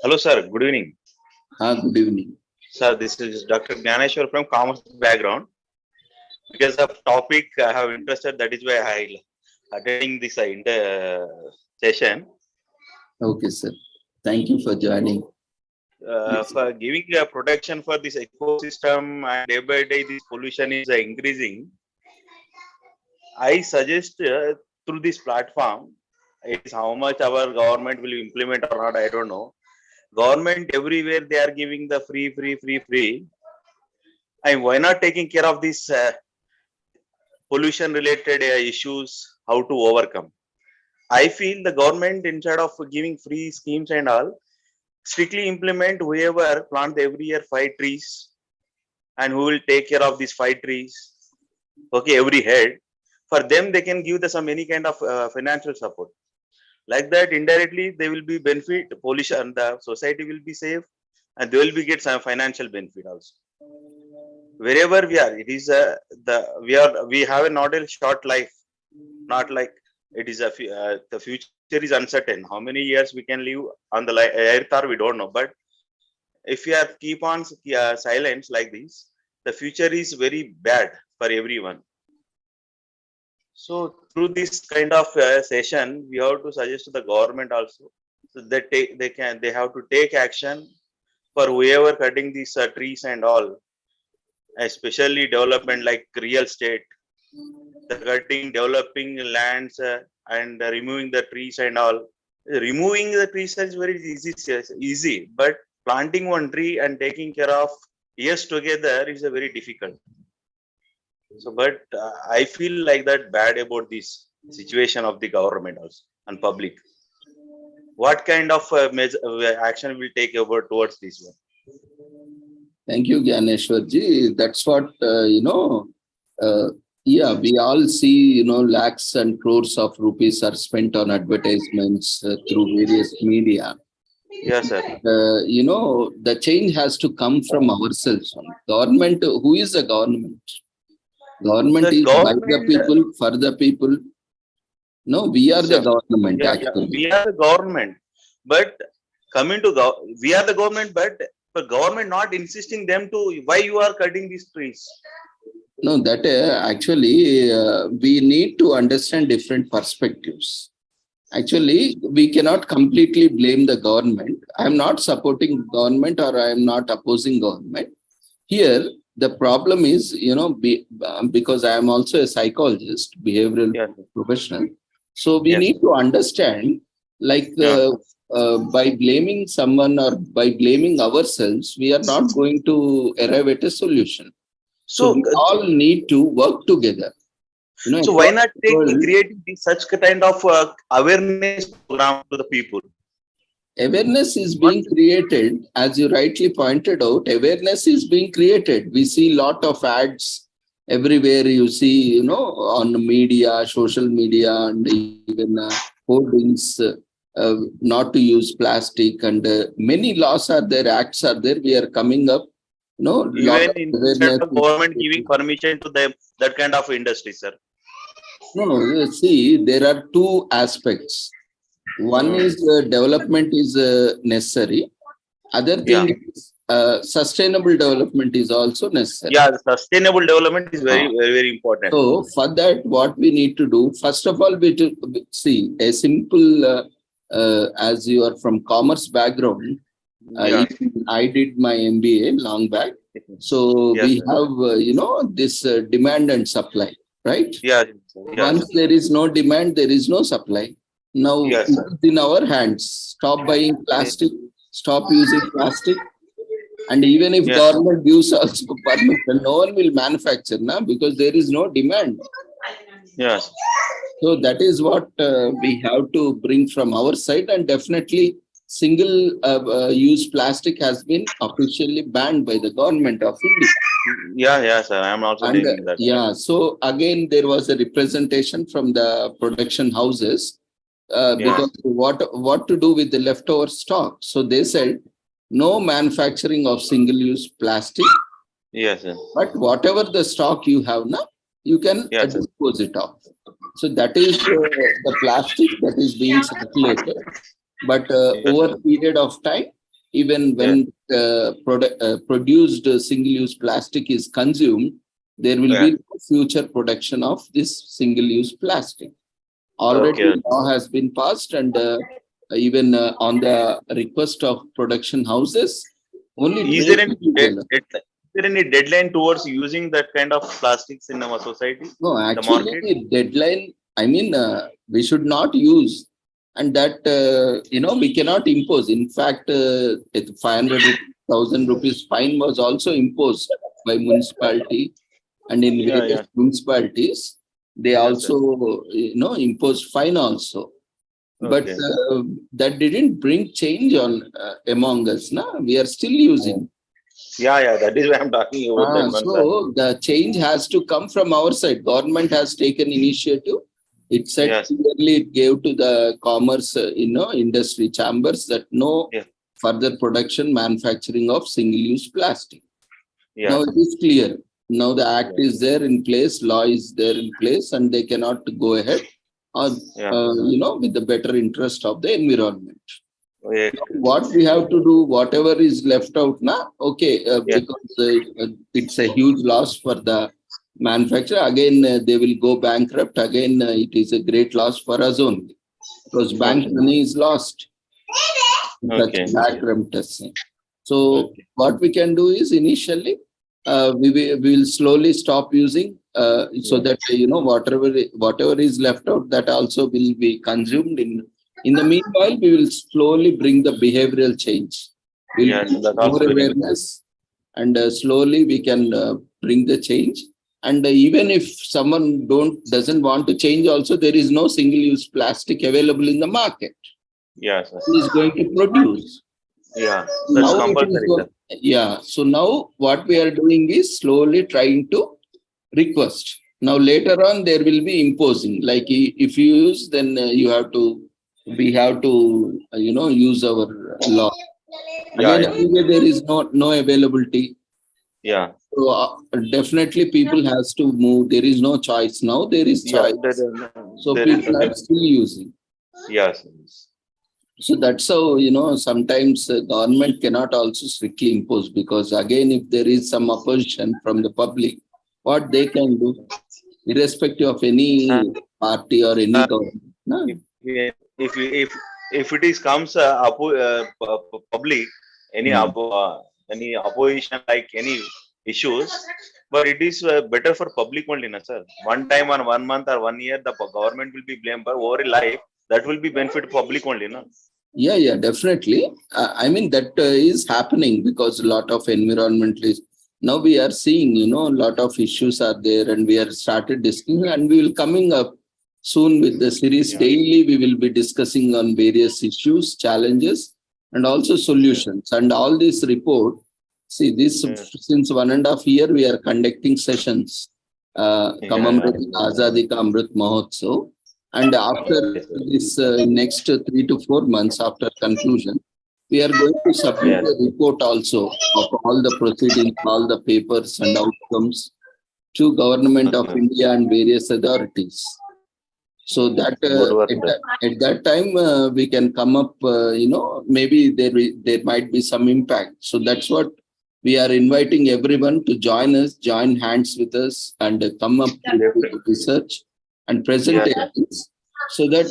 Hello, sir. Good evening. Good evening. Sir, this is Dr. Gyaneshwar from commerce background. Because of topic I have interested, that is why I attending this session. Okay, sir. Thank you for joining. For giving protection for this ecosystem, and day by day this pollution is increasing. I suggest through this platform, is how much our government will implement or not, I don't know. Government everywhere they are giving the free. And why not taking care of this pollution related issues, how to overcome? I feel the government, instead of giving free schemes and all, strictly implement whoever plant every year 5 trees, and who will take care of these 5 trees. Okay, every head. For them, they can give some any kind of financial support. Like that, indirectly, they will be benefit pollution. The society will be safe, and they will be get some financial benefit also. Wherever we are, it is we have a not a short life, not like it is the future is uncertain. How many years we can live on the earth, or we don't know. But if we are keep on silence like this, the future is very bad for everyone. So through this kind of session, we have to suggest to the government also, so that they have to take action for whoever cutting these trees and all, especially development like real estate, the cutting, developing lands and removing the trees and all. removing the trees is very easy, but planting one tree and taking care of years together is a very difficult. So, but I feel like that bad about this situation of the government also and public. What kind of action will take over towards this one? Thank you, Gyaneshwarji. That's what, yeah, we all see, lakhs and crores of rupees are spent on advertisements through various media. Yes, sir. The change has to come from ourselves. Government, who is the government? Government is by the people, for the people. No, we are the government, actually. We are the government, but coming to we are the government, but the government not insisting them to, why you are cutting these trees? No, that actually, we need to understand different perspectives. Actually, we cannot completely blame the government. I am not supporting government or I am not opposing government. Here, the problem is, because I am also a psychologist, behavioral professional. So we need to understand, like, by blaming someone or by blaming ourselves, we are not going to arrive at a solution. So we all need to work together. So why not creating such kind of awareness program to the people? Awareness is being created, as you rightly pointed out. Awareness is being created. We see a lot of ads everywhere. You see, on media, social media, and even hoardings, not to use plastic, and many laws are there, acts are there. We are coming up. Even instead of government giving permission to them, that kind of industry, sir. No, see, there are two aspects. One is development is necessary. Other thing is sustainable development is also necessary. Yeah, sustainable development is very, very, very important. So for that, what we need to do, first of all, we to see a simple, as you are from commerce background, I did my MBA long back. So we have, this demand and supply, right? Once there is no demand, there is no supply. Now it's in our hands. Stop buying plastic, stop using plastic. And even if government gives also permission, no one will manufacture now because there is no demand. Yes. So that is what we have to bring from our side, and definitely single-use plastic has been officially banned by the government of India. Yeah, sir. I am also taking that. Yeah. So again, there was a representation from the production houses because what to do with the leftover stock. So they said no manufacturing of single-use plastic. Yes, sir. But whatever the stock you have now, you can dispose it off. So that is the plastic that is being circulated. But over a period of time, even when produced single-use plastic is consumed, there will be future production of this single-use plastic. Already law has been passed, and even on the request of production houses, only is there any deadline towards using that kind of plastics in our society? No, actually, deadline, I mean, we should not use. And that, we cannot impose. In fact, 500,000 rupees fine was also imposed by municipality, and in various municipalities, they also, imposed fine also. But that didn't bring change on among us. No? We are still using. Yeah, that is why I'm talking about. So the change has to come from our side. Government has taken initiative. It said clearly, it gave to the commerce, industry chambers that no further production, manufacturing of single-use plastic. Now it is clear. Now the act is there in place, law is there in place, and they cannot go ahead, with the better interest of the environment. What we have to do, whatever is left out now, because it's a huge loss for the manufacturer. Again, they will go bankrupt. Again, it is a great loss for us only because bank money is lost. That's bankrupt testing. So what we can do is initially we will slowly stop using so that whatever is left out, that also will be consumed in In the meanwhile, we will slowly bring the behavioral change. We'll Yeah, bring that's more also very good. awareness, and slowly we can bring the change. And even if someone doesn't want to change, also there is no single-use plastic available in the market. Yeah, sir. Who is going to produce? Yeah, that's Now it is compulsory, sir. yeah. So now what we are doing is slowly trying to request. Now later on there will be imposing. Like if you use, then we have to use our law. Yeah, Again, yeah, anyway, there is no availability. yeah. So definitely people has to move. There is no choice now. There is Yeah, choice. So people are still using. yes. So that's how, sometimes the government cannot also strictly impose, because again, if there is some opposition from the public, what they can do, irrespective of any party or any government. No? If it is comes public, any any opposition, like any issues, but it is better for public only, na sir. One time or 1 month or 1 year, the government will be blamed, but over a life that will be benefit public only, na. Yeah, definitely. I mean, that is happening because a lot of environmentalists, now we are seeing, a lot of issues are there, and we are started discussing, and we will coming up soon with the series. Daily we will be discussing on various issues, challenges, and also solutions. And all this report, see this, since 1.5 years we are conducting sessions commemorating Azadi Ka Amrit Mahotsav. And after this next 3 to 4 months after conclusion, we are going to submit a report also of all the proceedings, all the papers and outcomes to Government of India and various authorities. So that at that time we can come up, maybe there might be some impact. So that's what we are inviting everyone to join us, join hands with us, and come up with research and presentations, so that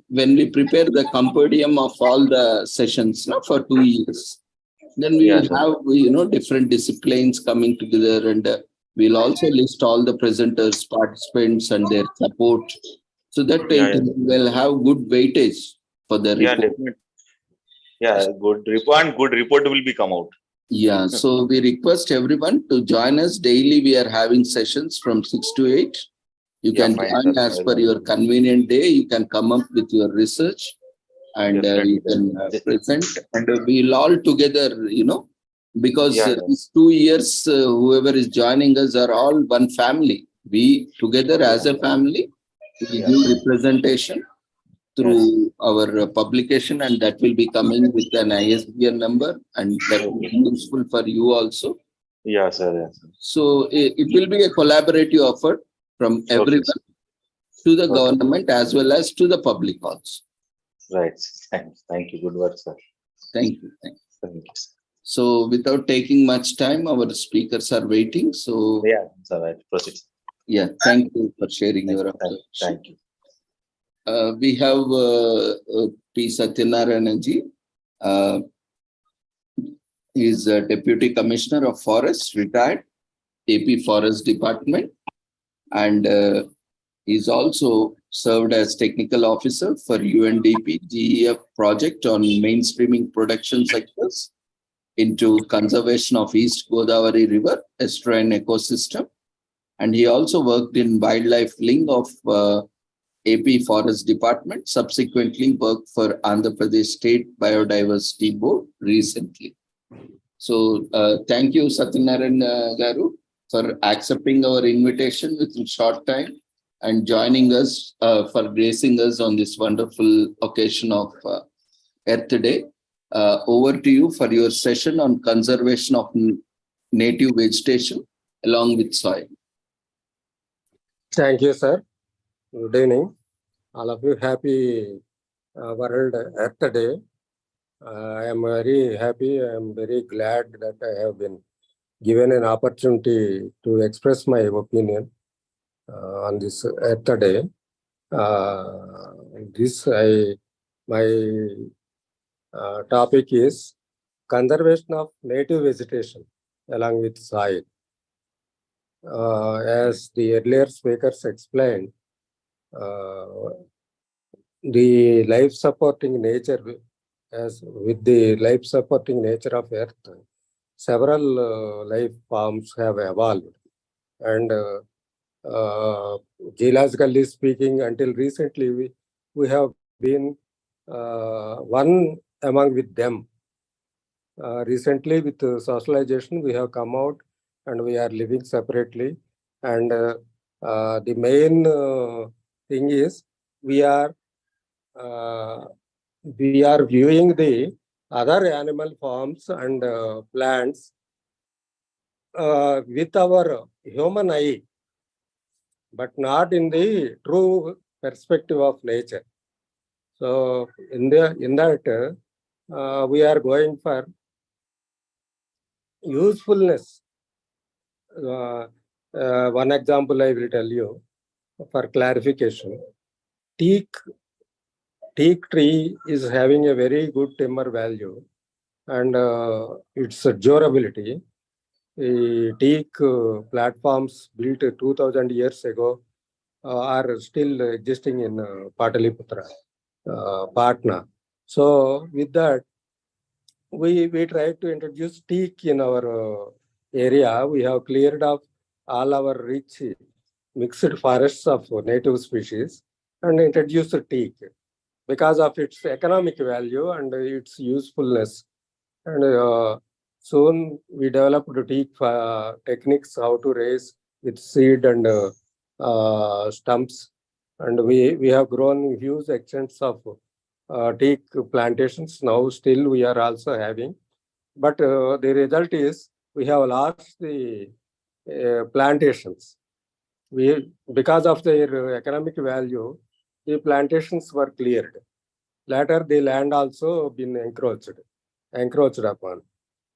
when we prepare the compendium of all the sessions for 2 years, then we will have different disciplines coming together, and we'll also list all the presenters, participants, and their support, so that it will have good weightage for the report. Good report, and good report will be come out. Yeah, so we request everyone to join us daily. We are having sessions from 6 to 8. You can join as per your convenient day. You can come up with your research, and you can present, and we'll all together, because these 2 years, whoever is joining us are all one family. We together as a family, we give representation through our publication, and that will be coming with an ISBN number, and that will be useful for you also. Yes, sir. So it will be a collaborative effort from everyone to the government as well as to the public also. Right. Thank you. Good work, sir. Thank you. So without taking much time, our speakers are waiting. So it's all right. Proceed. Yeah, thank you for sharing your observation. Thank you. We have P. Satyanarayana ji. He is Deputy Commissioner of Forests, retired, AP Forest Department, and he's also served as Technical Officer for UNDP GEF project on mainstreaming production sectors into conservation of East Godavari River estuarine ecosystem. And he also worked in wildlife wing of AP Forest Department, subsequently worked for Andhra Pradesh State Biodiversity Board recently. So thank you, Satyanarayan Garu, for accepting our invitation within short time and joining us, for gracing us on this wonderful occasion of Earth Day. Over to you for your session on conservation of native vegetation along with soil. Thank you, sir. Good evening. All of you, happy World Earth Day. I am very happy. I am very glad that I have been given an opportunity to express my opinion on this Earth Day. My topic is conservation of native vegetation along with soil. As the earlier speakers explained, the life supporting nature, as with the life supporting nature of Earth, several life forms have evolved. And geologically speaking, until recently, we have been one among with them. Recently, with socialization, we have come out and we are living separately. And the main thing is we are viewing the other animal forms and plants with our human eye, but not in the true perspective of nature. So in that we are going for usefulness. One example I will tell you for clarification. Teak tree is having a very good timber value and its durability. The teak platforms built 2000 years ago are still existing in Pataliputra, Patna. So with that, we try to introduce teak in our area. We have cleared off all our rich mixed forests of native species and introduced teak because of its economic value and its usefulness. And soon we developed teak techniques how to raise with seed and stumps. And we have grown huge extents of teak plantations. Now still we are also having. But the result is we have lost the plantations. Because of their economic value, the plantations were cleared. Later, the land also been encroached upon.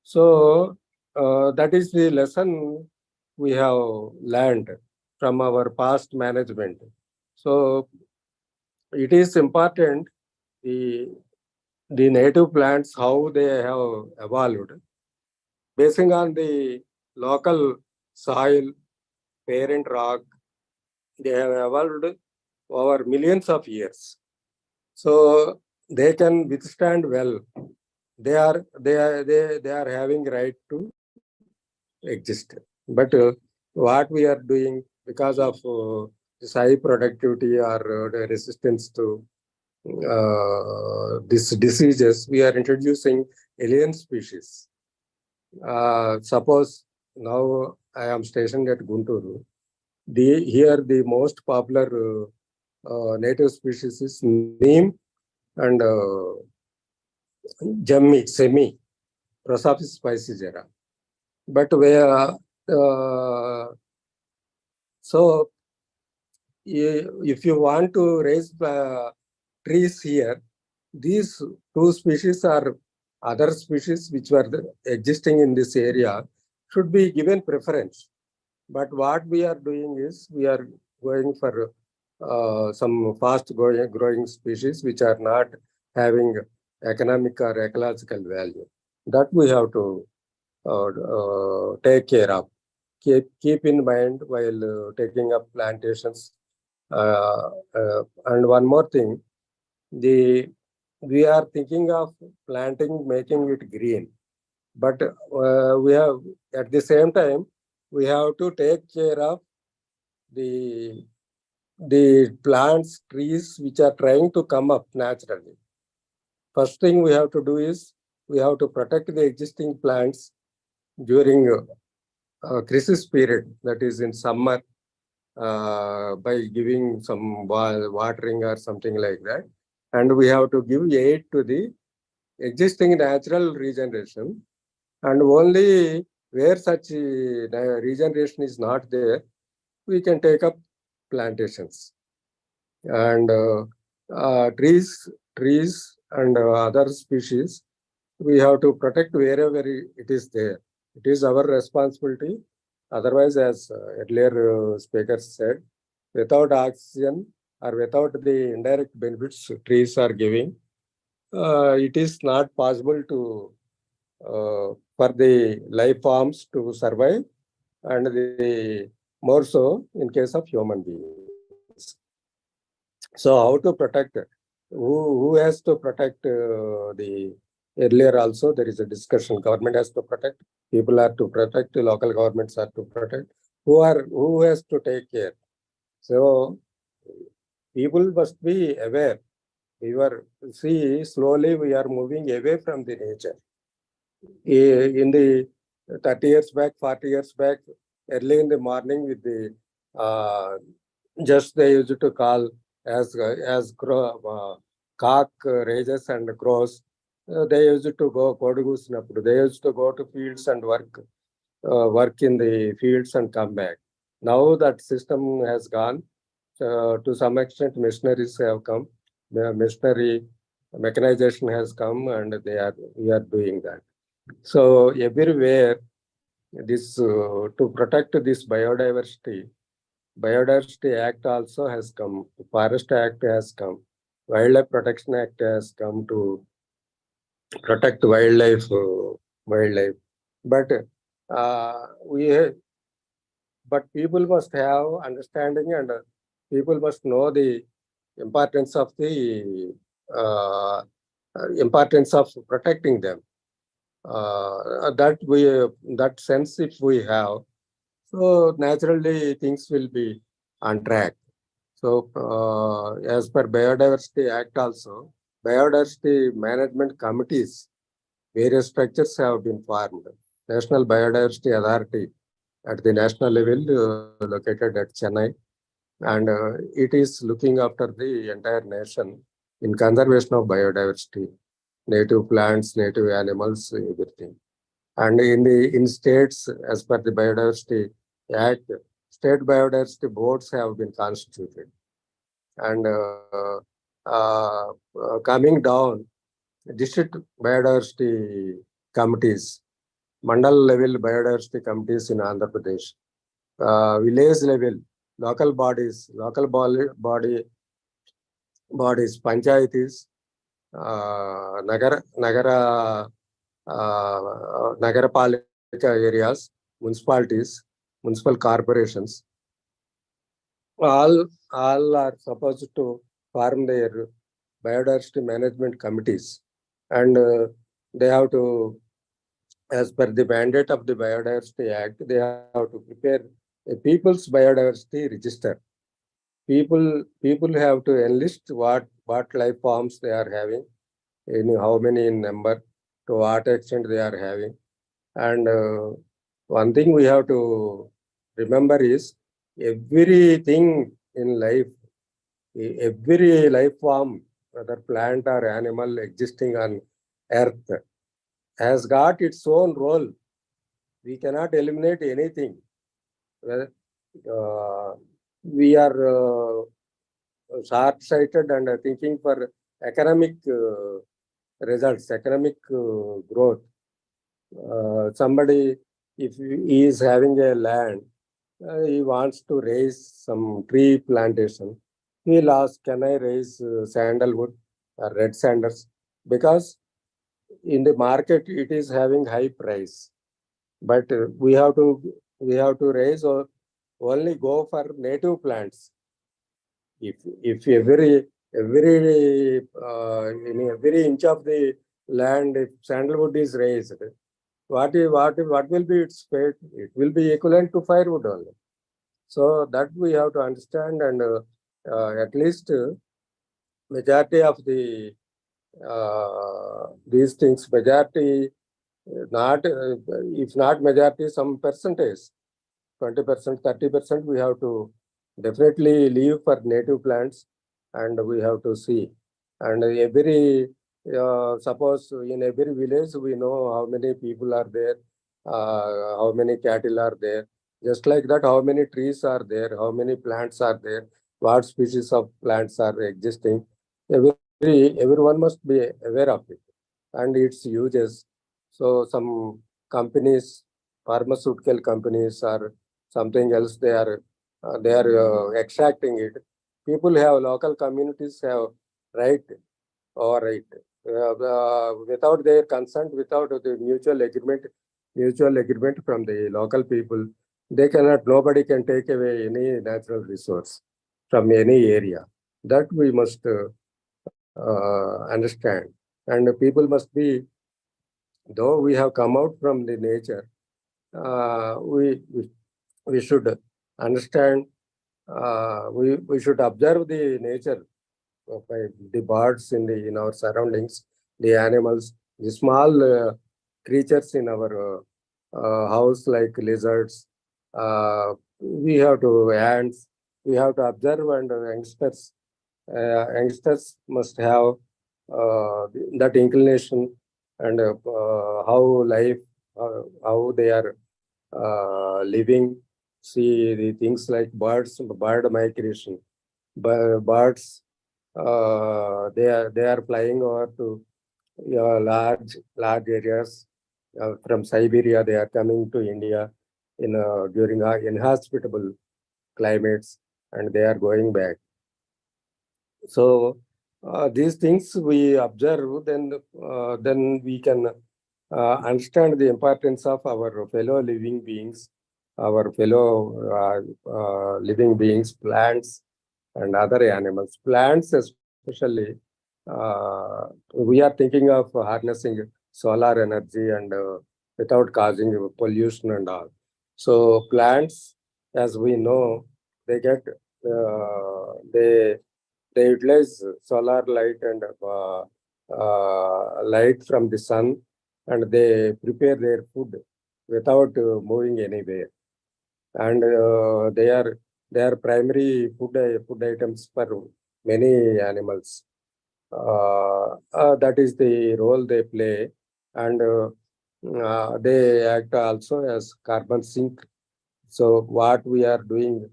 So that is the lesson we have learned from our past management. So it is important the native plants, how they have evolved, basing on the local soil, parent rock, they have evolved over millions of years. So they can withstand well. They are having right to exist. But what we are doing because of this high productivity or the resistance to these diseases, we are introducing alien species. Suppose now I am stationed at Guntur. Here the most popular native species is neem and Jammi, semi, Prosopis spicigera. But so if you want to raise trees here, these two species are other species which were existing in this area should be given preference. But what we are doing is we are going for some fast growing species which are not having economic or ecological value. That we have to take care of. Keep in mind while taking up plantations. And one more thing, we are thinking of planting, making it green. But we have, at the same time, we have to take care of the plants, trees which are trying to come up naturally. First thing we have to do is we have to protect the existing plants during crisis period, that is in summer, by giving some watering or something like that. And we have to give aid to the existing natural regeneration. And only where such regeneration is not there, we can take up plantations. And trees and other species, we have to protect wherever it is there. It is our responsibility. Otherwise, as earlier speakers said, without oxygen or without the indirect benefits trees are giving, it is not possible to for the life forms to survive, and more so in case of human beings. So how to protect who has to protect the earlier also there is a discussion. Government has to protect, people are to protect, local governments are to protect. Who has to take care? So people must be aware. Slowly we are moving away from the nature. In the 30 years back, 40 years back, early in the morning with the just they used to call as cock raises and crows. They used to go kodugusinappudu. They used to go to fields and work in the fields and come back. Now that system has gone. To some extent, missionaries have come. The missionary mechanization has come, and we are doing that. So everywhere, this to protect this biodiversity Act also has come. Forest Act has come. Wildlife Protection Act has come to protect wildlife. But but people must have understanding, and people must know the importance of protecting them. That sense if we have, so naturally things will be on track. So as per Biodiversity Act also, biodiversity management committees, various structures have been formed. National Biodiversity Authority at the national level located at Chennai, and it is looking after the entire nation in conservation of biodiversity, native plants, native animals, everything. And in states, as per the Biodiversity Act, state biodiversity boards have been constituted. And coming down, district biodiversity committees, mandal level biodiversity committees in Andhra Pradesh, village level, local bodies, panchayatis, nagarapalika areas, municipalities, municipal corporations, all are supposed to form their biodiversity management committees, and they have to, as per the mandate of the Biodiversity Act, they have to prepare a people's biodiversity register. People have to enlist what life forms they are having, how many in number, to what extent they are having. And one thing we have to remember is everything in life, every life form, whether plant or animal existing on earth, has got its own role. We cannot eliminate anything. We are short-sighted and thinking for economic results, economic growth. Somebody, if he is having a land, he wants to raise some tree plantation. He will ask, can I raise sandalwood or red sandals? Because in the market it is having high price. But we have to raise or only go for native plants. If every inch of the land, if sandalwood is raised, what will be its fate? It will be equivalent to firewood only. So that we have to understand, and at least majority of the these things, majority, not if not majority, some percentage, 20%, 30%, we have to definitely leave for native plants, and we have to see. And every suppose in every village we know how many people are there, how many cattle are there. Just like that, how many trees are there, how many plants are there, what species of plants are existing. Everyone must be aware of it and its uses. So some companies, pharmaceutical companies or something else, they are extracting it. People have, local communities have right over it. Without their consent, without the mutual agreement from the local people, they cannot, nobody can take away any natural resource from any area. That we must understand. And people must be, though we have come out from the nature, we should understand, we should observe the nature by the birds in our surroundings, the animals, the small creatures in our house like lizards. We have to ants. We have to observe, and youngsters must have that inclination, and how life, how they are living. See the things like birds, bird migration. Birds, they are flying over to large areas from Siberia. They are coming to India during our inhospitable climates, and they are going back. So these things we observe, then we can understand the importance of our fellow living beings, our fellow living beings, plants and other animals. Plants especially, we are thinking of harnessing solar energy and without causing pollution and all. So plants, as we know, they get they utilize solar light and light from the sun, and they prepare their food without moving anywhere. And they are primary food items for many animals. That is the role they play, and they act also as carbon sink. So what we are doing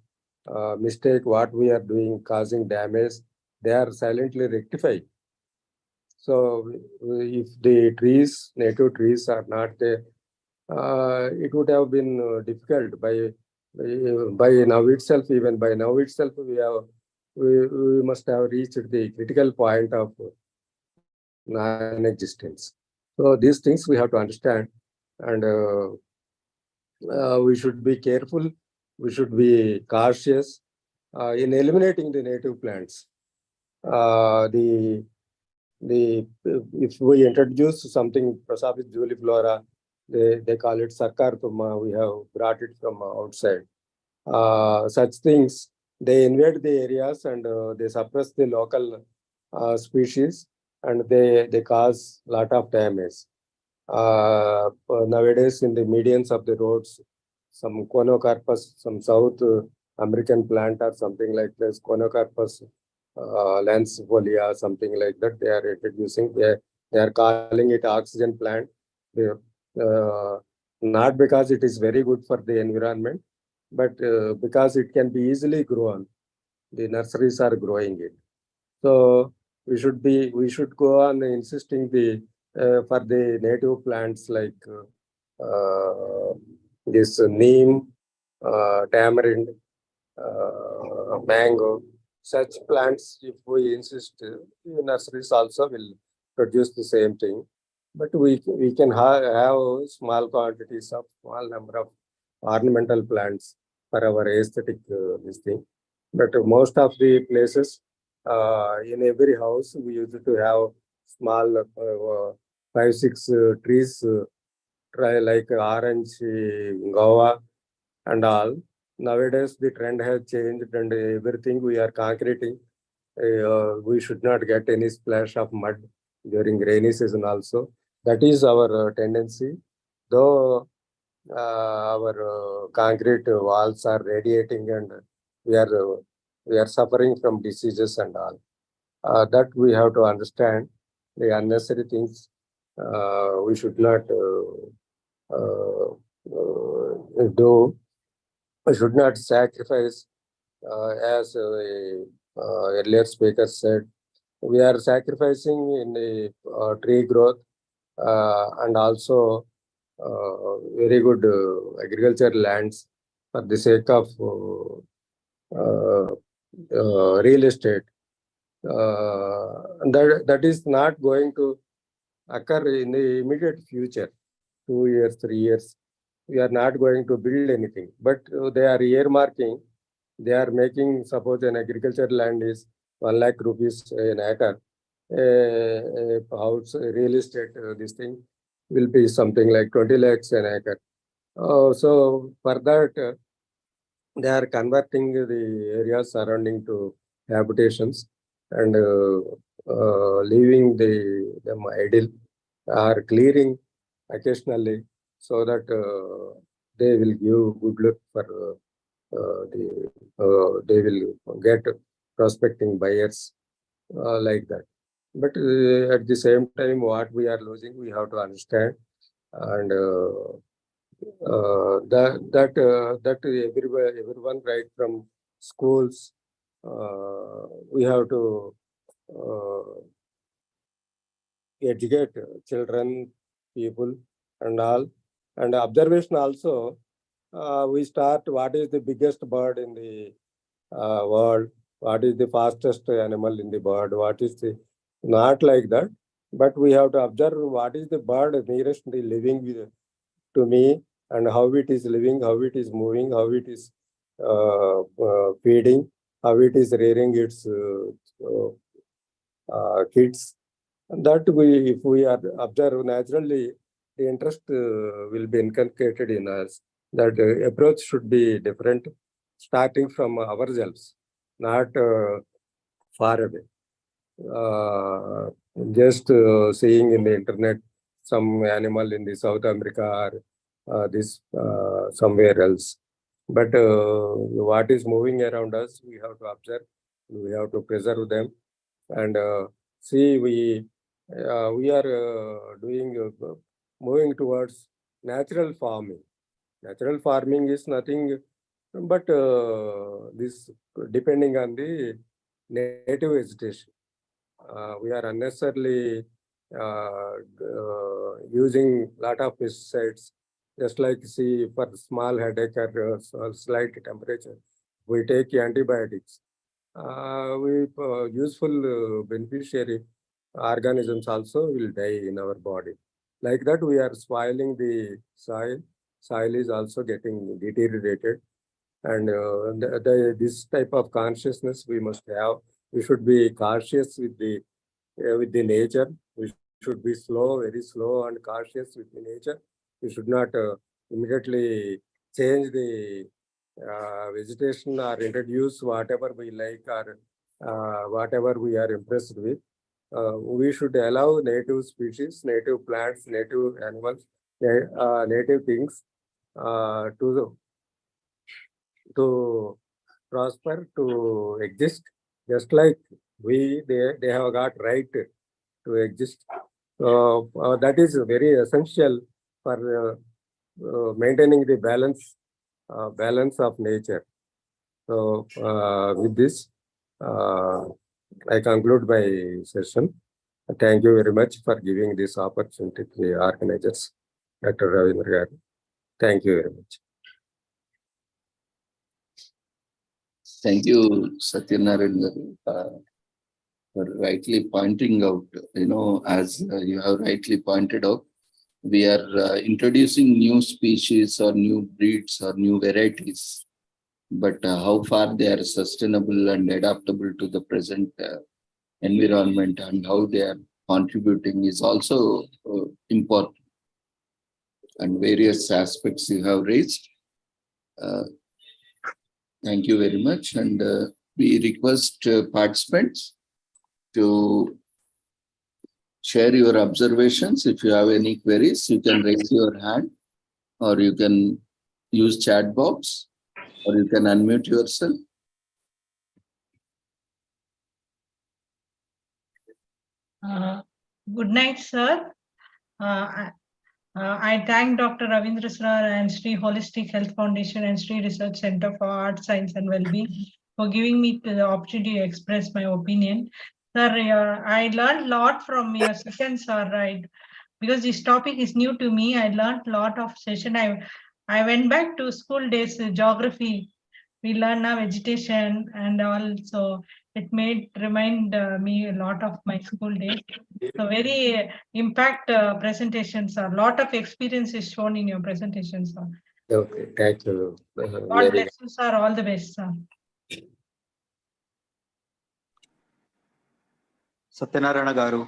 mistake, what we are doing causing damage, they are silently rectified. So if the trees, native trees are not there, it would have been difficult by now itself. Even by now itself, we must have reached the critical point of non-existence. So these things we have to understand, and we should be careful. We should be cautious in eliminating the native plants. If we introduce something, Prosopis juliflora, they call it sarkartuma. We have brought it from outside. Such things, they invade the areas, and they suppress the local species, and they cause a lot of damage. Nowadays, in the medians of the roads, some Conocarpus, some South American plant or something like this, Conocarpus lancifolia, something like that, they are introducing. They are calling it oxygen plant. Not because it is very good for the environment, but because it can be easily grown. The nurseries are growing it. So we should go on insisting for the native plants like this neem, tamarind, mango. Such plants, if we insist, nurseries also will produce the same thing. But we can have small quantities of small number of ornamental plants for our aesthetic this thing. But most of the places, in every house, we used to have small 5-6 trees, like orange, guava, and all. Nowadays, the trend has changed, and everything we are concreting. We should not get any splash of mud during rainy season also. That is our tendency. Though our concrete walls are radiating, and we are suffering from diseases and all. That we have to understand. The unnecessary things we should not do. We should not sacrifice, as earlier speaker said. We are sacrificing in the tree growth and also very good agriculture lands for the sake of real estate. That is not going to occur in the immediate future. 2 years, 3 years, we are not going to build anything. But they are earmarking. They are making, suppose an agriculture land is 1 lakh rupees an acre. a house, a real estate, this thing will be something like 20 lakhs an acre. So for that, they are converting the areas surrounding to habitations and leaving them idle or clearing occasionally so that they will give good look for they will get prospecting buyers like that. But at the same time, what we are losing, we have to understand, and that everyone right from schools, we have to educate children, people, and all, and observation also. We start what is the biggest bird in the world, what is the fastest animal in the bird, what is the not like that, but we have to observe what is the bird nearest the living with, to me, and how it is living, how it is moving, how it is feeding, how it is rearing its kids. And that if we are observe naturally, the interest will be inculcated in us. That approach should be different, starting from ourselves, not far away. Just seeing in the internet some animal in the South America or this somewhere else. But what is moving around us, we have to observe, we have to preserve them, and see we are doing moving towards natural farming. Natural farming is nothing but this depending on the native vegetation. We are unnecessarily using lot of pesticides, just like see for small headache or slight temperature, we take antibiotics. We useful beneficiary organisms also will die in our body. Like that, we are spoiling the soil. Soil is also getting deteriorated, and this type of consciousness we must have. We should be cautious with the nature. We should be slow, very slow and cautious with the nature. We should not immediately change the vegetation or introduce whatever we like or whatever we are impressed with. We should allow native species, native plants, native animals, native things to prosper, to exist, just like they have got right to exist. That is very essential for maintaining the balance of nature. So with this, I conclude my session. Thank you very much for giving this opportunity to the organizers, Dr. Ravindra Garu. Thank you very much. Thank you, Satyanarayan, for rightly pointing out, as you have rightly pointed out, we are introducing new species or new breeds or new varieties, but how far they are sustainable and adaptable to the present environment and how they are contributing is also important. And various aspects you have raised. Thank you very much. And we request participants to share your observations. If you have any queries, you can raise your hand, or you can use chat box, or you can unmute yourself. Good night, sir. I thank Dr. Ravindra sir and Sri Holistic Health Foundation and Sri Research Center for Art, Science and Wellbeing for giving me the opportunity to express my opinion. Sir, I learned a lot from your sessions, sir, right? Because this topic is new to me. I learned a lot of session. I went back to school days, geography. We learn now vegetation and also it made remind me a lot of my school days. So very impact presentations. A lot of experience is shown in your presentations, sir. Okay, thank you. God bless you, sir. All the best, sir. Satyanarayana గారు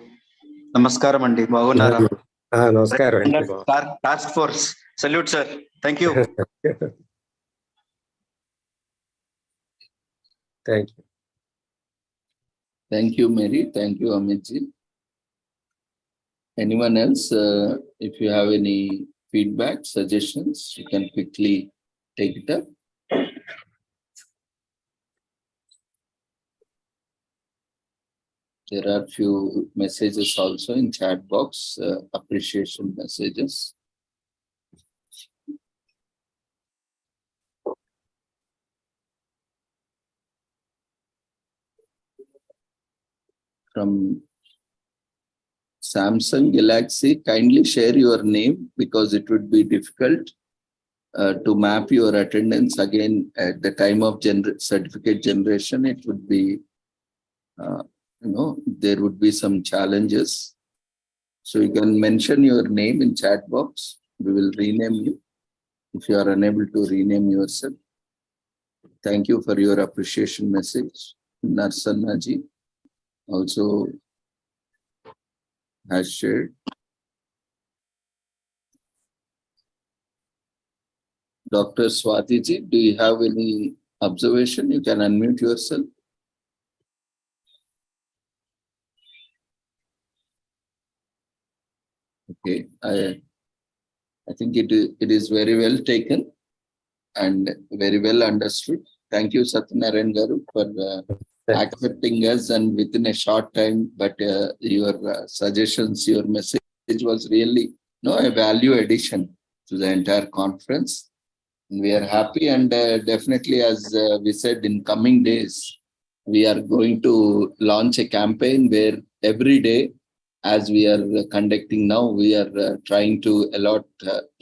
నమస్కారం అండి, బాగున్నారా? నమస్కారం అండి. Task force salute sir, thank you. Thank you. Thank you, Mary. Thank you, Amitji. Anyone else, if you have any feedback, suggestions, you can quickly take it up. There are few messages also in chat box, appreciation messages. From Samsung Galaxy, kindly share your name because it would be difficult to map your attendance again at the time of certificate generation. It would be, there would be some challenges. So you can mention your name in chat box. We will rename you if you are unable to rename yourself. Thank you for your appreciation message. Narsanna ji also has shared. Dr. Swati ji, do you have any observation? You can unmute yourself. Okay, I think it is very well taken and very well understood. Thank you, Satyanarayan Garu, for accepting us and within a short time. But your suggestions, your message was really a value addition to the entire conference. And we are happy, and definitely, as we said, in coming days, we are going to launch a campaign where every day, as we are conducting now, we are trying to allot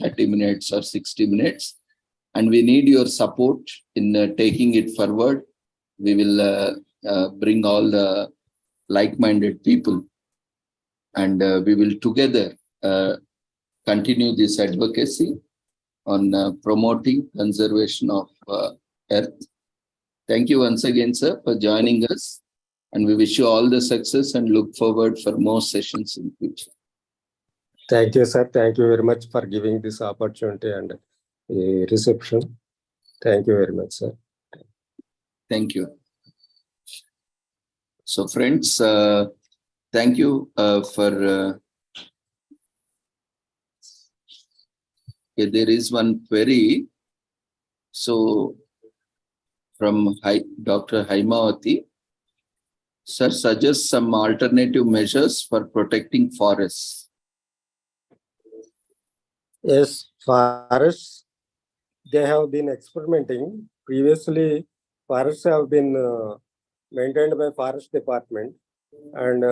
30 minutes or 60 minutes. And we need your support in taking it forward. We will bring all the like-minded people, and we will together continue this advocacy on promoting conservation of Earth. Thank you once again, sir, for joining us. And we wish you all the success and look forward for more sessions in future. Thank you, sir. Thank you very much for giving this opportunity and reception. Thank you very much, sir. Thank you. So friends, thank you for... there is one query. So from Dr. Haimawati, sir, suggest some alternative measures for protecting forests. Yes, forests, they have been experimenting. Previously, forests have been maintained by Forest Department, and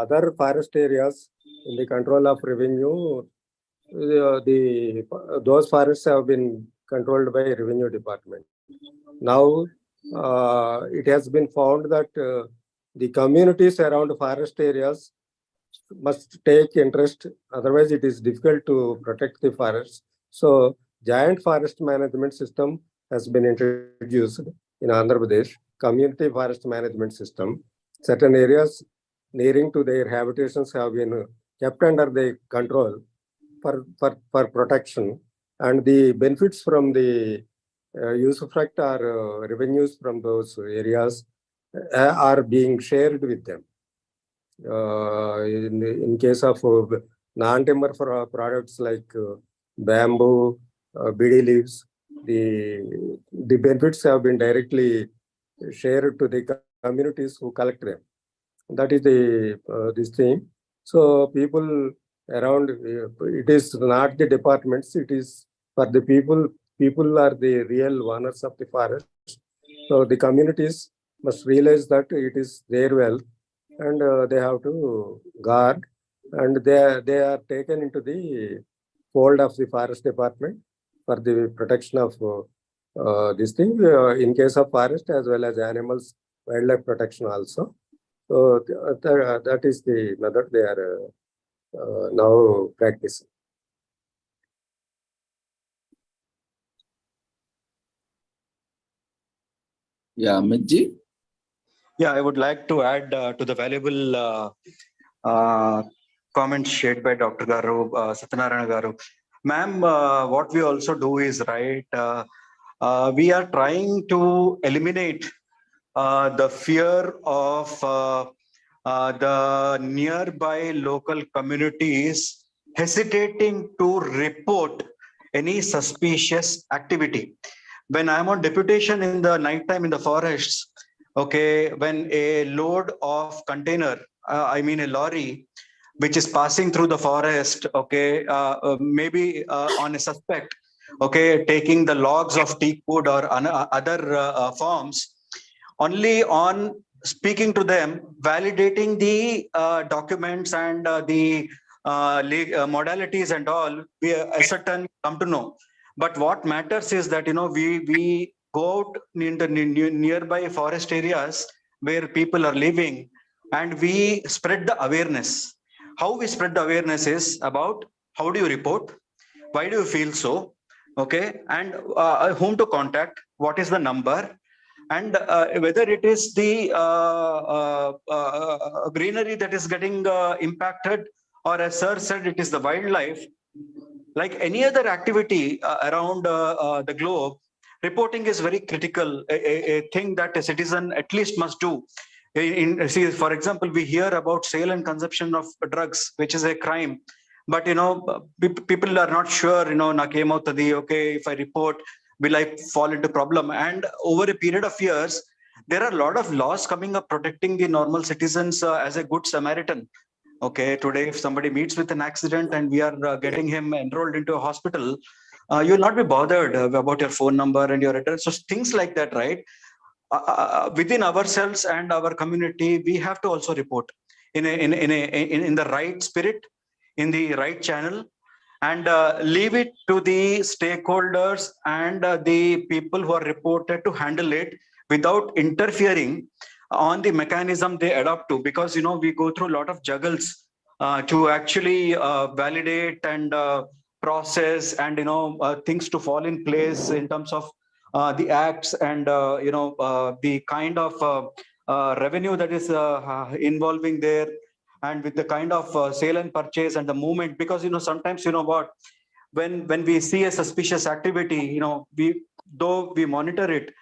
other forest areas in the control of revenue, those forests have been controlled by Revenue Department. Now, it has been found that the communities around forest areas must take interest, otherwise it is difficult to protect the forests. So, giant forest management system has been introduced in Andhra Pradesh, community forest management system. Certain areas nearing to their habitations have been kept under the control for protection, and the benefits from the usufruct or revenues from those areas are being shared with them. In case of non-timber products like bamboo, BD leaves, the benefits have been directly shared to the communities who collect them. That is this thing. So people around, it is not the departments, it is for the people. People are the real owners of the forest. So the communities must realize that it is their wealth, and they have to guard, and they are taken into the fold of the Forest Department for the protection of this thing, in case of forest as well as animals, wildlife protection also. So that is the method they are now practicing. Yeah, Amitji. Yeah, I would like to add to the valuable comments shared by Dr. Garu, Satyanarayana Garu. Ma'am, what we also do is, right, we are trying to eliminate the fear of the nearby local communities hesitating to report any suspicious activity. When I'm on deputation in the nighttime in the forests, okay, when a load of container, I mean a lorry, which is passing through the forest, okay, maybe on a suspect, okay, taking the logs of teak wood or other forms, only on speaking to them, validating the documents and the modalities and all, we certain come to know. But what matters is that, you know, we go out in the nearby forest areas where people are living, and we spread the awareness. How we spread the awareness is about how do you report, why do you feel so, okay, and whom to contact, what is the number, and whether it is the greenery that is getting impacted, or as sir said, it is the wildlife. Like any other activity around the globe, reporting is very critical, a thing that a citizen at least must do. See, for example, we hear about sale and consumption of drugs, which is a crime. But, you know, people are not sure, you know, okay, if I report, will I fall into problem? And over a period of years, there are a lot of laws coming up protecting the normal citizens as a good Samaritan. Okay, today, if somebody meets with an accident and we are getting him enrolled into a hospital, you'll not be bothered about your phone number and your address. So things like that, right? Within ourselves and our community, we have to also report in the right spirit, in the right channel, and leave it to the stakeholders and the people who are reported to handle it without interfering on the mechanism they adopt to. Because, you know, we go through a lot of juggles to actually validate and process and, you know, things to fall in place in terms of the acts and, you know, the kind of revenue that is involving there, and with the kind of sale and purchase and the movement. Because, you know, sometimes, you know what, when we see a suspicious activity, you know, though we monitor it,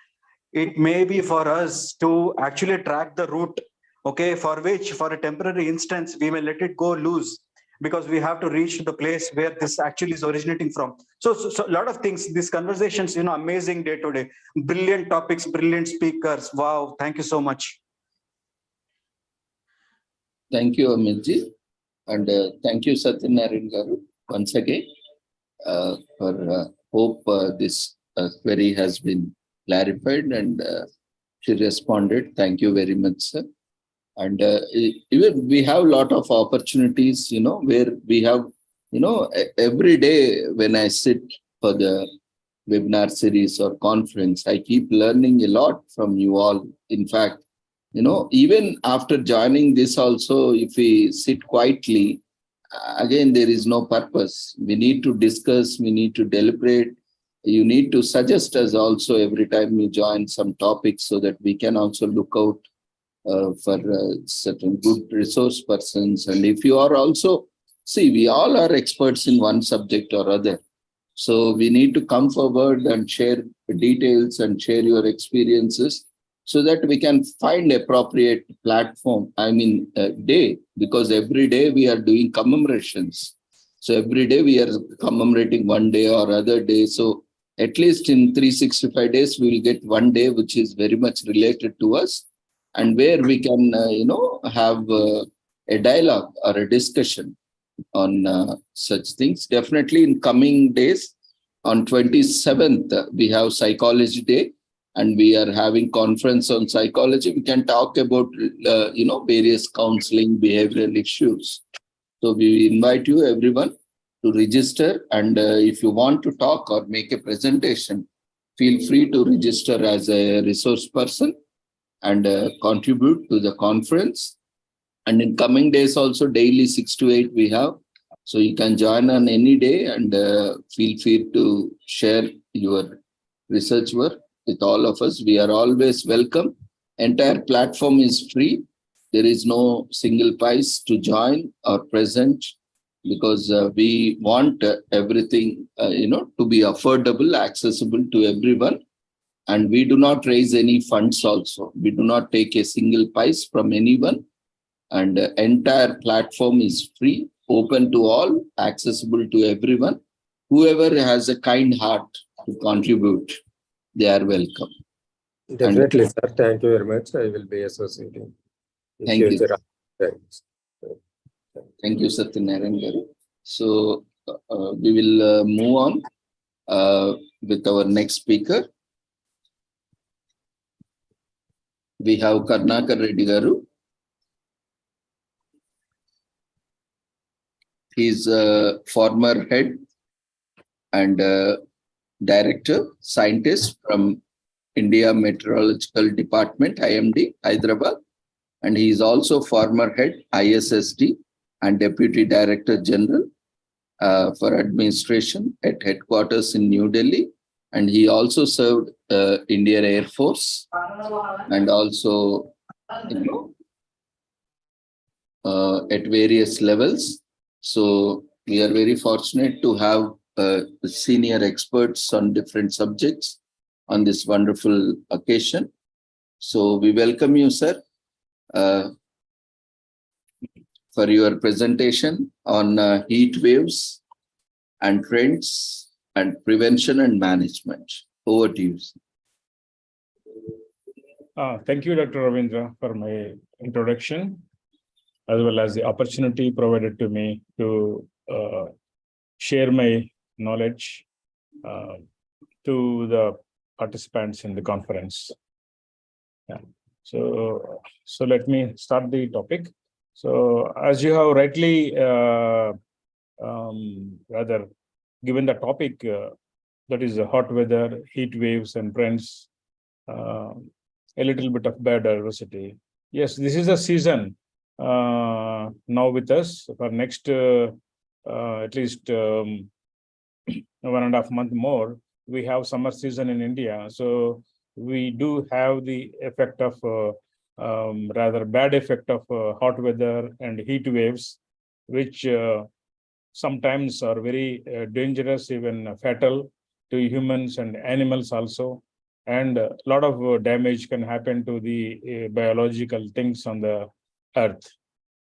it may be for us to actually track the route, okay, for which, for a temporary instance, we may let it go loose, because we have to reach the place where this actually is originating from. So a lot of things, these conversations, you know, amazing day to day, brilliant topics, brilliant speakers. Wow, thank you so much. Thank you, Amitji. And thank you, Satyanarayana Garu, once again, for hope this query has been clarified and she responded. Thank you very much, sir. And even we have a lot of opportunities, you know, where we have, you know, every day when I sit for the webinar series or conference, I keep learning a lot from you all. In fact, you know, even after joining this also, if we sit quietly, again, there is no purpose. We need to discuss, we need to deliberate. You need to suggest us also every time you join some topics so that we can also look out for certain good resource persons. And if you are also, see, we all are experts in one subject or other. So we need to come forward and share details and share your experiences so that we can find appropriate platform, day, because every day we are doing commemorations. So every day we are commemorating one day or other day. So at least in 365 days, we will get one day which is very much related to us, and where we can, have a dialogue or a discussion on such things. Definitely in coming days, on 27th, we have Psychology Day, and we are having conference on psychology. We can talk about, various counseling, behavioral issues. So we invite you, everyone, to register. And if you want to talk or make a presentation, feel free to register as a resource person and contribute to the conference. And in coming days also, daily 6 to 8 we have. So you can join on any day and feel free to share your research work with all of us. We are always welcome. Entire platform is free. There is no single price to join or present, because we want everything, to be affordable, accessible to everyone. And we do not raise any funds also. We do not take a single price from anyone. And the entire platform is free, open to all, accessible to everyone. Whoever has a kind heart to contribute, they are welcome. Definitely, sir. Thank you very much. I will be associating. in Thank you. future. Thank you, Satyanarayan Garu. So we will move on with our next speaker. We have Karnakar Reddy Garu. He is a former head and director, scientist from India Meteorological Department, IMD, Hyderabad. And he is also former head, ISSD, and Deputy Director General for Administration at headquarters in New Delhi. And he also served Indian Air Force and also, at various levels. So we are very fortunate to have senior experts on different subjects on this wonderful occasion. So we welcome you, sir, for your presentation on heat waves and trends and prevention and management. Over to you, sir. Thank you, Dr. Ravindra, for my introduction, as well as the opportunity provided to me to share my knowledge to the participants in the conference. Yeah. So let me start the topic. So as you have rightly rather given the topic, that is hot weather, heat waves and trends, a little bit of biodiversity. Yes, this is a season now with us for next at least 1.5 months more. We have summer season in India, so we do have the effect of rather bad effect of hot weather and heat waves, which sometimes are very dangerous, even fatal to humans and animals also. And a lot of damage can happen to the biological things on the earth.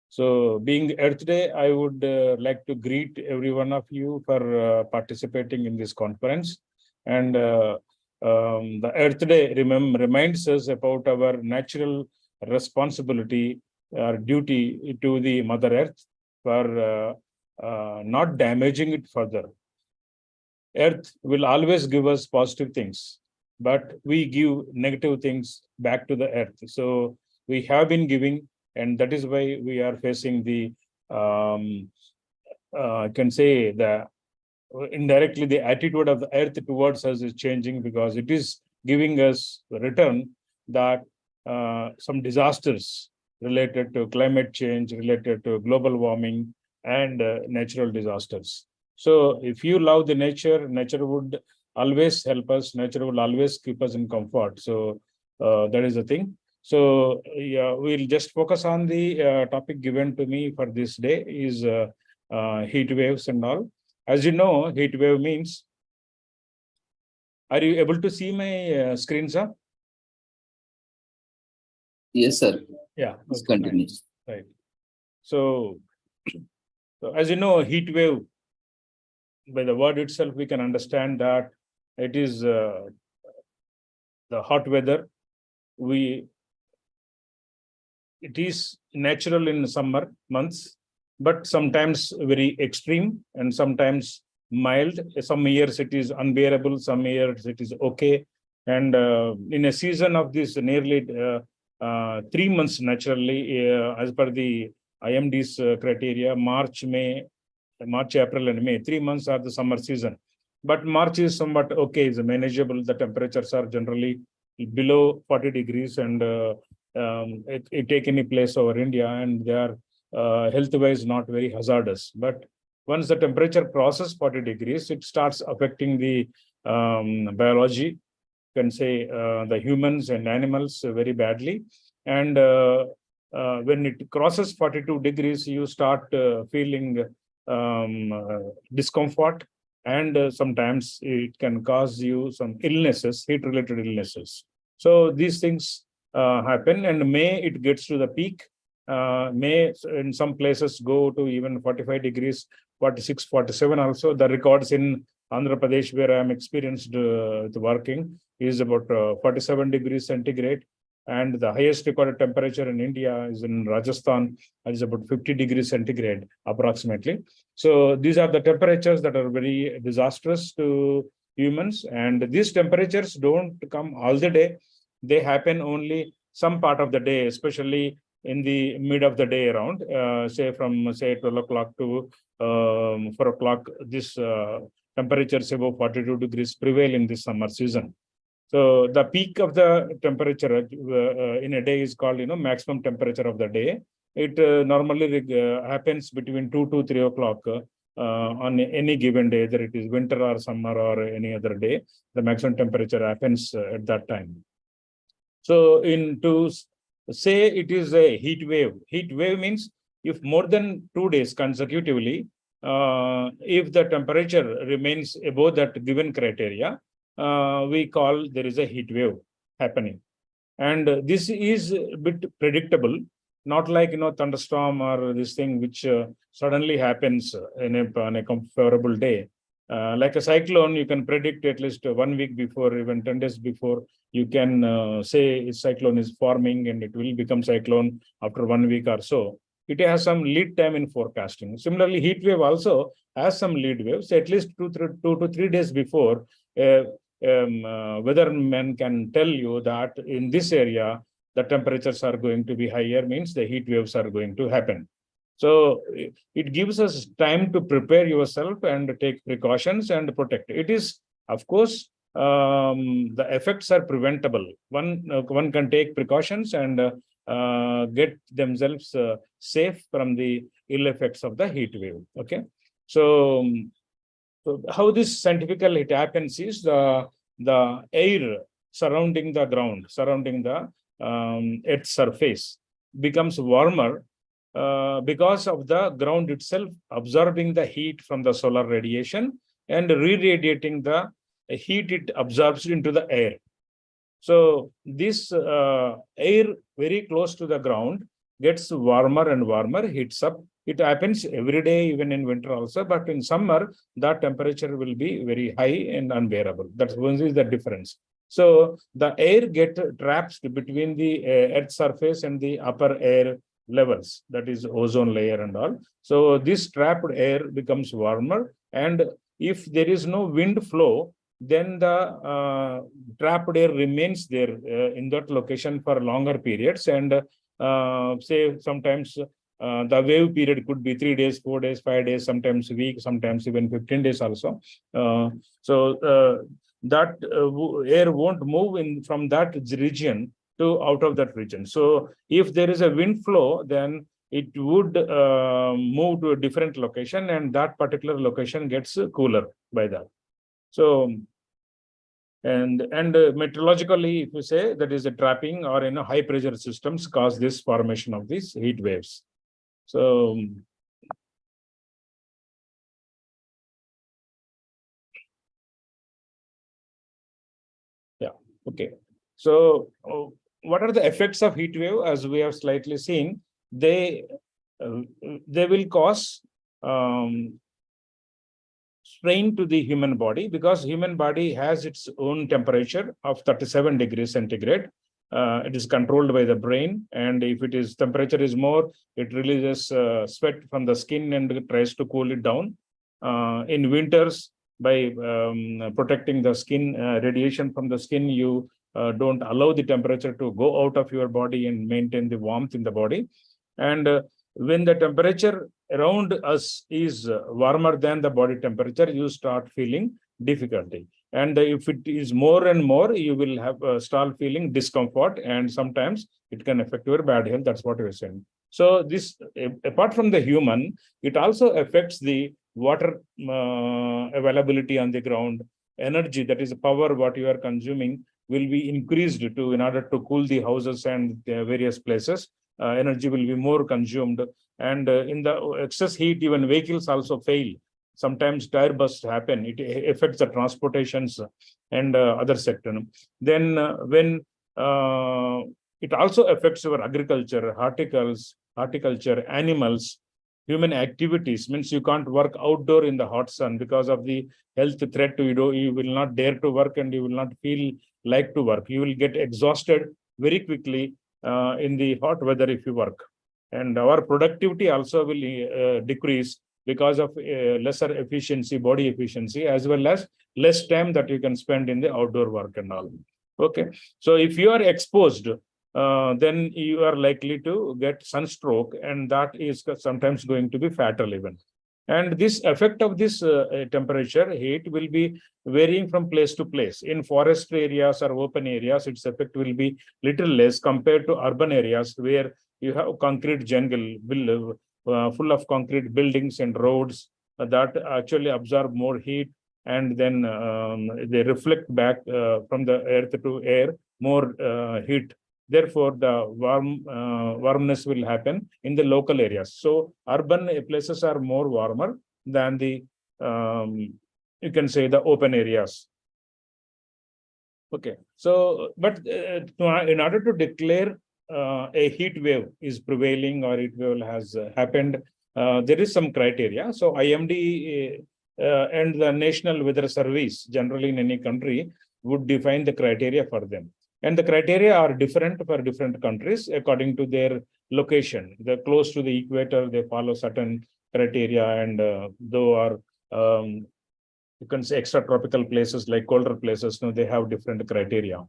So being the Earth Day, I would like to greet every one of you for participating in this conference. And the Earth Day reminds us about our natural responsibility, our duty to the Mother Earth for not damaging it further. Earth will always give us positive things, but we give negative things back to the earth. So we have been giving, and that is why we are facing the, I can say the indirectly the attitude of the earth towards us is changing, because it is giving us the return that some disasters related to climate change, related to global warming and natural disasters. So if you love the nature, nature would always help us, nature will always keep us in comfort. So that is the thing. So yeah, we'll just focus on the topic given to me for this day is heat waves and all. As you know, heat wave means, are you able to see my screen, sir? Yes, sir. Yeah. Let's continue. Right. So as you know, heat wave, by the word itself, we can understand that it is the hot weather. It is natural in summer months, but sometimes very extreme and sometimes mild. Some years it is unbearable, some years it is okay. And in a season of this nearly 3 months naturally, as per the IMD's criteria, March, April and May, 3 months are the summer season. But March is somewhat okay, is manageable. The temperatures are generally below 40 degrees and it take any place over India, and they are health-wise not very hazardous. But once the temperature crosses 40 degrees, it starts affecting the biology can say the humans and animals very badly. And when it crosses 42 degrees, you start feeling discomfort, and sometimes it can cause you some illnesses, heat-related illnesses. So these things happen, and May it gets to the peak. May in some places go to even 45 degrees, 46, 47 also. The records in Andhra Pradesh, where I am experienced working, is about 47 degrees centigrade. And the highest recorded temperature in India is in Rajasthan, is about 50 degrees centigrade approximately. So these are the temperatures that are very disastrous to humans. And these temperatures don't come all the day. They happen only some part of the day, especially in the mid of the day around, say from 12 o'clock to 4 o'clock. This temperatures above 42 degrees prevail in this summer season. So the peak of the temperature in a day is called, maximum temperature of the day. It normally happens between 2 to 3 o'clock on any given day, whether it is winter or summer or any other day. The maximum temperature happens at that time. So to say it is a heat wave means if more than 2 days consecutively, if the temperature remains above that given criteria, we call there is a heat wave happening. And this is a bit predictable, not like thunderstorm or this thing which suddenly happens on a favorable day. Like a cyclone, you can predict at least 1 week before, even 10 days before. You can say a cyclone is forming and it will become cyclone after 1 week or so. It has some lead time in forecasting. Similarly, heat wave also has some lead waves. At least 2 to 3 days before, weathermen can tell you that in this area, the temperatures are going to be higher, means the heat waves are going to happen. So it gives us time to prepare yourself and take precautions and protect. It is, of course, the effects are preventable. One can take precautions and get themselves safe from the ill effects of the heat wave. Okay, so how this scientifically it happens is the air surrounding the ground, surrounding the Earth's surface, becomes warmer because of the ground itself absorbing the heat from the solar radiation and re-radiating the heat it absorbs into the air. So this air very close to the ground gets warmer and warmer, heats up. It happens every day, even in winter also, but in summer, that temperature will be very high and unbearable. That's one is the difference. So the air gets trapped between the Earth's surface and the upper air levels, that is ozone layer and all. So this trapped air becomes warmer, and if there is no wind flow, then the trapped air remains there in that location for longer periods, and say sometimes the wave period could be 3 days, 4 days, 5 days, sometimes a week, sometimes even 15 days also. That air won't move in from that region to out of that region. So if there is a wind flow, then it would move to a different location, and that particular location gets cooler by that. So and meteorologically, if you say that is a trapping or high pressure systems cause this formation of these heat waves. So yeah, okay. So what are the effects of heat wave? As we have slightly seen, they will cause strain to the human body, because human body has its own temperature of 37 degrees centigrade. It is controlled by the brain, and if it is temperature is more, it releases sweat from the skin and tries to cool it down. In winters, by protecting the skin, radiation from the skin, you don't allow the temperature to go out of your body and maintain the warmth in the body. And when the temperature around us is warmer than the body temperature, you start feeling difficulty. And if it is more and more, you will have start feeling discomfort, and sometimes it can affect your bad health. That's what we're saying. So this, apart from the human, it also affects the water availability on the ground, energy, that is the power what you are consuming, will be increased to in order to cool the houses and the various places. Energy will be more consumed, and in the excess heat, even vehicles also fail. Sometimes tire bursts happen. It affects the transportations and other sector. Then when it also affects our agriculture, horticulture, animals, human activities. Means you can't work outdoor in the hot sun because of the health threat. You will not dare to work, and you will not feel like to work. You will get exhausted very quickly in the hot weather if you work. And our productivity also will decrease because of lesser efficiency, body efficiency, as well as less time that you can spend in the outdoor work and all. Okay, so if you are exposed, then you are likely to get sunstroke, and that is sometimes going to be fatal even. And this effect of this temperature heat will be varying from place to place. In forest areas or open areas, its effect will be little less compared to urban areas where you have concrete jungle, full of concrete buildings and roads that actually absorb more heat, and then they reflect back from the earth to air more heat. Therefore, the warmness will happen in the local areas. So urban places are more warmer than the, you can say, the open areas. Okay, so, but in order to declare a heat wave is prevailing or heat wave has happened, there is some criteria. So IMD and the National Weather Service, generally in any country, would define the criteria for them. And the criteria are different for different countries according to their location. They're close to the equator, they follow certain criteria, and though are you can say extratropical places like colder places, they have different criteria.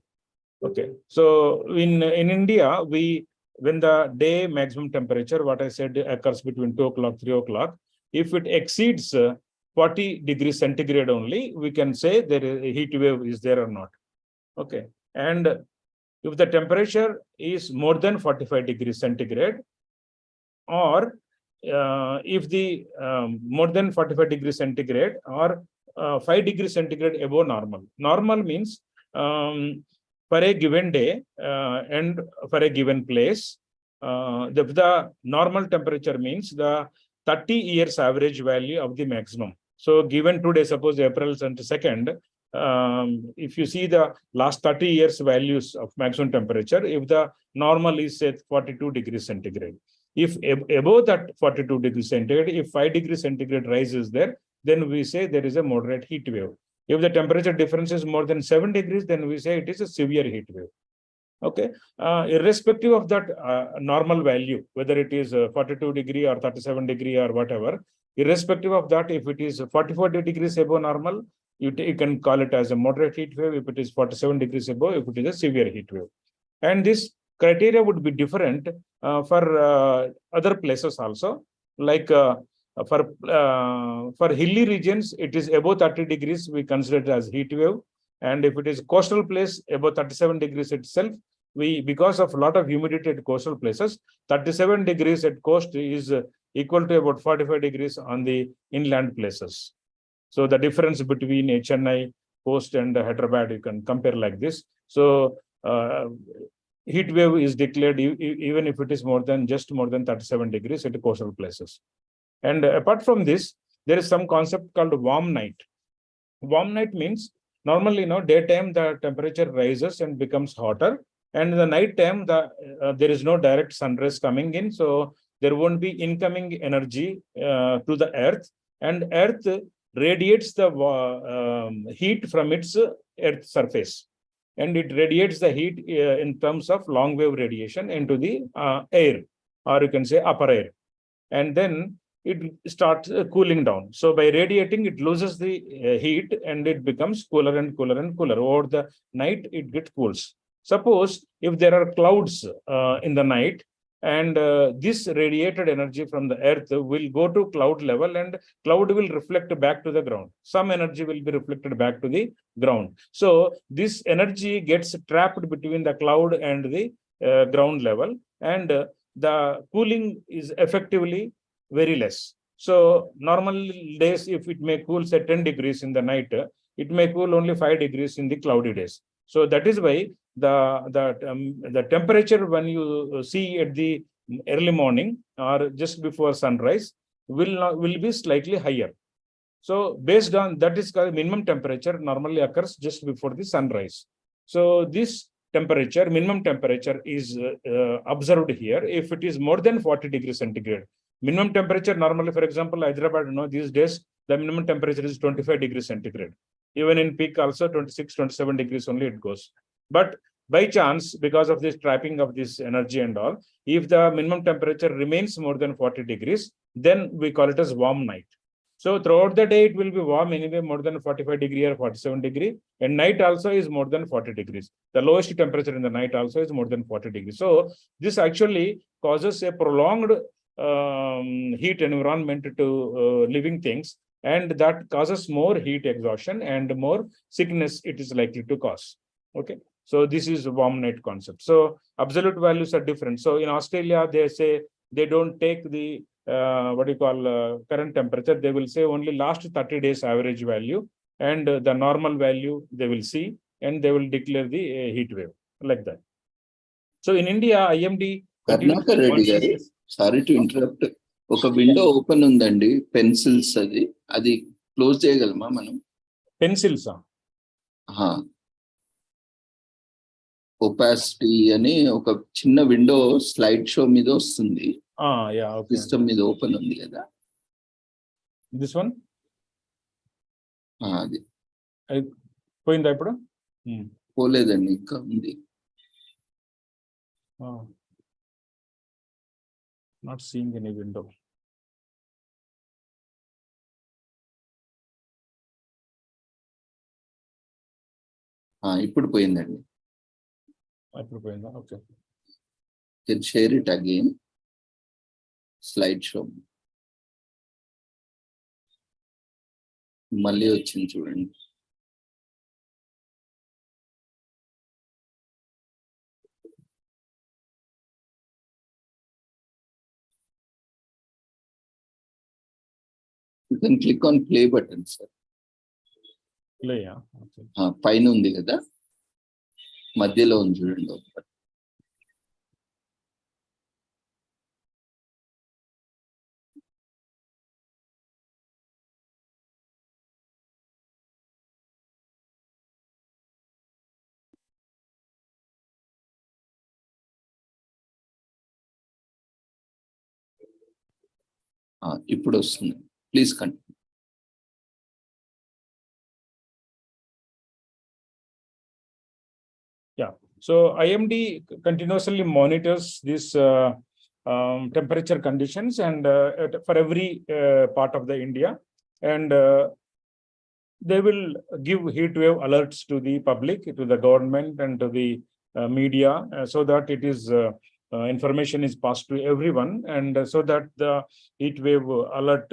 Okay, so in India, when the day maximum temperature, what I said, occurs between 2 o'clock, 3 o'clock, if it exceeds 40 degrees centigrade only, we can say there is a heat wave is there or not. Okay, and if the temperature is more than 45 degrees centigrade, or if the more than 45 degrees centigrade or 5 degrees centigrade above normal. Normal means for a given day and for a given place, the normal temperature means the 30 years average value of the maximum. So given today, suppose April 22nd, if you see the last 30 years values of maximum temperature, if the normal is say 42 degrees centigrade, if above that 42 degrees centigrade, if 5 degrees centigrade rises there, then we say there is a moderate heat wave. If the temperature difference is more than 7 degrees, then we say it is a severe heat wave. Okay, irrespective of that normal value, whether it is 42 degree or 37 degree or whatever, irrespective of that, if it is 44 degrees above normal, you can call it as a moderate heat wave. If it is 47 degrees above, if it is a severe heat wave. And this criteria would be different for other places also. Like for hilly regions, it is above 30 degrees, we consider it as heat wave. And if it is coastal place, above 37 degrees itself, because of a lot of humidity at coastal places, 37 degrees at coast is equal to about 45 degrees on the inland places. So the difference between Chennai coast and Hyderabad, you can compare like this. So heat wave is declared even if it is just more than 37 degrees at coastal places. And apart from this, there is some concept called warm night. Warm night means normally, daytime the temperature rises and becomes hotter, and in the night time there is no direct sunrays coming in, so there won't be incoming energy to the earth, and earth radiates the heat from its earth surface, and it radiates the heat in terms of long wave radiation into the air, or you can say upper air, and then it starts cooling down. So by radiating, it loses the heat and it becomes cooler and cooler and cooler. Over the night, it gets cools. Suppose if there are clouds in the night, and this radiated energy from the earth will go to cloud level, and cloud will reflect back to the ground. Some energy will be reflected back to the ground. So this energy gets trapped between the cloud and the ground level, and the cooling is effectively very less. So normal days, if it may cool say 10 degrees in the night, it may cool only 5 degrees in the cloudy days. So that is why the temperature when you see at the early morning or just before sunrise will be slightly higher. So based on that is called minimum temperature normally occurs just before the sunrise. So this temperature, minimum temperature is observed here. If it is more than 40 degrees centigrade, minimum temperature normally, for example, Hyderabad, these days, the minimum temperature is 25 degrees centigrade. Even in peak also 26, 27 degrees only it goes. But by chance, because of this trapping of this energy and all, if the minimum temperature remains more than 40 degrees, then we call it as warm night. So throughout the day, it will be warm anyway, more than 45 degree or 47 degree. And night also is more than 40 degrees. The lowest temperature in the night also is more than 40 degrees. So this actually causes a prolonged heat environment to living things. And that causes more heat exhaustion and more sickness it is likely to cause. Okay. So this is warm night concept. So absolute values are different. So in Australia, they say they don't take the current temperature. They will say only last 30 days average value and the normal value they will see and they will declare the heat wave like that. So in India, IMD. Karnaka Reddy garu, sorry to interrupt. ఒక window open ఉందండి, pencils అది close చేయగలమా మనం? Pencils opacity అని ఒక చిన్న window slide show మీద వస్తుంది. సిస్టమ్ మీద ఓపెన్ ఉంది కదా. దిస్ వన్ అది పోయిందా ఇప్పుడు? పోలేదండి, ఇంకా ఉంది. Not seeing any window. ఇప్పుడు పోయిందండి. ఇప్పుడు పోయిందా? Okay. Can share it again. Slide show. మళ్ళీ వచ్చింది చూడండి. You can click on play button, sir. Play, yeah. Okay. పైన ఉంది కదా, మధ్యలో ఉంది చూడండి. ఇప్పుడు వస్తుంది. Please continue. Yeah. So IMD continuously monitors this temperature conditions and for every part of the India, and they will give heat wave alerts to the public, to the government, and to the media, so that it is information is passed to everyone, and so that the heat wave alert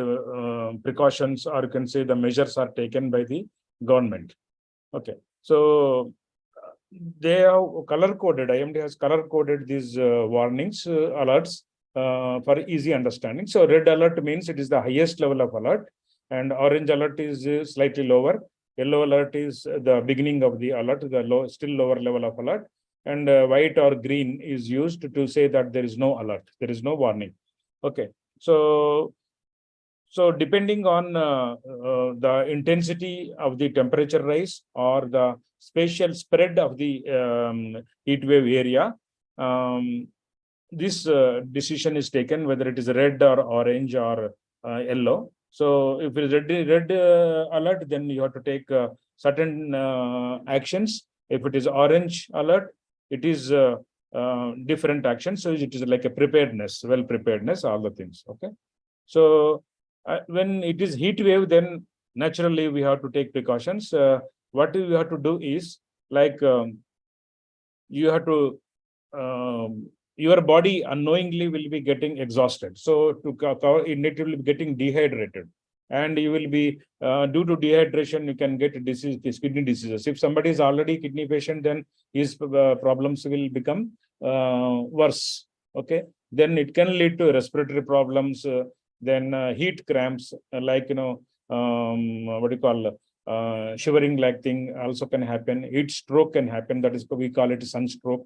precautions, or you can say the measures, are taken by the government. Okay. So they have color coded. IMD has color coded these warnings, alerts for easy understanding. So red alert means it is the highest level of alert, and orange alert is slightly lower. Yellow alert is the beginning of the alert, the still lower level of alert, and white or green is used to say that there is no alert, there is no warning. Okay. So depending on the intensity of the temperature rise or the spatial spread of the heat wave area, this decision is taken whether it is red or orange or yellow. So if it is red alert, then you have to take certain actions. If it is orange alert, it is different actions. So it is like a preparedness, well preparedness, all the things. Okay. So when it is heat wave, then naturally we have to take precautions. What you have to do is like you have to your body unknowingly will be getting exhausted. So to cover it will be getting dehydrated, and you will be due to dehydration you can get disease, kidney diseases. If somebody is already kidney patient, then his problems will become worse. Okay. Then it can lead to respiratory problems. Then heat cramps, like shivering like thing also can happen. Heat stroke can happen. That is, we call it sunstroke.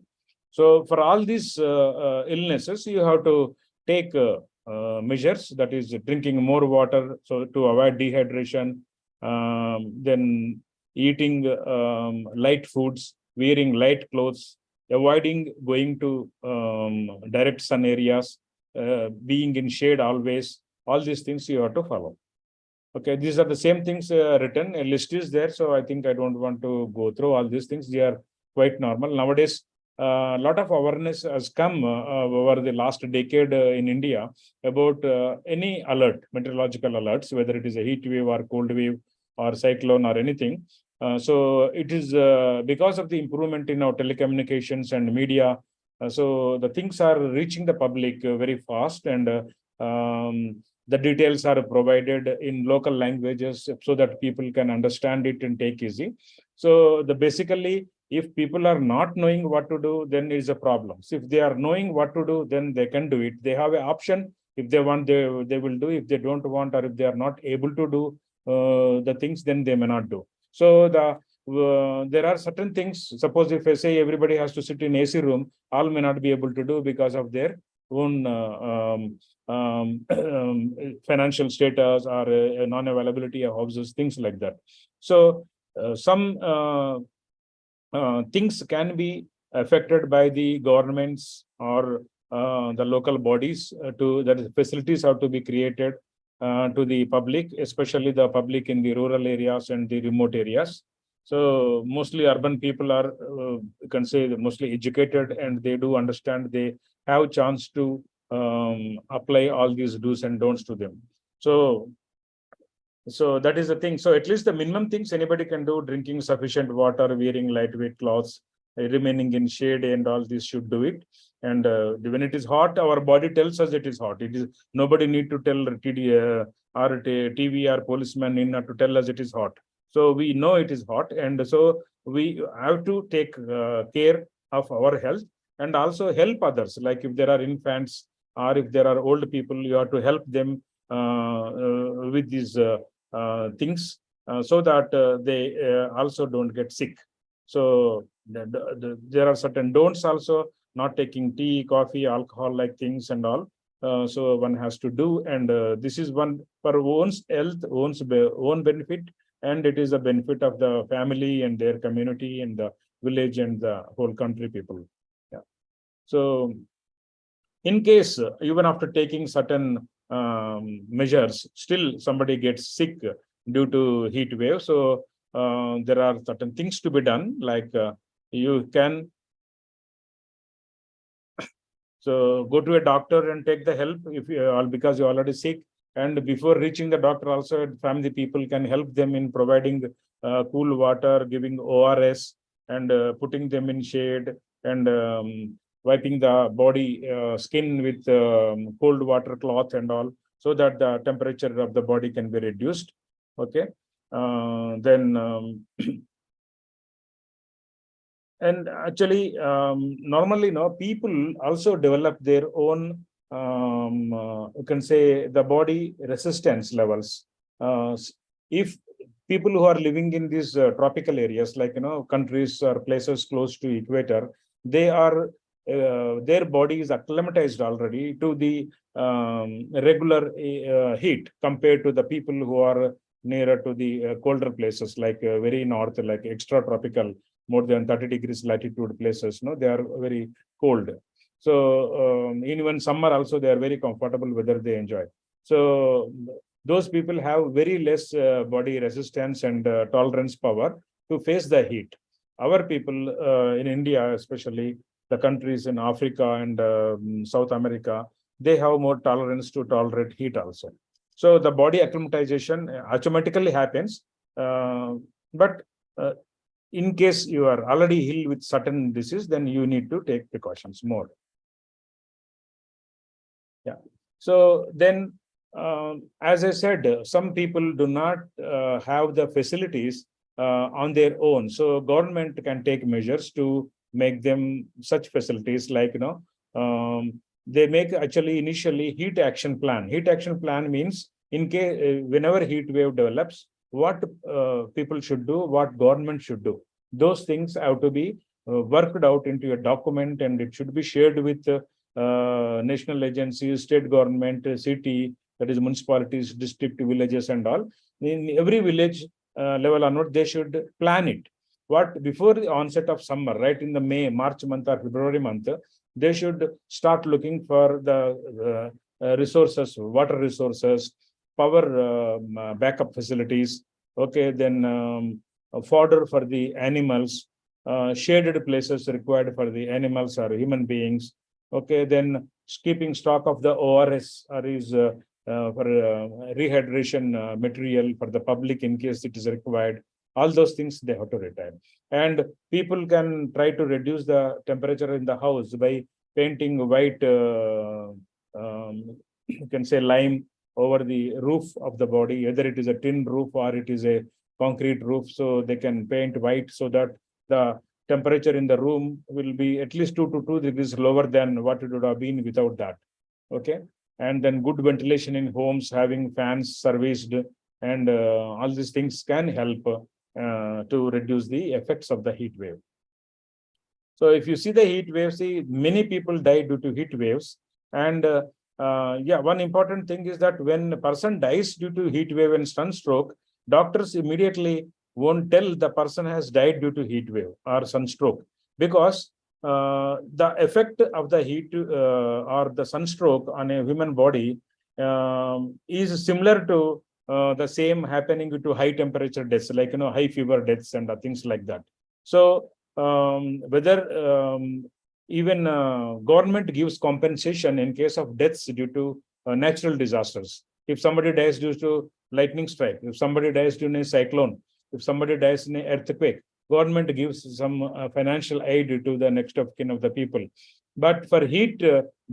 So for all these illnesses, you have to take measures, that is drinking more water, so to avoid dehydration, then eating light foods, wearing light clothes, avoiding going to direct sun areas, being in shade always. All these things you have to follow. Okay, these are the same things written. A list is there, so I think I don't want to go through all these things. They are quite normal nowadays. A lot of awareness has come over the last decade in India about any alert, meteorological alerts, whether it is a heat wave or cold wave or cyclone or anything. So it is because of the improvement in our telecommunications and media. So the things are reaching the public very fast, and the details are provided in local languages so that people can understand it and take easy. So basically, if people are not knowing what to do, then is a problem. So if they are knowing what to do, then they can do it. They have an option. If they want, they will do. If they don't want, or if they are not able to do the things, then they may not do. So there are certain things. Suppose if I say everybody has to sit in AC room, all may not be able to do because of their own financial status or non-availability of houses, things like that. So some things can be affected by the governments or the local bodies that facilities have to be created to the public, especially the public in the rural areas and the remote areas. So mostly urban people are, you can say, mostly educated, and they do understand. They have chance to apply all these do's and don'ts to them. So that is the thing. So at least the minimum things anybody can do: drinking sufficient water, wearing lightweight clothes, remaining in shade, and all this should do it. And when it is hot, our body tells us it is hot. It is nobody need to tell TV or policeman in to tell us it is hot. So we know it is hot, and so we have to take care of our health and also help others. Like if there are infants or if there are old people, you have to help them with these things so that they also don't get sick. So there are certain don'ts also: not taking tea, coffee, alcohol like things and all. So one has to do, and this is one for one's health, own benefit, and it is a benefit of the family and their community and the village and the whole country people. Yeah. So in case even after taking certain measures, still somebody gets sick due to heat wave. So there are certain things to be done, like you can go to a doctor and take the help if you are, because you're already sick. And before reaching the doctor, also family people can help them in providing cool water, giving ORS, and putting them in shade, and wiping the body skin with cold water cloth and all, so that the temperature of the body can be reduced. Okay. And actually, normally, people also develop their own, you can say, the body resistance levels. If people who are living in these tropical areas, like, countries or places close to equator, they are, their body is acclimatized already to the regular heat compared to the people who are nearer to the colder places, like very north, like extra tropical, more than 30 degrees latitude places. They are very cold. So even summer also, they are very comfortable weather they enjoy. So those people have very less body resistance and tolerance power to face the heat. Our people in India, especially the countries in Africa and South America, they have more tolerance to tolerate heat also. So the body acclimatization automatically happens, but in case you are already ill with certain disease, then you need to take precautions more. Yeah. So then, as I said, some people do not have the facilities on their own. So government can take measures to make them such facilities, like, they make actually initially heat action plan. Heat action plan means in case whenever heat wave develops, what people should do, what government should do. Those things have to be worked out into a document, and it should be shared with national agencies, state government, city, that is municipalities, district, villages, and all. In every village level or not, they should plan it. What before the onset of summer, right in the March month or February month, they should start looking for the resources, water resources, power backup facilities. Okay, then fodder for the animals, shaded places required for the animals or human beings. Okay, then keeping stock of the ORS or is for rehydration material for the public in case it is required. All those things they have to retire. And people can try to reduce the temperature in the house by painting white, you can say lime over the roof of the body, whether it is a tin roof or it is a concrete roof. So they can paint white so that the temperature in the room will be at least 2 to 2 degrees lower than what it would have been without that. Okay. And then good ventilation in homes, having fans serviced, and all these things can help to reduce the effects of the heat wave. So if you see the heat waves, see many people die due to heat waves. And yeah, one important thing is that when a person dies due to heat wave and sunstroke, doctors immediately won't tell the person has died due to heat wave or sunstroke, because the effect of the heat or the sunstroke on a human body is similar to the same happening to high temperature deaths, like high fever deaths and things like that. So whether even government gives compensation in case of deaths due to natural disasters. If somebody dies due to lightning strike, if somebody dies due to a cyclone, if somebody dies in an earthquake, government gives some financial aid to the next of kin of the people. But for heat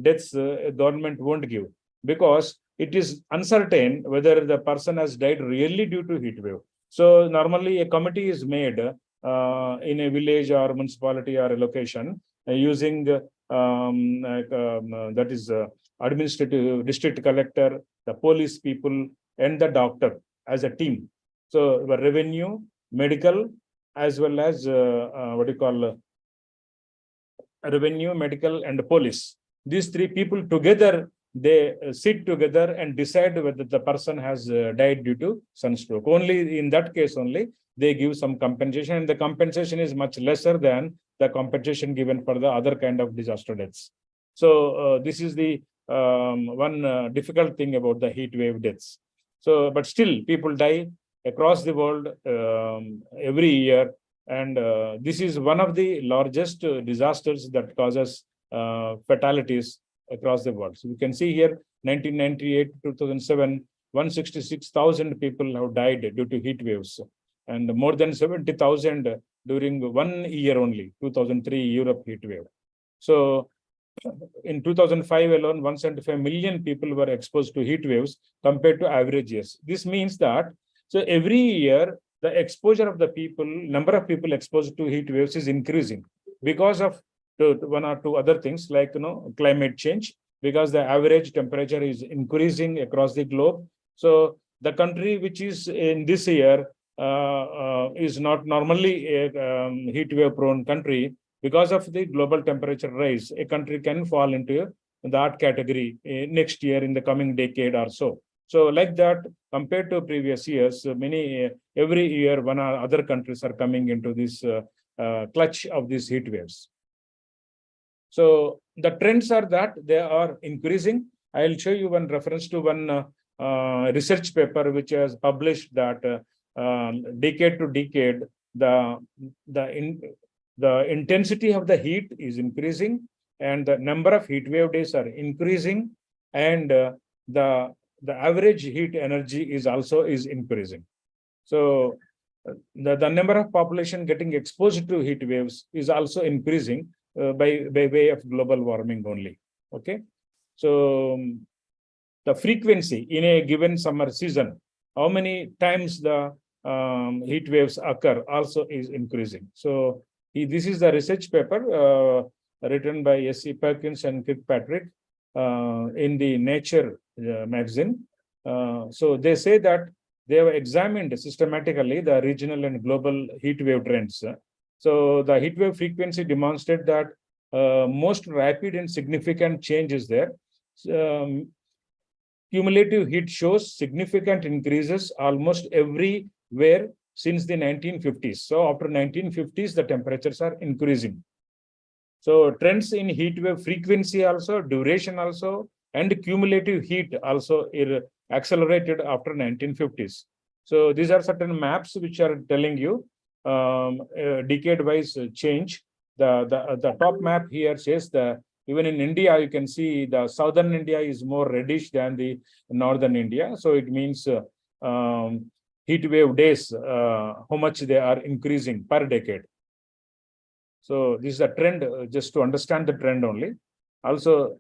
deaths, government won't give, because it is uncertain whether the person has died really due to heat wave. So normally a committee is made in a village or municipality or a location using that is administrative district collector, the police people, and the doctor as a team. So revenue, medical, as well as what you call revenue, medical, and police. These three people together, they sit together and decide whether the person has died due to sunstroke. Only in that case only they give some compensation, and the compensation is much lesser than the compensation given for the other kind of disaster deaths. So this is the one difficult thing about the heat wave deaths. So, but still people die across the world every year, and this is one of the largest disasters that causes fatalities across the world. So you can see here 1998 to 2007, 166,000 people have died due to heat waves, and more than 70,000 during 1 year only, 2003 Europe heat wave. So in 2005 alone, 175 million people were exposed to heat waves compared to average years. This means that so every year the exposure of the people, number of people exposed to heat waves is increasing because of one or two other things, like climate change, because the average temperature is increasing across the globe. So the country which is in this year is not normally a heat wave prone country. Because of the global temperature rise, a country can fall into that category next year, in the coming decade or so. So like that, compared to previous years, every year one or other countries are coming into this clutch of these heat waves. So the trends are that they are increasing. I'll show you one reference to one research paper which has published that decade to decade, the intensity of the heat is increasing, and the number of heat wave days are increasing, and the average heat energy is also increasing. So the number of population getting exposed to heat waves is also increasing by way of global warming only. Okay, so the frequency in a given summer season, how many times the heat waves occur, also is increasing. So this is the research paper written by S.C. Perkins and Kirkpatrick in the Nature magazine. So they say that they have examined systematically the regional and global heat wave trends. So the heat wave frequency demonstrated that most rapid and significant change is there. Cumulative heat shows significant increases almost everywhere since the 1950s. So after 1950s, the temperatures are increasing. So trends in heat wave frequency also, duration also, and cumulative heat also accelerated after 1950s. So these are certain maps which are telling you decade-wise change. The top map here says even in India, you can see the southern India is more reddish than the northern India. So it means heat wave days, how much they are increasing per decade. So this is a trend, just to understand the trend only. Also,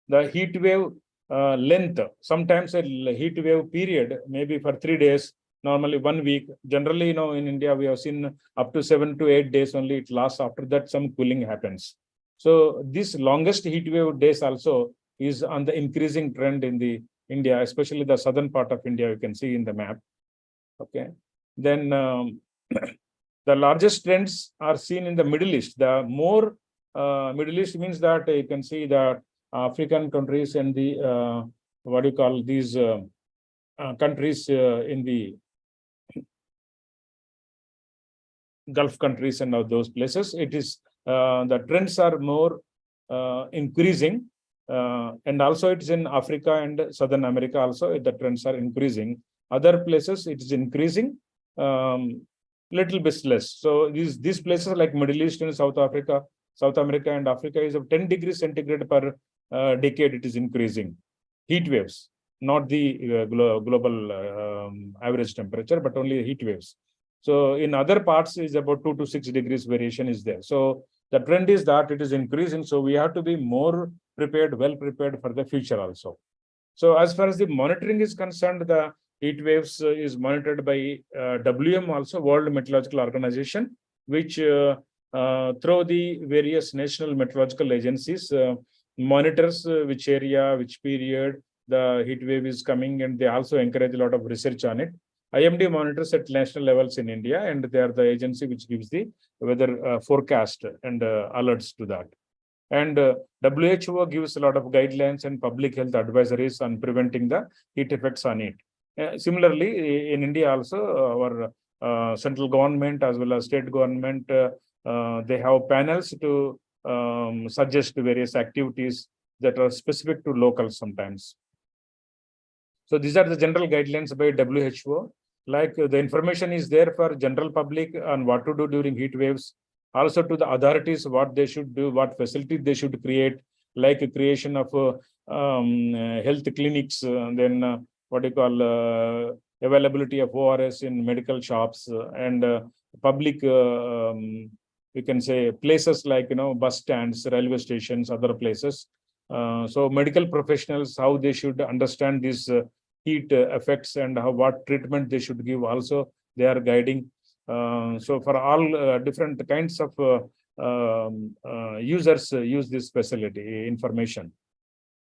the heat wave length, sometimes a heat wave period, maybe for 3 days, normally 1 week. Generally, in India, we have seen up to 7 to 8 days only it lasts. After that, some cooling happens. So this longest heat wave days also is on the increasing trend in the India, especially the southern part of India, you can see in the map. Okay. Then the largest trends are seen in the Middle East. The more Middle East means that you can see the African countries and the what do you call these countries in the Gulf countries and all those places. It is the trends are more increasing, and also it's in Africa and Southern America also the trends are increasing. Other places it is increasing little bit less. So these places like Middle East and South America and Africa is of 10 degrees centigrade per decade. It is increasing heat waves, not the global average temperature, but only heat waves. So in other parts is about 2 to 6 degrees variation is there. So the trend is that it is increasing. So we have to be more prepared, well prepared for the future also. So as far as the monitoring is concerned, the heat waves is monitored by WM also, World Meteorological Organization, which through the various national meteorological agencies monitors which area, which period the heat wave is coming, and they also encourage a lot of research on it. IMD monitors at national levels in India, and they are the agency which gives the weather forecast and alerts to that. And WHO gives a lot of guidelines and public health advisories on preventing the heat effects on it. Similarly, in India also, our central government as well as state government, they have panels to suggest various activities that are specific to local sometimes. So these are the general guidelines by WHO. Like the information is there for general public on what to do during heat waves. Also to the authorities, what they should do, what facilities they should create, like a creation of health clinics, then what do you call availability of ORS in medical shops, and public, we can say places like, bus stands, railway stations, other places. So medical professionals, how they should understand these heat effects and what treatment they should give also, they are guiding. So for all different kinds of users use this facility information.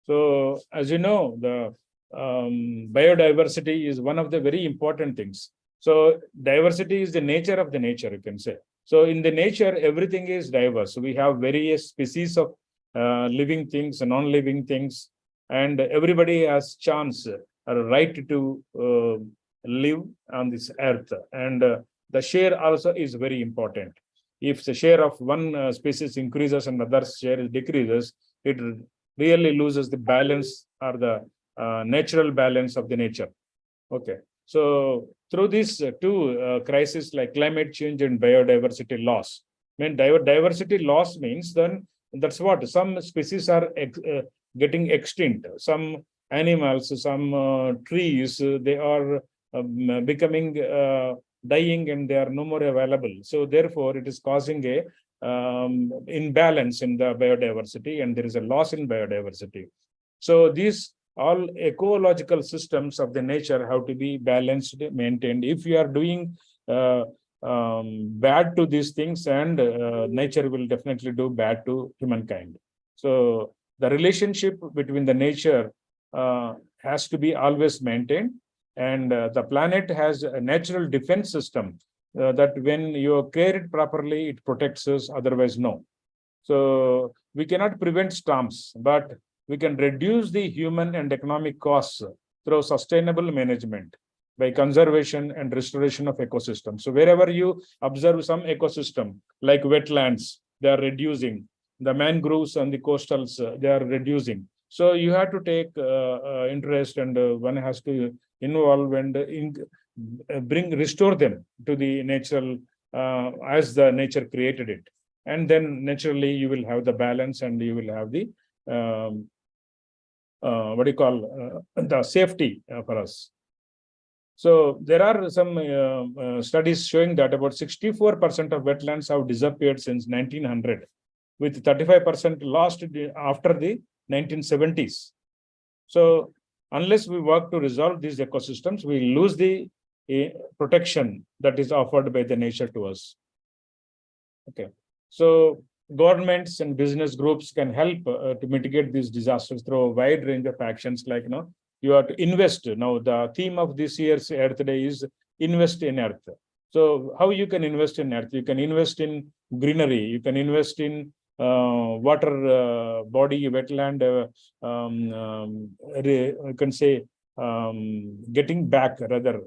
So as you know, the biodiversity is one of the very important things. So diversity is the nature of the nature, you can say. So in the nature, everything is diverse. So we have various species of living things and non-living things, and everybody has chance, a right to live on this earth. And the share also is very important. If the share of one species increases and other share decreases, it really loses the balance or the natural balance of the nature. Okay. So through these two crises like climate change and biodiversity loss, diversity loss means then that's what some species are getting extinct. Some animals, some trees, they are becoming dying and they are no more available. So therefore, it is causing a imbalance in the biodiversity, and there is a loss in biodiversity. So these all ecological systems of the nature have to be balanced, maintained. If you are doing bad to these things, and nature will definitely do bad to humankind. So the relationship between the nature has to be always maintained. And the planet has a natural defense system that when you care it properly, it protects us, otherwise no. So we cannot prevent storms, but we can reduce the human and economic costs through sustainable management by conservation and restoration of ecosystems. So wherever you observe some ecosystem, like wetlands, they are reducing. The mangroves and the coastals, they are reducing. So you have to take interest, and one has to involve and restore them to the natural as the nature created it. And then naturally you will have the balance, and you will have the the safety for us. So there are some studies showing that about 64% of wetlands have disappeared since 1900, with 35% lost after the 1970s. So unless we work to resolve these ecosystems, we lose the protection that is offered by the nature to us. Okay. So governments and business groups can help to mitigate these disasters through a wide range of actions, like, you have to invest. Now, the theme of this year's Earth Day is invest in Earth. So how you can invest in Earth? You can invest in greenery. You can invest in water body, wetland, you can say getting back, rather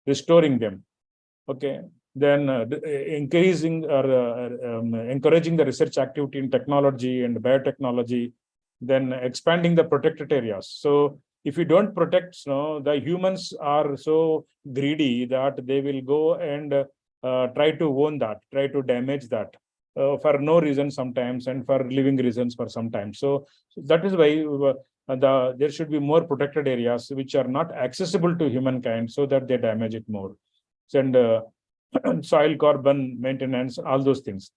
restoring them. Okay. Then increasing or encouraging the research activity in technology and biotechnology, then expanding the protected areas. So if you don't protect, the humans are so greedy that they will go and try to own that, try to damage that for no reason sometimes, and for living reasons for sometimes. So that is why there should be more protected areas which are not accessible to humankind, so that they damage it more. And soil carbon maintenance, all those things.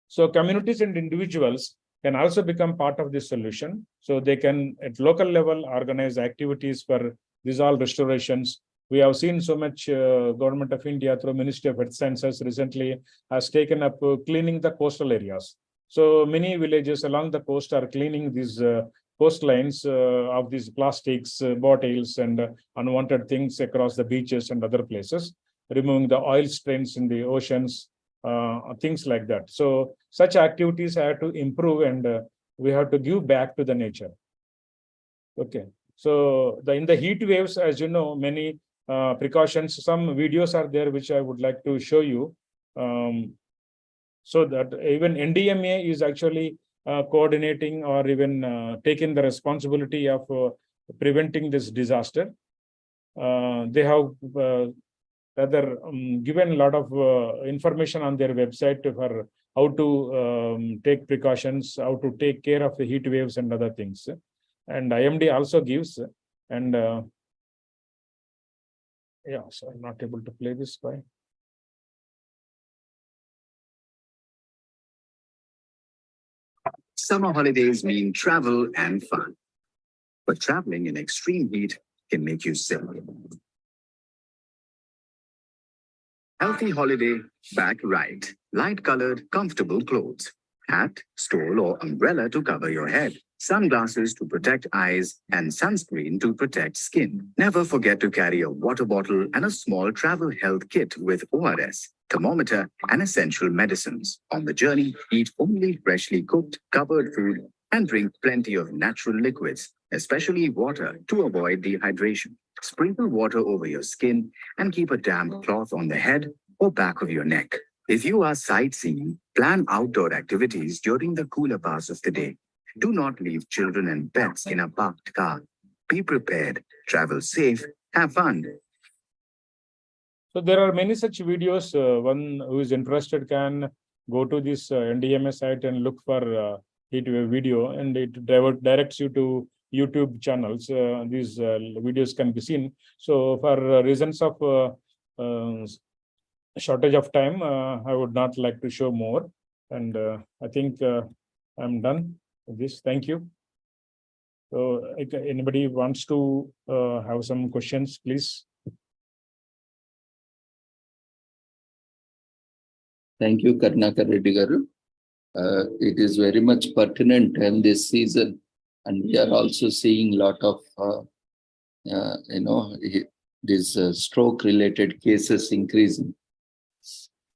So communities and individuals can also become part of this solution. So they can, at local level, organize activities for these all restorations. We have seen so much Government of India through Ministry of Earth Sciences recently has taken up cleaning the coastal areas. So many villages along the coast are cleaning these coastlines of these plastics, bottles, and unwanted things across the beaches and other places, removing the oil stains in the oceans, things like that. So such activities have to improve, and we have to give back to the nature. Okay. So in the heat waves, as you know, many precautions, some videos are there which I would like to show you. So that even NDMA is actually coordinating or even taking the responsibility of preventing this disaster. They have rather given a lot of information on their website for how to take precautions, how to take care of the heat waves and other things. And IMD also gives, and yeah, so I'm not able to play this by. Summer holidays mean travel and fun, but traveling in extreme heat can make you sick. Healthy holiday, back right. Light-colored, comfortable clothes. Hat, stole or umbrella to cover your head. Sunglasses to protect eyes and sunscreen to protect skin. Never forget to carry a water bottle and a small travel health kit with ORS, thermometer, and essential medicines. On the journey, eat only freshly cooked, covered food and drink plenty of natural liquids, especially water, to avoid dehydration. Sprinkle water over your skin and keep a damp cloth on the head or back of your neck. If you are sightseeing, plan outdoor activities during the cooler parts of the day. Do not leave children and pets in a parked car. Be prepared, travel safe, have fun. So there are many such videos. One who is interested can go to this NDMA site and look for heat wave video, and it directs you to YouTube channels. These videos can be seen. So for reasons of shortage of time, I would not like to show more. And I think I'm done with this. Thank you. So if anybody wants to have some questions, please. Thank you, Karnakar Reddy Garu. It is very much pertinent in this season, and we are also seeing a lot of these stroke related cases increasing.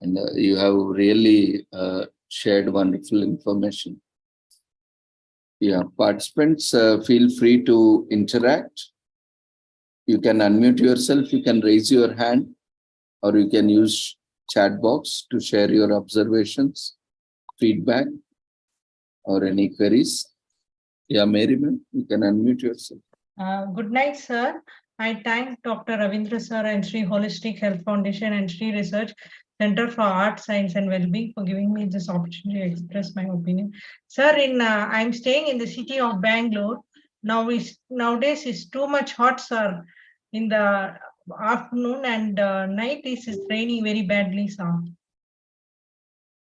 And you have really shared wonderful information. Yeah, participants, feel free to interact. You can unmute yourself, you can raise your hand, or you can use chat box to share your observations, feedback, or any queries. Yeah, Mary, ma'am, you can unmute yourself. Good night, sir. I thank Dr. Ravindra sir and Sri Holistic Health Foundation and Sri Research Center for Art, Science and Wellbeing for giving me this opportunity to express my opinion. Sir, I'm staying in the city of Bangalore. Nowadays it's too much hot, sir. In the afternoon and night it's raining very badly, sir.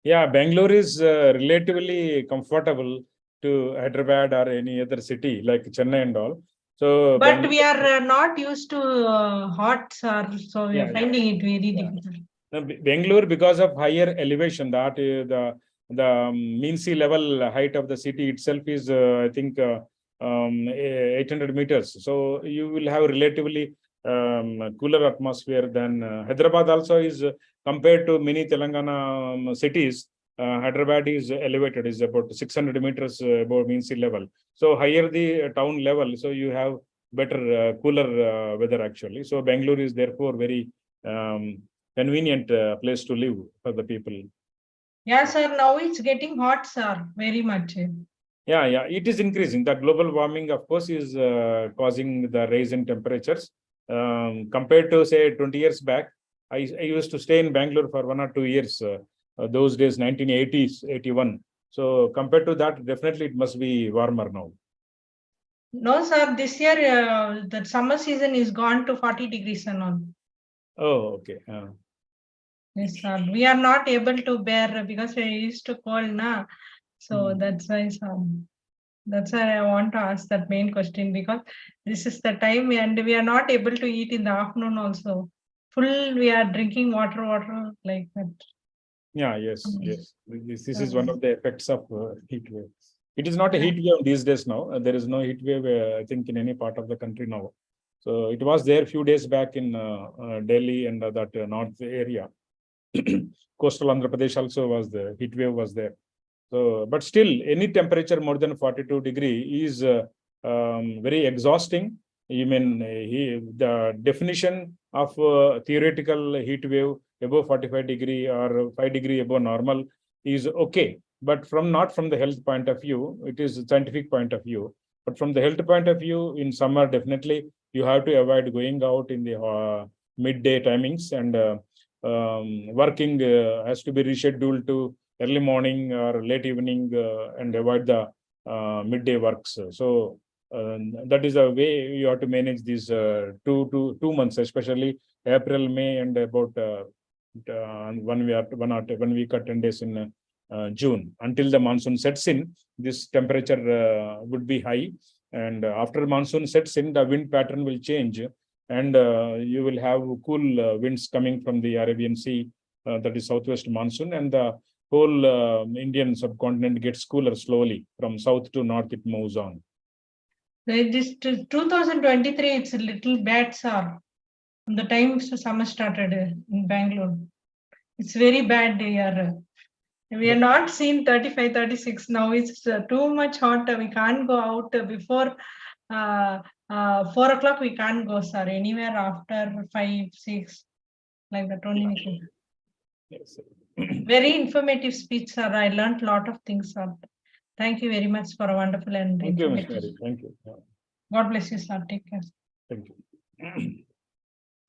Yeah, Bangalore is relatively comfortable to Hyderabad or any other city like Chennai and all. So, but we are not used to hot, sir. So we are finding it very difficult. Bangalore, because of higher elevation, that the mean sea level height of the city itself is, I think, 800 meters. So you will have relatively cooler atmosphere than Hyderabad. Also is compared to many Telangana cities. Hyderabad is elevated, is about 600 meters above mean sea level. So higher the town level, so you have better cooler weather actually. So Bangalore is therefore very convenient place to live for the people. Yeah, sir. Now it's getting hot, sir. Very much. Yeah, it is increasing. The global warming, of course, is causing the rise in temperatures. Compared to, say, 20 years back, I used to stay in Bangalore for 1 or 2 years. Those days, 1980s, 81. So compared to that, definitely it must be warmer now. No, sir. This year, the summer season is gone to 40 degrees and all. Oh, okay. Yes, sir. We are not able to bear because we used to cold now. So that's why, sir. That's why I want to ask that main question, because this is the time and we are not able to eat in the afternoon also. We are drinking water like that. Yeah, yes. This is one of the effects of heat wave. It is not a heat wave these days now. There is no heat wave, I think, in any part of the country now. So it was there a few days back in Delhi and that north area. Coastal Andhra Pradesh also was there. Heat wave was there. So, but still, any temperature more than 42 degree is very exhausting. You mean the definition of theoretical heat wave above 45 degree or 5 degree above normal is okay, but not from the health point of view. It is a scientific point of view. But from the health point of view, in summer, definitely you have to avoid going out in the midday timings, and working has to be rescheduled to early morning or late evening and avoid the midday works. So that is a way you have to manage these 2 months, especially April, May, and about 1 week or 10 days in June. Until the monsoon sets in, this temperature would be high. And after monsoon sets in, the wind pattern will change. And you will have cool winds coming from the Arabian Sea, that is southwest monsoon, and the whole Indian subcontinent gets cooler slowly. From south to north, it moves on. This 2023, it's a little bad, sir. From the time summer started in Bangalore, it's very bad here. We are not seeing 35, 36 now. It's too much hot. We can't go out before 4 o'clock. We can't go, sir. Anywhere after 5, 6, like that only. Yes. Very informative speech, sir. I learned a lot of things, sir. Thank you very much for a wonderful and Thank you, Ms. Mary. Thank you. God bless you, sir. Take care. Thank you.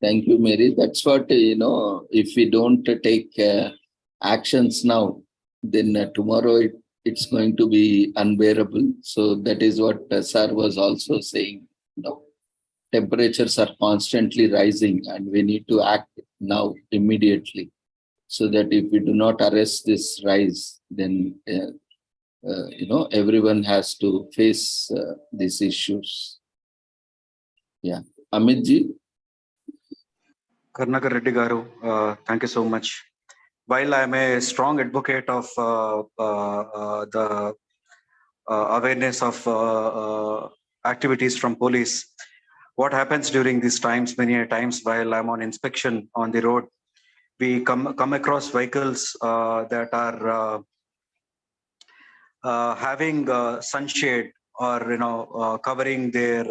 Thank you, Mary. That's what, if we don't take actions now, then tomorrow it's going to be unbearable. So that is what Sir was also saying. Temperatures are constantly rising and we need to act now immediately, so that if we do not arrest this rise, then everyone has to face these issues. Yeah, Amit ji. Karnakar Reddy Garu, thank you so much. While I'm a strong advocate of the awareness of activities from police, what happens during these times, many a times while I'm on inspection on the road, we come across vehicles that are having sunshade or covering their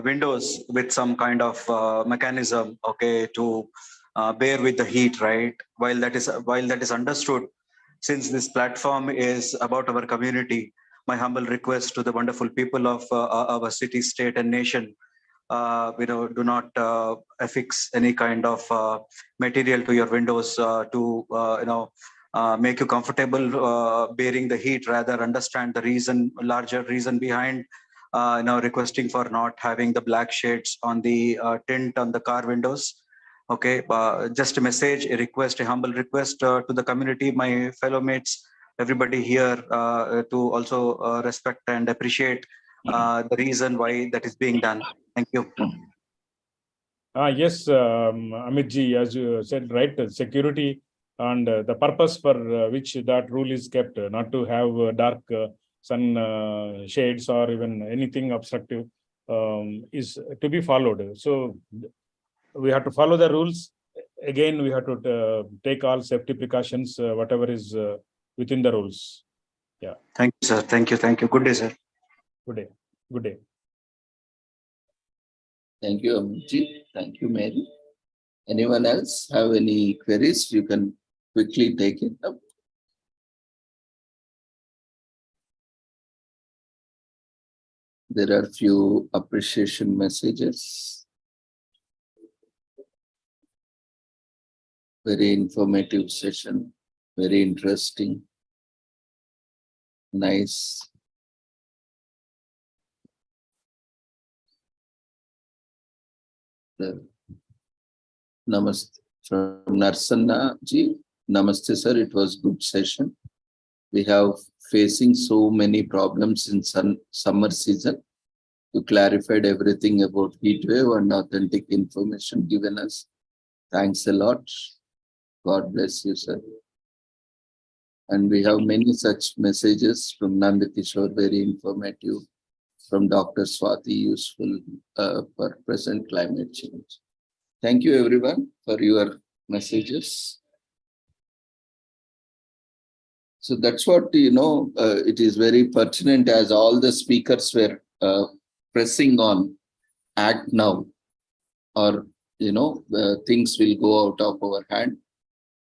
windows with some kind of mechanism, okay, to bear with the heat, right? While that is understood, since this platform is about our community, my humble request to the wonderful people of our city, state, and nation, do not affix any kind of material to your windows to make you comfortable bearing the heat. Rather, understand the larger reason behind requesting for not having the black shades on the tint on the car windows. Okay, just a message, a request, a humble request to the community, my fellow mates, everybody here, to also respect and appreciate the reason why that is being done. Thank you. Yes, Amit ji, as you said, right, security and the purpose for which that rule is kept, not to have dark sun shades or even anything obstructive, is to be followed. So we have to follow the rules. Again, we have to take all safety precautions, whatever is within the rules. Yeah. Thank you, sir. Thank you. Thank you. Good day, sir. Good day. Good day. Thank you, Amitji. Thank you, Mary. Anyone else have any queries? You can quickly take it up. There are few appreciation messages. Very informative session, very interesting, nice. Namaste from Narsanna ji. Namaste, sir. It was good session. We have facing so many problems in summer season. You clarified everything about heat wave and authentic information given us. Thanks a lot. God bless you, sir. And we have many such messages from Nandakishore, very informative, from Dr. Swati, useful for present climate change. Thank you, everyone, for your messages. So that's what, it is very pertinent, as all the speakers were pressing on act now, or, things will go out of our hand.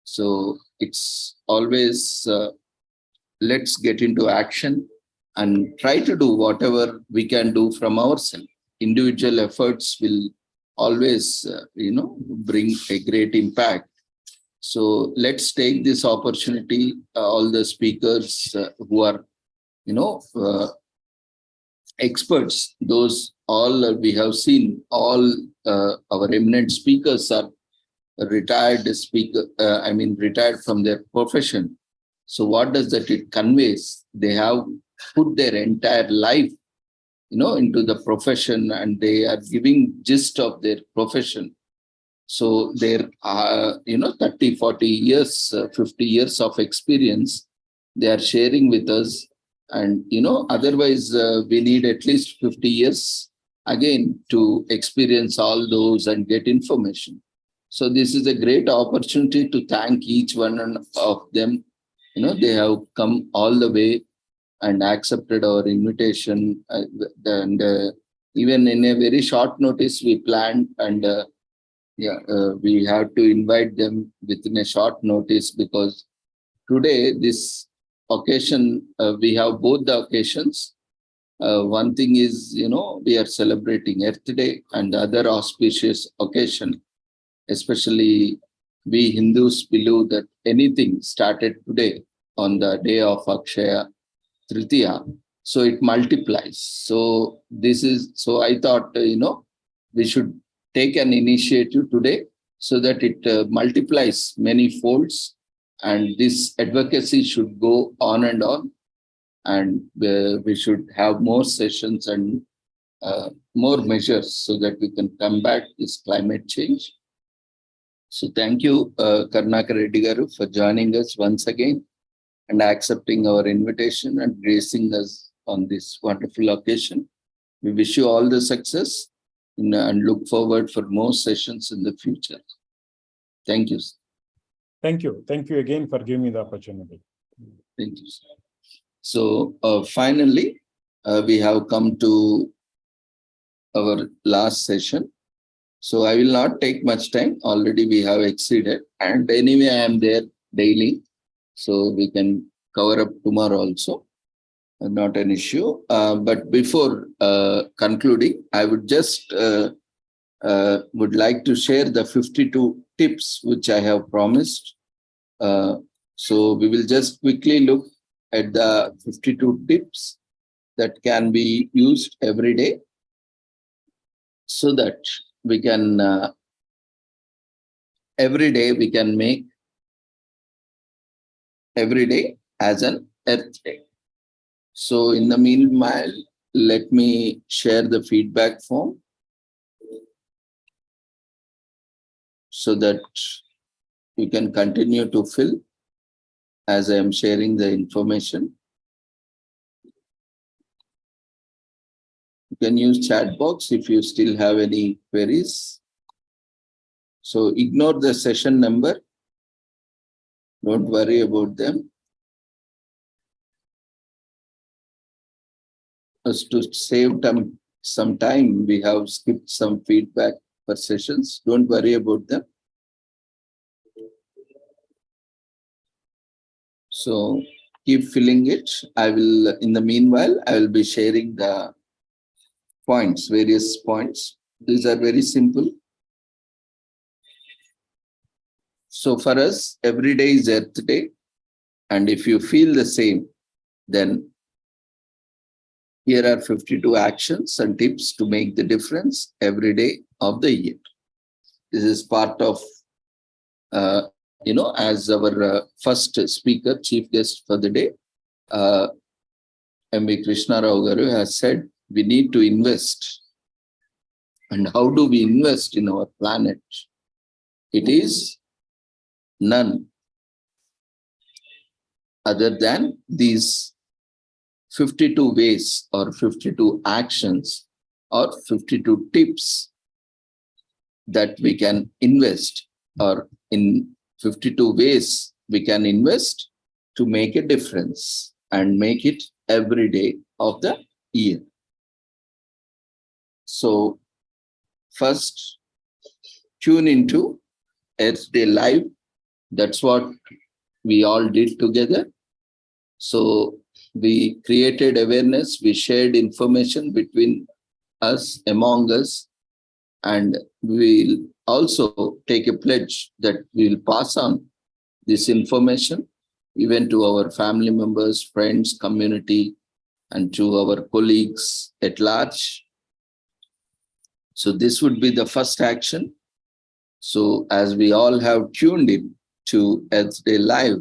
So it's always, let's get into action and try to do whatever we can do from ourselves. Individual efforts will always, bring a great impact. So let's take this opportunity, all the speakers who are, experts, those all we have seen, all our eminent speakers are retired retired from their profession. So what does that it conveys? They have put their entire life, into the profession, and they are giving gist of their profession. So there are, 30, 40 years, 50 years of experience they are sharing with us. And, otherwise we need at least 50 years again to experience all those and get information. So this is a great opportunity to thank each one of them. They have come all the way and accepted our invitation. And even in a very short notice, we planned, and we have to invite them within a short notice, because today, this occasion, we have both the occasions. One thing is, we are celebrating Earth Day, and the other auspicious occasion. Especially we Hindus believe that anything started today on the day of Akshaya Tritiya, so it multiplies. So I thought, we should take an initiative today so that it multiplies many folds, and this advocacy should go on and on, and we should have more sessions and more measures so that we can combat this climate change. So thank you, Karnaka Reddy Garu, for joining us once again and accepting our invitation and gracing us on this wonderful occasion. We wish you all the success and look forward for more sessions in the future. Thank you. Thank you. Thank you again for giving me the opportunity. Thank you, sir. So finally, we have come to our last session. So I will not take much time. Already we have exceeded. And anyway, I am there daily. So we can cover up tomorrow also. Not an issue. But before concluding, I would just would like to share the 52 tips which I have promised. So we will just quickly look at the 52 tips that can be used every day so that we can, every day we can make every day as an Earth Day. So in the meanwhile, let me share the feedback form so that you can continue to fill as I am sharing the information. You can use chat box if you still have any queries. So ignore the session number. Don't worry about them. As to save some time, we have skipped some feedback for sessions. Don't worry about them. So keep filling it. I will, in the meanwhile, I will be sharing the points, various points. These are very simple. So for us, every day is Earth Day. And if you feel the same, then here are 52 actions and tips to make the difference every day of the year. This is part of, as our first speaker, chief guest for the day, M.V. Krishna Rao Garu has said, we need to invest. And how do we invest in our planet? It is none other than these 52 ways or 52 actions or 52 tips that we can invest, or in 52 ways we can invest to make a difference and make it every day of the year. So first, tune into Earth Day Live. That's what we all did together. So we created awareness, we shared information between us, among us, and we'll also take a pledge that we'll pass on this information even to our family members, friends, community, and to our colleagues at large. So this would be the first action. So as we all have tuned in to Earth Day Live,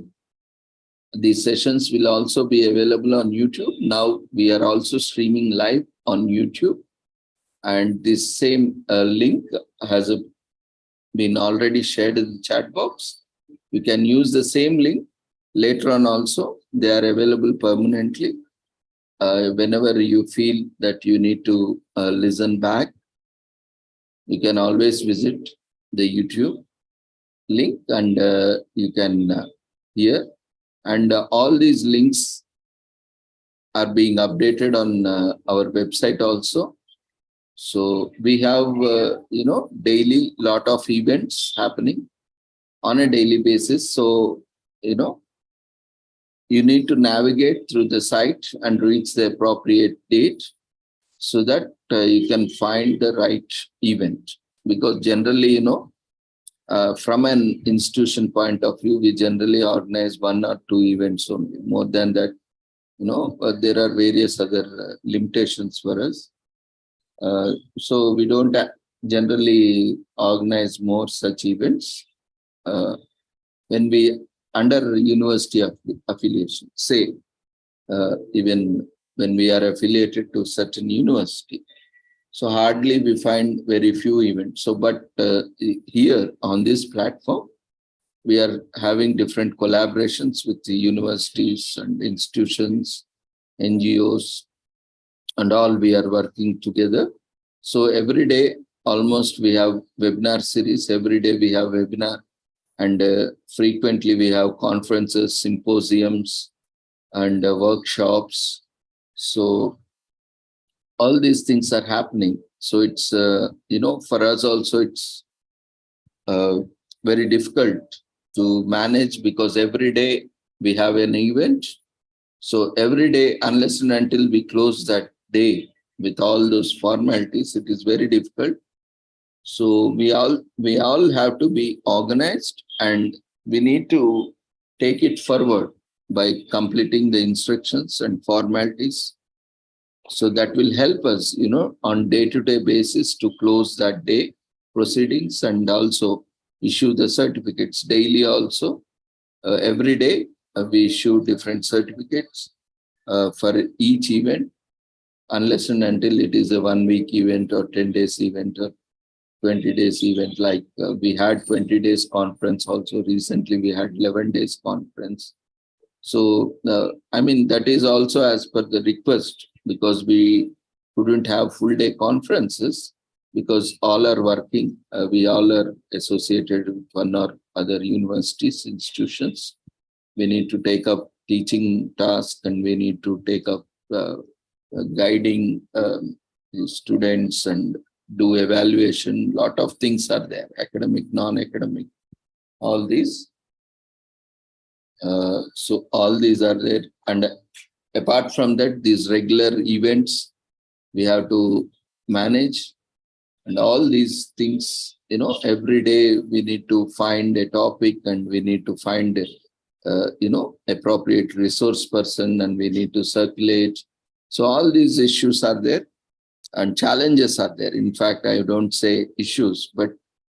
these sessions will also be available on YouTube. Now we are also streaming live on YouTube. And this same link has been already shared in the chat box. You can use the same link later on also. They are available permanently. Whenever you feel that you need to listen back, you can always visit the YouTube link and you can hear. And all these links are being updated on our website also. So we have, daily lot of events happening on a daily basis. So, you need to navigate through the site and reach the appropriate date so that you can find the right event. Because generally, from an institution point of view, we generally organize 1 or 2 events only. More than that, there are various other limitations for us. So we don't generally organize more such events when we under university affiliation, say even when we are affiliated to certain university. So hardly we find very few events. So, but here on this platform, we are having different collaborations with the universities and institutions, NGOs, and all we are working together. So every day, almost we have webinar series. Every day we have webinar, and frequently we have conferences, symposiums, and workshops. So all these things are happening. So it's, for us also, it's very difficult to manage because every day we have an event. So every day, unless and until we close that day with all those formalities, it is very difficult. So we all have to be organized, and we need to take it forward by completing the instructions and formalities. So that will help us, on day-to-day basis to close that day proceedings and also issue the certificates daily also. Every day we issue different certificates for each event, unless and until it is a 1 week event or 10 days event or 20 days event. Like we had 20 days conference also. Recently we had 11 days conference. So, that is also as per the request, because we couldn't have full day conferences because all are working. We all are associated with one or other universities, institutions. We need to take up teaching tasks, and we need to take up guiding students and do evaluation. Lot of things are there, academic, non-academic, all these. So all these are there. And apart from that, these regular events we have to manage, and all these things, every day we need to find a topic, and we need to find appropriate resource person, and we need to circulate. So all these issues are there and challenges are there. In fact, I don't say issues, but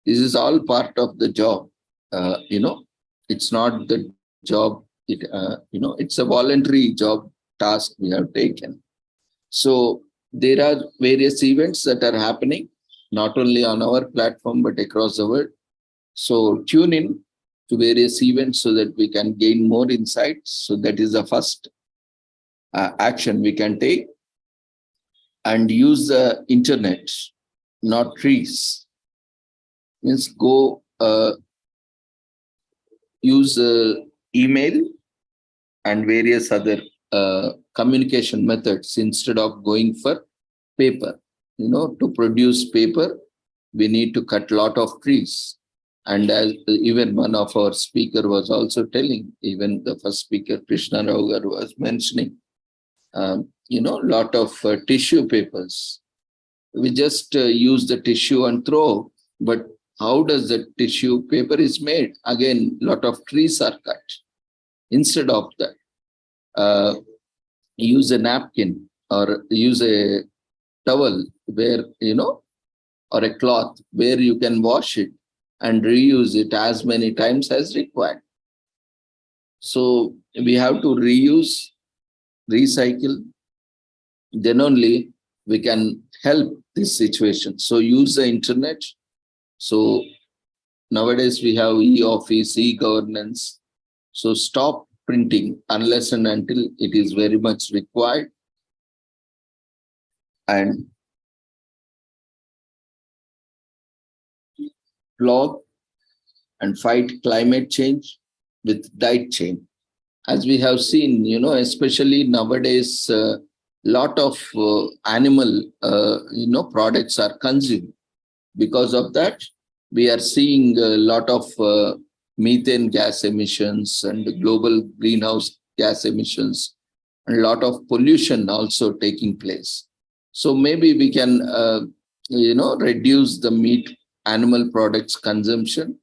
this is all part of the job. It's not the job, it's a voluntary job task we have taken. So there are various events that are happening, not only on our platform, but across the world. So tune in to various events so that we can gain more insights. So that is the first action we can take. And use the internet, not trees. Means go use email and various other communication methods instead of going for paper. To produce paper, we need to cut a lot of trees. And as even one of our speaker was also telling, even the first speaker, Krishna Rao Garu, was mentioning, lot of tissue papers. We just use the tissue and throw, but how does the tissue paper is made? Again, lot of trees are cut. Instead of that, use a napkin or use a towel where, or a cloth where you can wash it and reuse it as many times as required. So we have to reuse, recycle, then only we can help this situation. So use the internet. So nowadays we have e-office, e-governance. So stop printing unless and until it is very much required. And blog and fight climate change with diet change. As we have seen, especially nowadays, lot of animal, products are consumed. Because of that, we are seeing a lot of methane gas emissions and global greenhouse gas emissions, and a lot of pollution also taking place. So maybe we can, reduce the animal products consumption,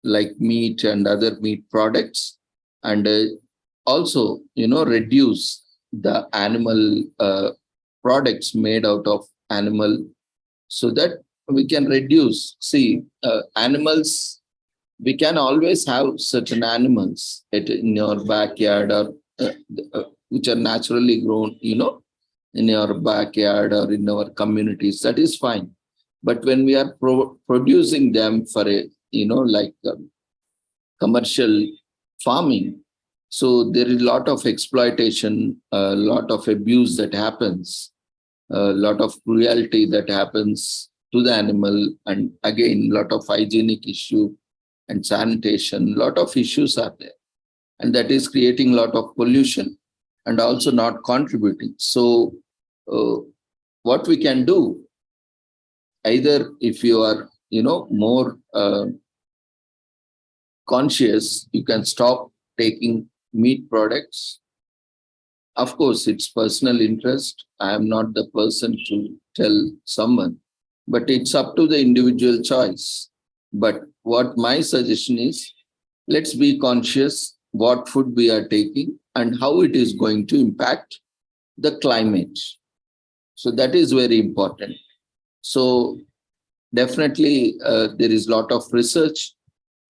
like meat and other meat products, and also, reduce the animal products made out of animal, so that we can reduce. See, animals, we can always have certain animals in your backyard, or which are naturally grown, in your backyard or in our communities. That is fine. But when we are producing them for a, commercial farming, so there is a lot of exploitation, a lot of abuse that happens. a lot of cruelty that happens to the animal, and again, lot of hygienic issue and sanitation, lot of issues are there. And that is creating a lot of pollution and also not contributing. So what we can do, either if you are, more conscious, you can stop taking meat products. Of course, it's personal interest. I am not the person to tell someone, but it's up to the individual choice. But what my suggestion is, let's be conscious what food we are taking and how it is going to impact the climate. So that is very important. So definitely there is a lot of research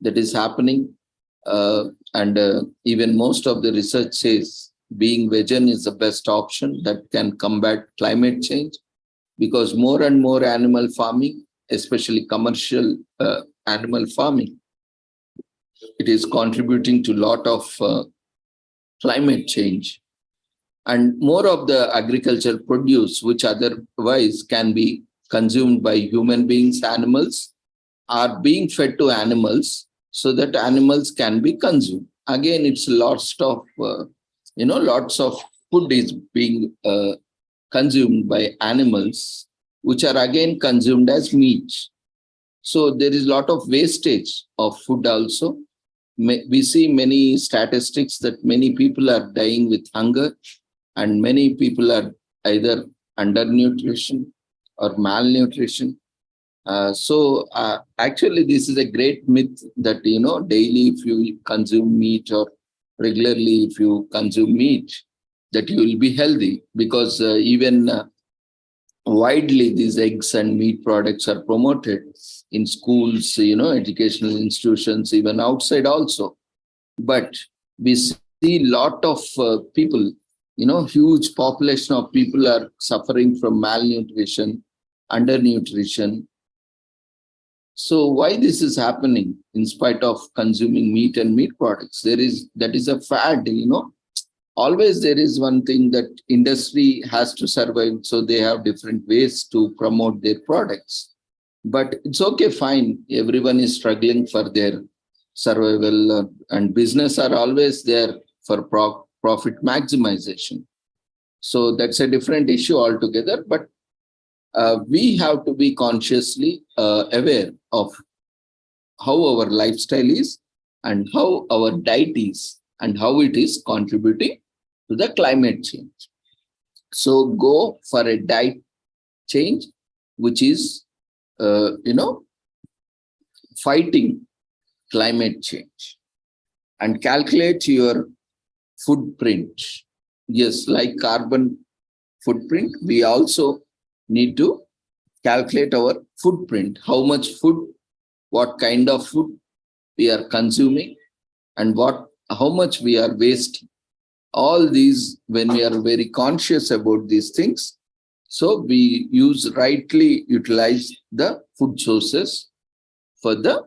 that is happening, and even most of the research says being vegan is the best option that can combat climate change, because more and more animal farming, especially commercial animal farming, it is contributing to a lot of climate change. And more of the agricultural produce, which otherwise can be consumed by human beings, animals, are being fed to animals so that animals can be consumed. Again, it's lots of, lots of food is being consumed by animals, which are again consumed as meat. So there is a lot of wastage of food also. We see many statistics that many people are dying with hunger, and many people are either undernutrition or malnutrition. Actually, this is a great myth that, daily if you consume meat or regularly if you consume meat, that you will be healthy, because even widely these eggs and meat products are promoted in schools, educational institutions, even outside also. But we see a lot of people, huge population of people are suffering from malnutrition, undernutrition. So why this is happening in spite of consuming meat and meat products? That is a fad, Always there is one thing that industry has to survive, so they have different ways to promote their products. But it's okay, fine. Everyone is struggling for their survival, and business are always there for profit maximization. So that's a different issue altogether. But we have to be consciously aware of how our lifestyle is and how our diet is and how it is contributing to the climate change. So go for a diet change, which is, fighting climate change, and calculate your footprint. Yes, like carbon footprint, we also need to calculate our footprint, how much food, what kind of food we are consuming, and how much we are wasting. All these, when we are very conscious about these things, so we rightly utilize the food sources for the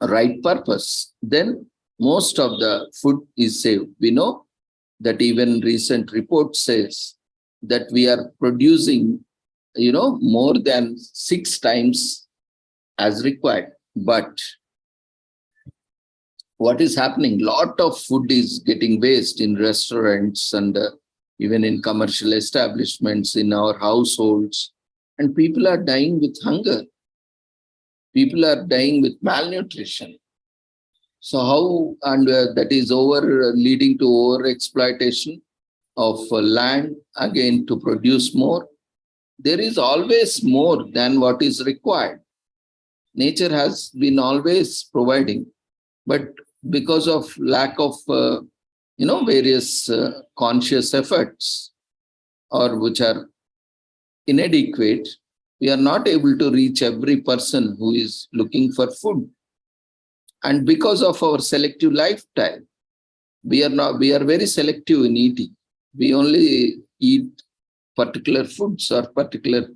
right purpose, then most of the food is saved. We know that even recent report says that we are producing, more than 6 times as required. But what is happening? Lot of food is getting waste in restaurants and even in commercial establishments, in our households, and people are dying with hunger. People are dying with malnutrition. So how, and that is leading to over exploitation of land, again to produce more. There is always more than what is required. Nature has been always providing, but because of lack of, various conscious efforts, or which are inadequate, we are not able to reach every person who is looking for food. And because of our selective lifestyle, we are very selective in eating. We only eat particular foods or particular,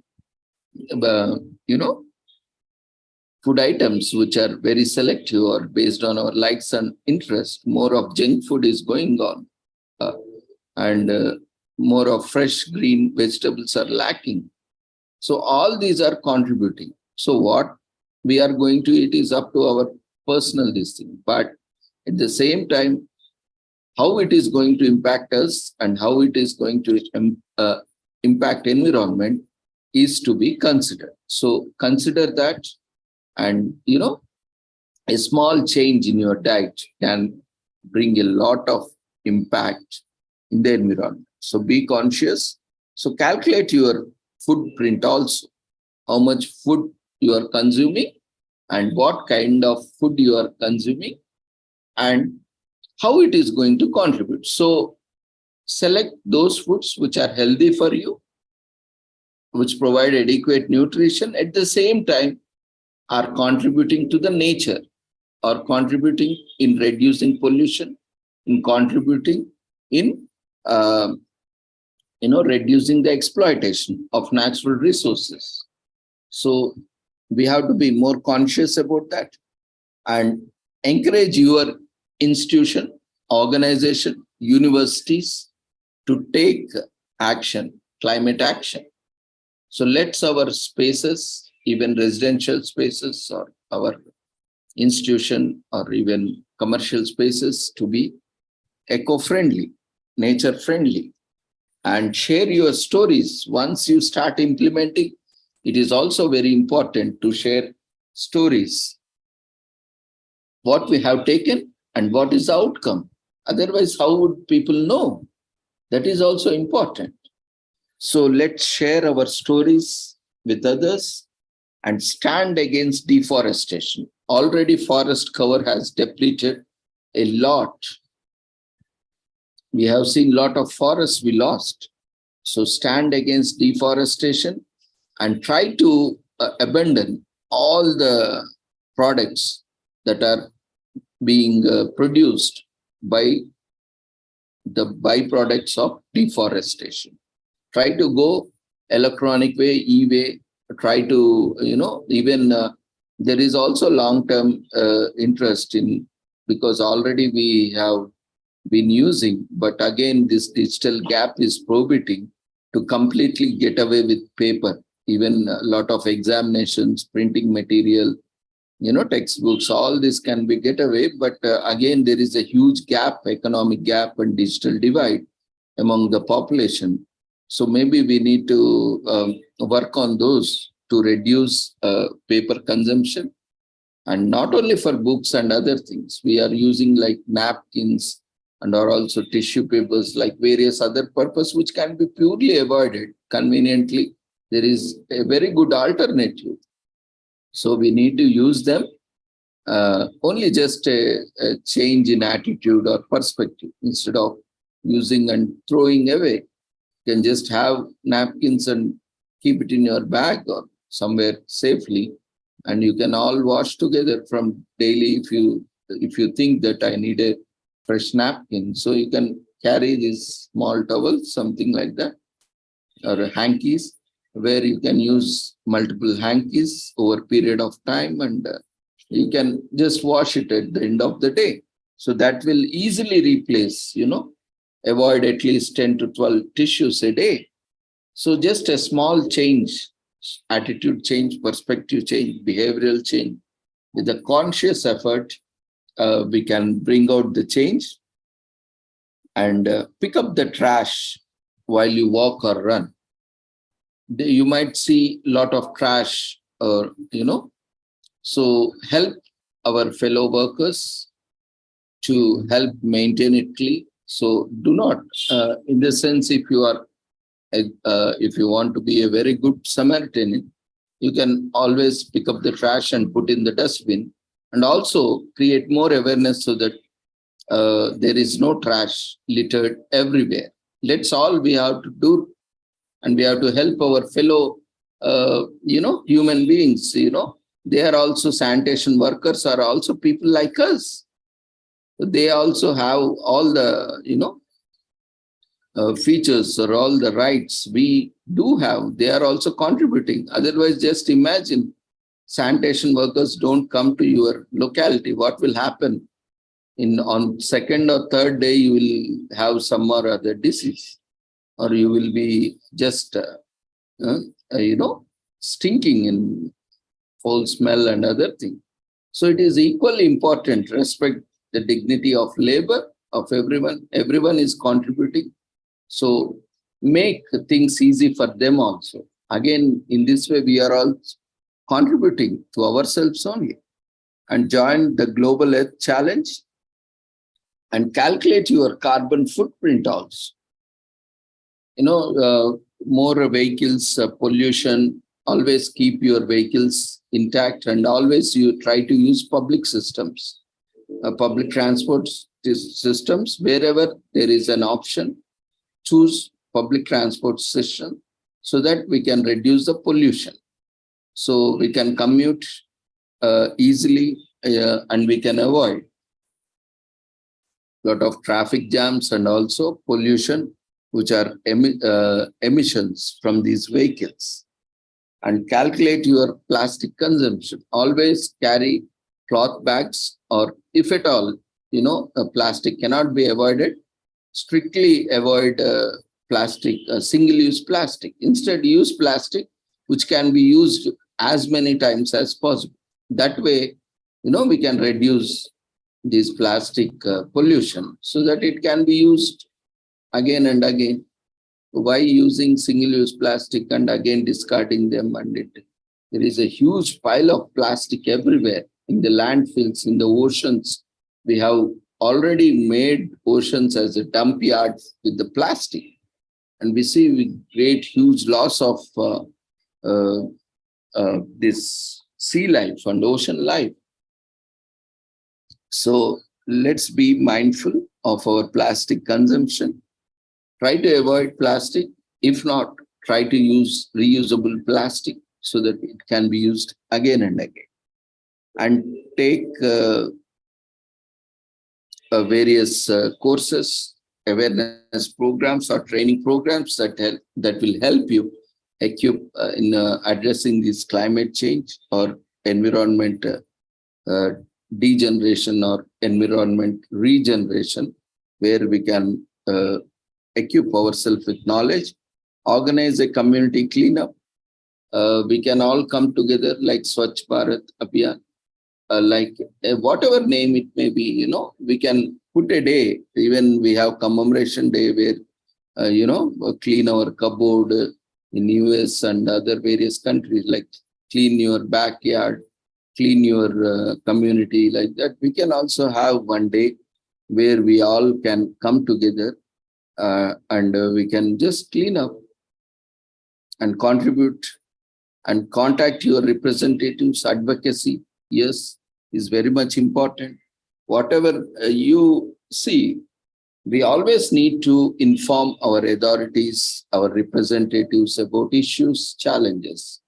food items which are very selective or based on our likes and interests. More of junk food is going on. more of fresh green vegetables are lacking. So all these are contributing. So what we are going to eat is up to our personal listing. But at the same time, how it is going to impact us and how it is going to impact environment is to be considered. So consider that, and a small change in your diet can bring a lot of impact in the environment. So be conscious. So calculate your footprint also, how much food you are consuming and what kind of food you are consuming and how it is going to contribute. So select those foods which are healthy for you, which provide adequate nutrition, at the same time are contributing to the nature, or contributing in reducing pollution, in contributing in reducing the exploitation of natural resources. So we have to be more conscious about that and encourage your institution, organization, universities to take action, climate action. So let's our spaces, even residential spaces or our institution or even commercial spaces, to be eco-friendly, nature-friendly, and share your stories. Once you start implementing, it is also very important to share stories, what we have taken and what is the outcome. Otherwise, how would people know? That is also important. So let's share our stories with others and stand against deforestation. Already forest cover has depleted a lot. We have seen a lot of forests we lost. So stand against deforestation and try to abandon all the products that are being produced by the byproducts of deforestation. Try to go electronic way, e-way, try to, even there is also long-term interest in, because already we have been using, but again, this digital gap is prohibiting to completely get away with paper. Even a lot of examinations, printing material, textbooks, all this can be get away. But again, there is a huge gap, economic gap and digital divide among the population. So maybe we need to work on those to reduce paper consumption. And not only for books and other things, we are using like napkins and are also tissue papers, like various other purpose, which can be purely avoided conveniently. There is a very good alternative. So we need to use them. Only just a change in attitude or perspective. Instead of using and throwing away, you can just have napkins and keep it in your bag or somewhere safely, and you can all wash together from daily. If you think that I need a fresh napkin, so you can carry this small towel, something like that, or hankies, where you can use multiple hankies over a period of time, and you can just wash it at the end of the day. So that will easily replace, avoid at least 10 to 12 tissues a day. So just a small change, attitude change, perspective change, behavioral change, with a conscious effort, we can bring out the change. And pick up the trash while you walk or run. You might see a lot of trash, or so help our fellow workers to help maintain it clean. So do not, in the sense, if you want to be a very good Samaritan, you can always pick up the trash and put in the dustbin, and also create more awareness so that there is no trash littered everywhere. That's all we have to do. And we have to help our fellow, human beings, they are also sanitation workers, are also people like us. They also have all the, features or all the rights we do have. They are also contributing. Otherwise, just imagine sanitation workers don't come to your locality. What will happen? On second or third day, you will have some or other disease or you will be just, stinking in foul smell and other things. So it is equally important, respect the dignity of labor of everyone. Everyone is contributing. So make things easy for them also. Again, in this way, we are all contributing to ourselves only. And join the Global Earth Challenge and calculate your carbon footprint also. More vehicles, pollution, always keep your vehicles intact, and always you try to use public systems, public transport systems. Wherever there is an option, choose public transport system so that we can reduce the pollution. So we can commute easily and we can avoid a lot of traffic jams and also pollution, which are emissions from these vehicles. And calculate your plastic consumption. Always carry cloth bags, or if at all, plastic cannot be avoided, strictly avoid plastic, single-use plastic. Instead, use plastic which can be used as many times as possible. That way, we can reduce this plastic pollution so that it can be used again and again. Why using single-use plastic and again discarding them? And there is a huge pile of plastic everywhere in the landfills, in the oceans. We have already made oceans as a dump yard with the plastic. And we see great, huge loss of this sea life and ocean life. So let's be mindful of our plastic consumption. Try to avoid plastic. If not, try to use reusable plastic so that it can be used again and again. And take various courses, awareness programs or training programs that will help you equip in addressing this climate change or environment degeneration or environment regeneration, where we can equip ourselves with knowledge, organize a community cleanup. We can all come together like Swachh Bharat Abhiyan, whatever name it may be, we can put a day. Even we have commemoration day where, clean our cupboard in US and other various countries, like clean your backyard, clean your community, like that. We can also have one day where we all can come together and we can just clean up and contribute and contact your representatives. Advocacy, yes, is very much important. Whatever you see, we always need to inform our authorities, our representatives about issues, challenges.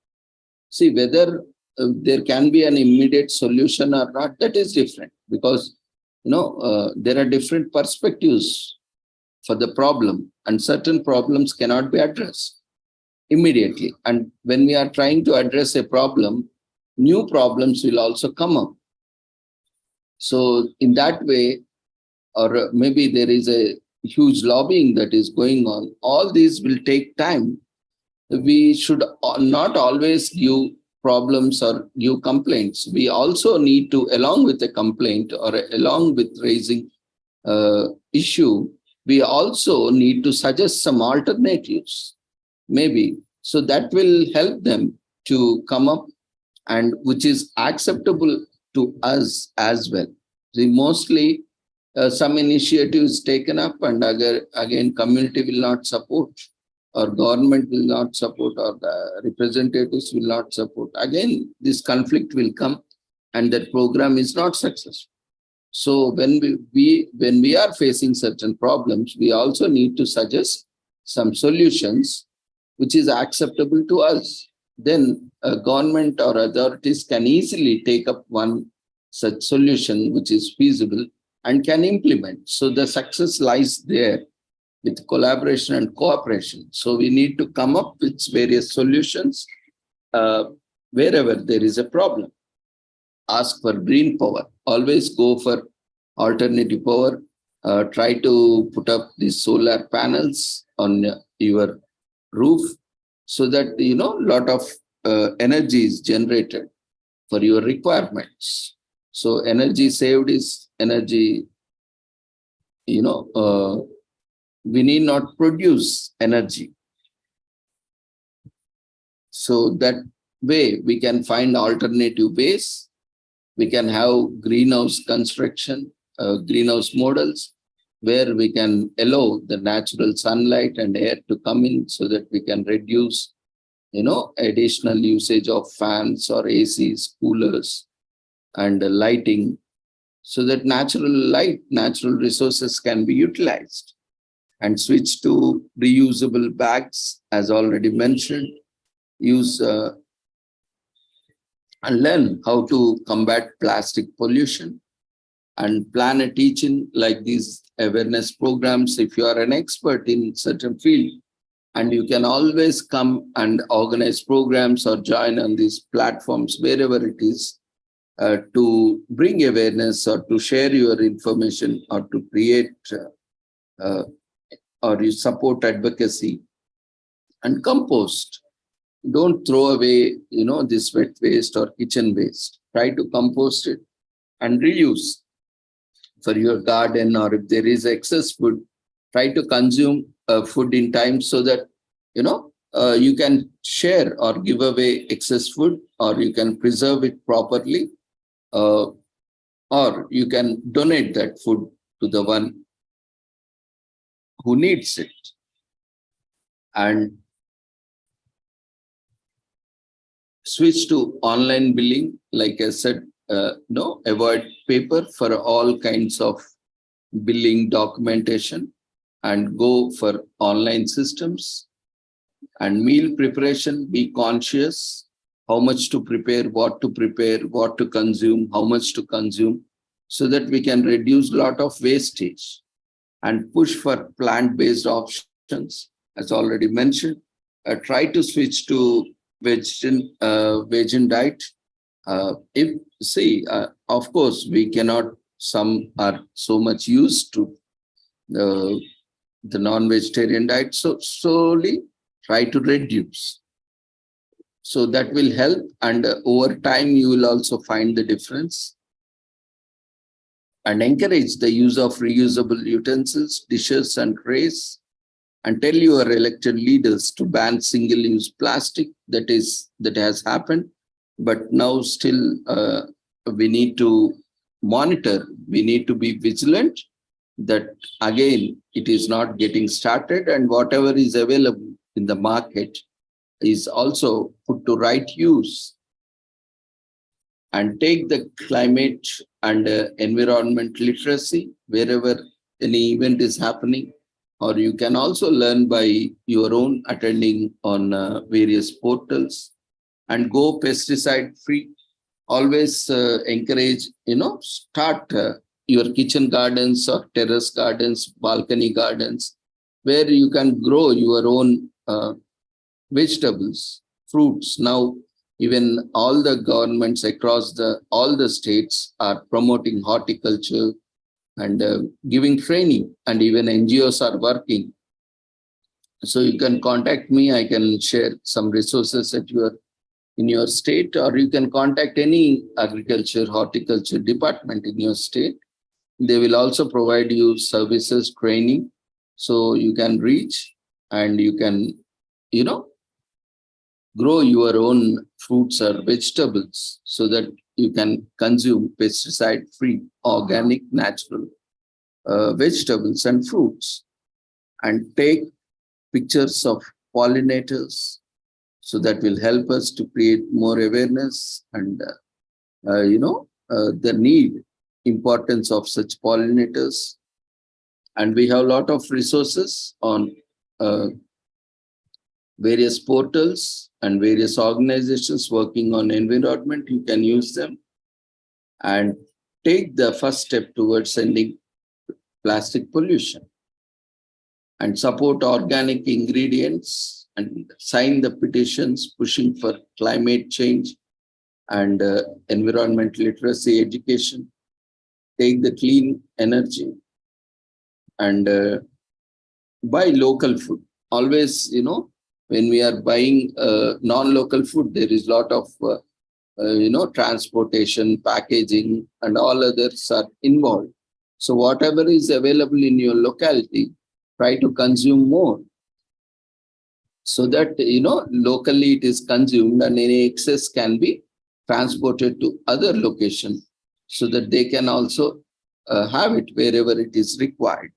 See, whether there can be an immediate solution or not, that is different, because there are different perspectives for the problem, and certain problems cannot be addressed immediately. And when we are trying to address a problem, new problems will also come up. So in that way, or maybe there is a huge lobbying that is going on, all these will take time. We should not always give problems or give complaints. We also need to, along with a complaint or along with raising issue, we also need to suggest some alternatives, maybe. So that will help them to come up, and which is acceptable to us as well. See, mostly some initiatives taken up, and again, community will not support, or government will not support, or the representatives will not support. Again, this conflict will come, and that program is not successful. So when we are facing certain problems, we also need to suggest some solutions which is acceptable to us. Then a government or authorities can easily take up one such solution which is feasible and can implement. So the success lies there with collaboration and cooperation. So we need to come up with various solutions wherever there is a problem. Ask for green power. Always go for alternative power Try to put up the solar panels on your roof so that, you know, a lot of energy is generated for your requirements. So energy saved is energy, you know, we need not produce energy. So that way we can find alternative ways. We can have greenhouse construction, greenhouse models, where we can allow the natural sunlight and air to come in so that we can reduce, you know, additional usage of fans or ACs, coolers, and lighting, so that natural light, natural resources can be utilized. And switch to reusable bags, as already mentioned. Use and learn how to combat plastic pollution, and plan a teaching like these awareness programs. If you are an expert in certain field, and you can always come and organize programs or join on these platforms wherever it is, to bring awareness or to share your information or to create or you support advocacy. And compost. Don't throw away, you know, this wet waste or kitchen waste. Try to compost it and reuse for your garden, or if there is excess food, try to consume food in time so that, you know, you can share or give away excess food, or you can preserve it properly, or you can donate that food to the one who needs it. And switch to online billing, like I said, no, avoid paper for all kinds of billing documentation and go for online systems. And meal preparation, be conscious how much to prepare, what to consume, how much to consume, so that we can reduce a lot of wastage. And push for plant-based options, as already mentioned. Try to switch to vegan diet. Of course, we cannot, some are so much used to the non-vegetarian diet, so slowly try to reduce. So that will help, and over time you will also find the difference. And encourage the use of reusable utensils, dishes and trays, and tell your elected leaders to ban single-use plastic. That has happened, but now still we need to monitor, we need to be vigilant that again it is not getting started, and whatever is available in the market is also put to right use. And take the climate and environment literacy wherever any event is happening, or you can also learn by your own attending on various portals. And go pesticide free. Always encourage, you know, start your kitchen gardens or terrace gardens, balcony gardens, where you can grow your own vegetables, fruits. Now, even all the governments across all the states are promoting horticulture and giving training, and even NGOs are working. So you can contact me. I can share some resources in your state, or you can contact any agriculture, horticulture department in your state. They will also provide you services, training, so you can reach and you can, you know, grow your own fruits or vegetables so that you can consume pesticide-free, organic, natural vegetables and fruits. And take pictures of pollinators, so that will help us to create more awareness and, the importance of such pollinators. And we have a lot of resources on various portals and various organizations working on environment. You can use them and take the first step towards ending plastic pollution, and support organic ingredients and sign the petitions pushing for climate change and environmental literacy education. Take the clean energy and buy local food. Always, when we are buying non-local food, there is a lot of, transportation, packaging, and all others are involved. So whatever is available in your locality, try to consume more, so that, locally it is consumed and any excess can be transported to other location so that they can also have it wherever it is required.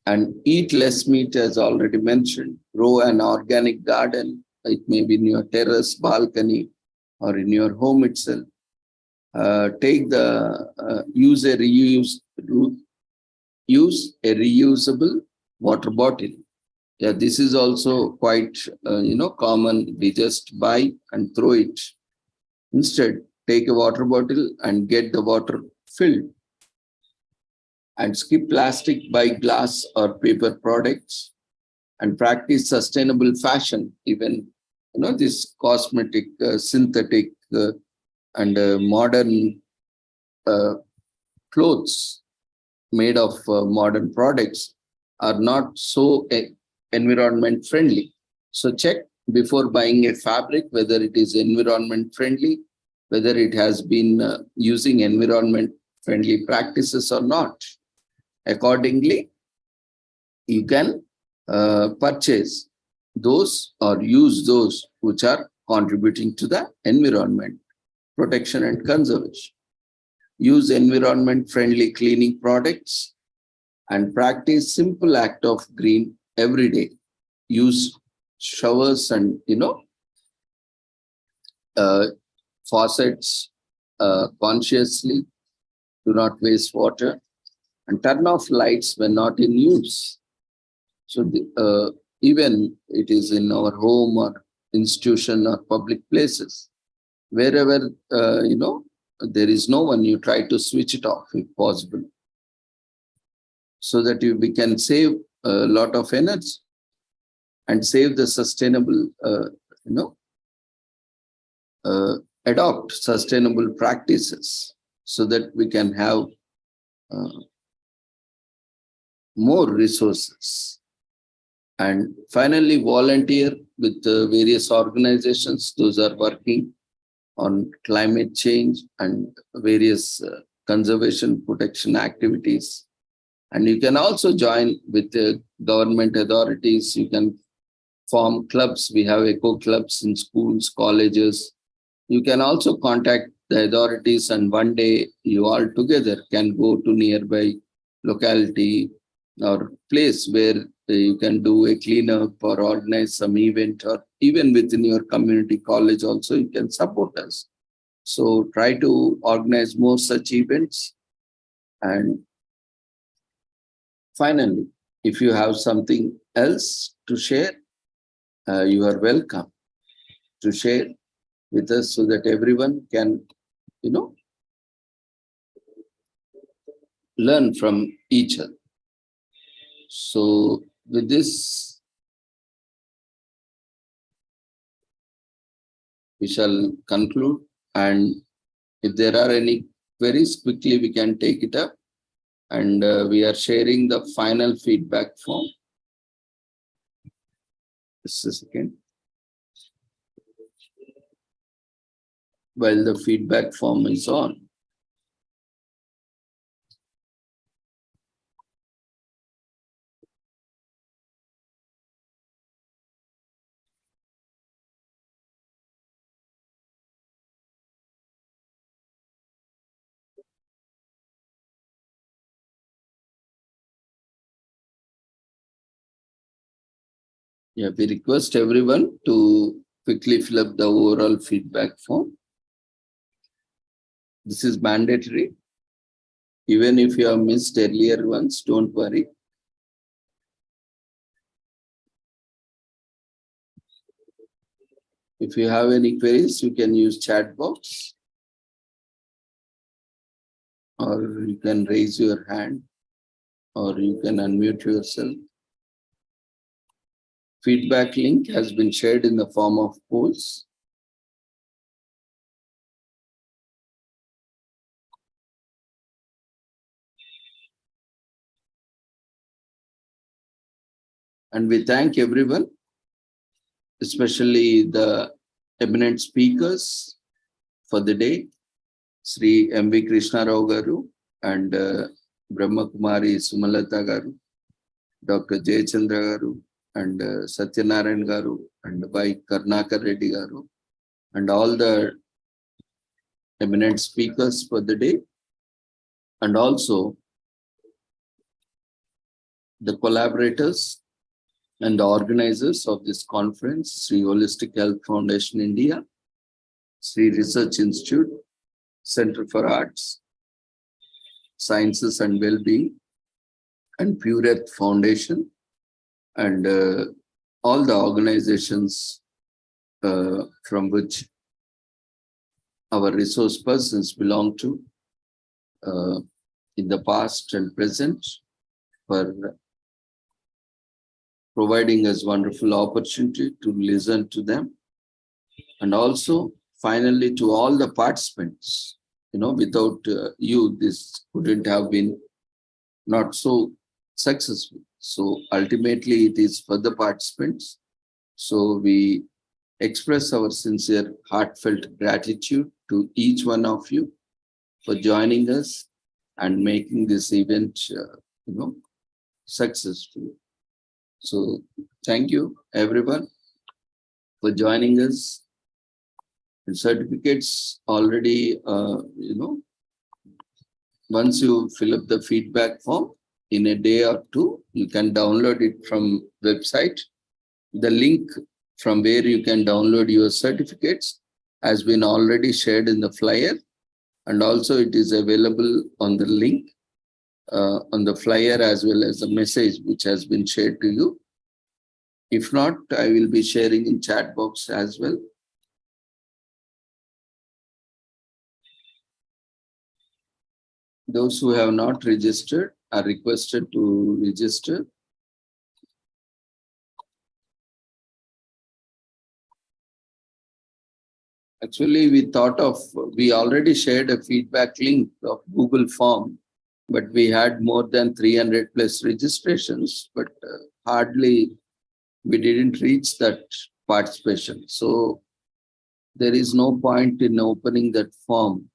And eat less meat, as already mentioned. Grow an organic garden. It may be in your terrace, balcony, or in your home itself. Use a reusable water bottle. Yeah, this is also quite, common. We just buy and throw it. Instead, take a water bottle and get the water filled. And skip plastic, buy glass or paper products, and practice sustainable fashion. Even, this cosmetic, synthetic, and modern clothes made of modern products are not so environment friendly. So check before buying a fabric whether it is environment friendly, whether it has been using environment friendly practices or not. Accordingly, you can purchase those or use those which are contributing to the environment protection and conservation. Use environment-friendly cleaning products and practice simple act of green every day. Use showers and, faucets consciously. Do not waste water. And turn off lights when not in use. So even it is in our home or institution or public places, wherever, there is no one, you try to switch it off if possible, so that we can save a lot of energy and save the sustainable, adopt sustainable practices so that we can have more resources. And finally, volunteer with various organizations. Those are working on climate change and various conservation protection activities. And you can also join with the government authorities. You can form clubs. We have eco clubs in schools, colleges. You can also contact the authorities, and one day you all together can go to nearby locality or place where you can do a cleanup or organize some event, or even within your community college also you can support us. So try to organize more such events. And finally, if you have something else to share, you are welcome to share with us so that everyone can, learn from each other. So with this, we shall conclude, and if there are any queries, quickly we can take it up. And we are sharing the final feedback form. Just a second. While the feedback form is on. Yeah, we request everyone to quickly fill up the overall feedback form. This is mandatory. Even if you have missed earlier ones, don't worry. If you have any queries, you can use chat box, or you can raise your hand, or you can unmute yourself. Feedback link has been shared in the form of polls. And we thank everyone, especially the eminent speakers for the day, Sri M.V. Krishna Rao Garu and Brahma Kumari Sumalata Garu, Dr. Jayachandra Garu and Satyanarayan Garu and by Karnakar Reddy Garu and all the eminent speakers for the day, and also the collaborators and the organizers of this conference, Sri Holistic Health Foundation India, Sri Research Institute, Center for Arts, Sciences and Wellbeing, and Pure Earth Foundation, and all the organizations from which our resource persons belong to in the past and present, for providing us wonderful opportunity to listen to them. And also, finally, to all the participants, without you, this couldn't have been not so successful. So ultimately, it is for the participants. So we express our sincere, heartfelt gratitude to each one of you for joining us and making this event, successful. So thank you, everyone, for joining us. And certificates already, once you fill up the feedback form in a day or two, you can download it from website. The link from where you can download your certificates has been already shared in the flyer, and also it is available on the link on the flyer as well as the message which has been shared to you. If not, I will be sharing in chat box as well. Those who have not registered are requested to register. Actually, we already shared a feedback link of Google form, but we had more than 300 plus registrations, but hardly we didn't reach that participation. So there is no point in opening that form.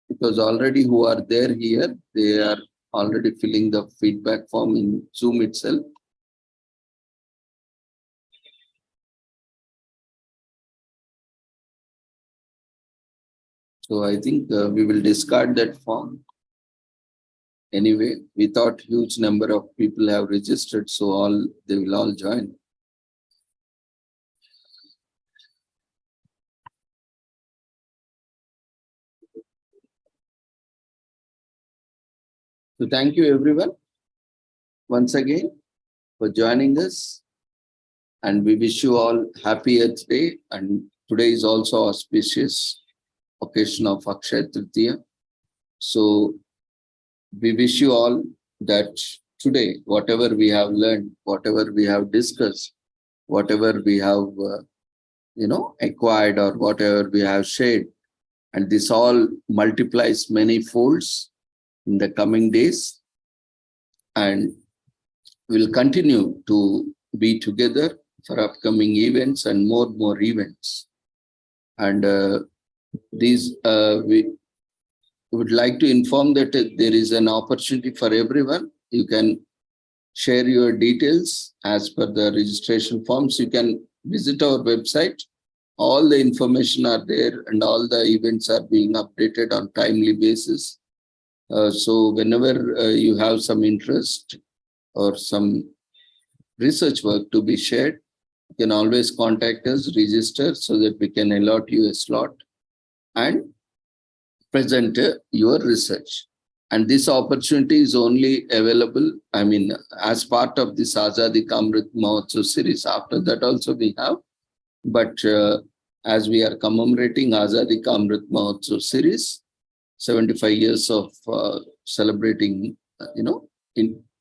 Because already who are there here, they are already filling the feedback form in Zoom itself. So I think we will discard that form. Anyway, we thought huge number of people have registered, so they will all join. So thank you everyone once again for joining us, and we wish you all happy Earth Day. And today is also auspicious occasion of Akshaya Tritiya. So we wish you all that today, whatever we have learned, whatever we have discussed, whatever we have, acquired or whatever we have shared, and this all multiplies many folds in the coming days, and we'll continue to be together for upcoming events and more events. And we would like to inform that there is an opportunity for everyone. You can share your details as per the registration forms. You can visit our website. All the information are there and all the events are being updated on timely basis. So whenever you have some interest or some research work to be shared, you can always contact us, register, so that we can allot you a slot and present your research. And this opportunity is only available, as part of this Azadi Ka Amrit Mahotsav series. After that also we have, but as we are commemorating Azadi Ka Amrit Mahotsav series, 75 years of celebrating,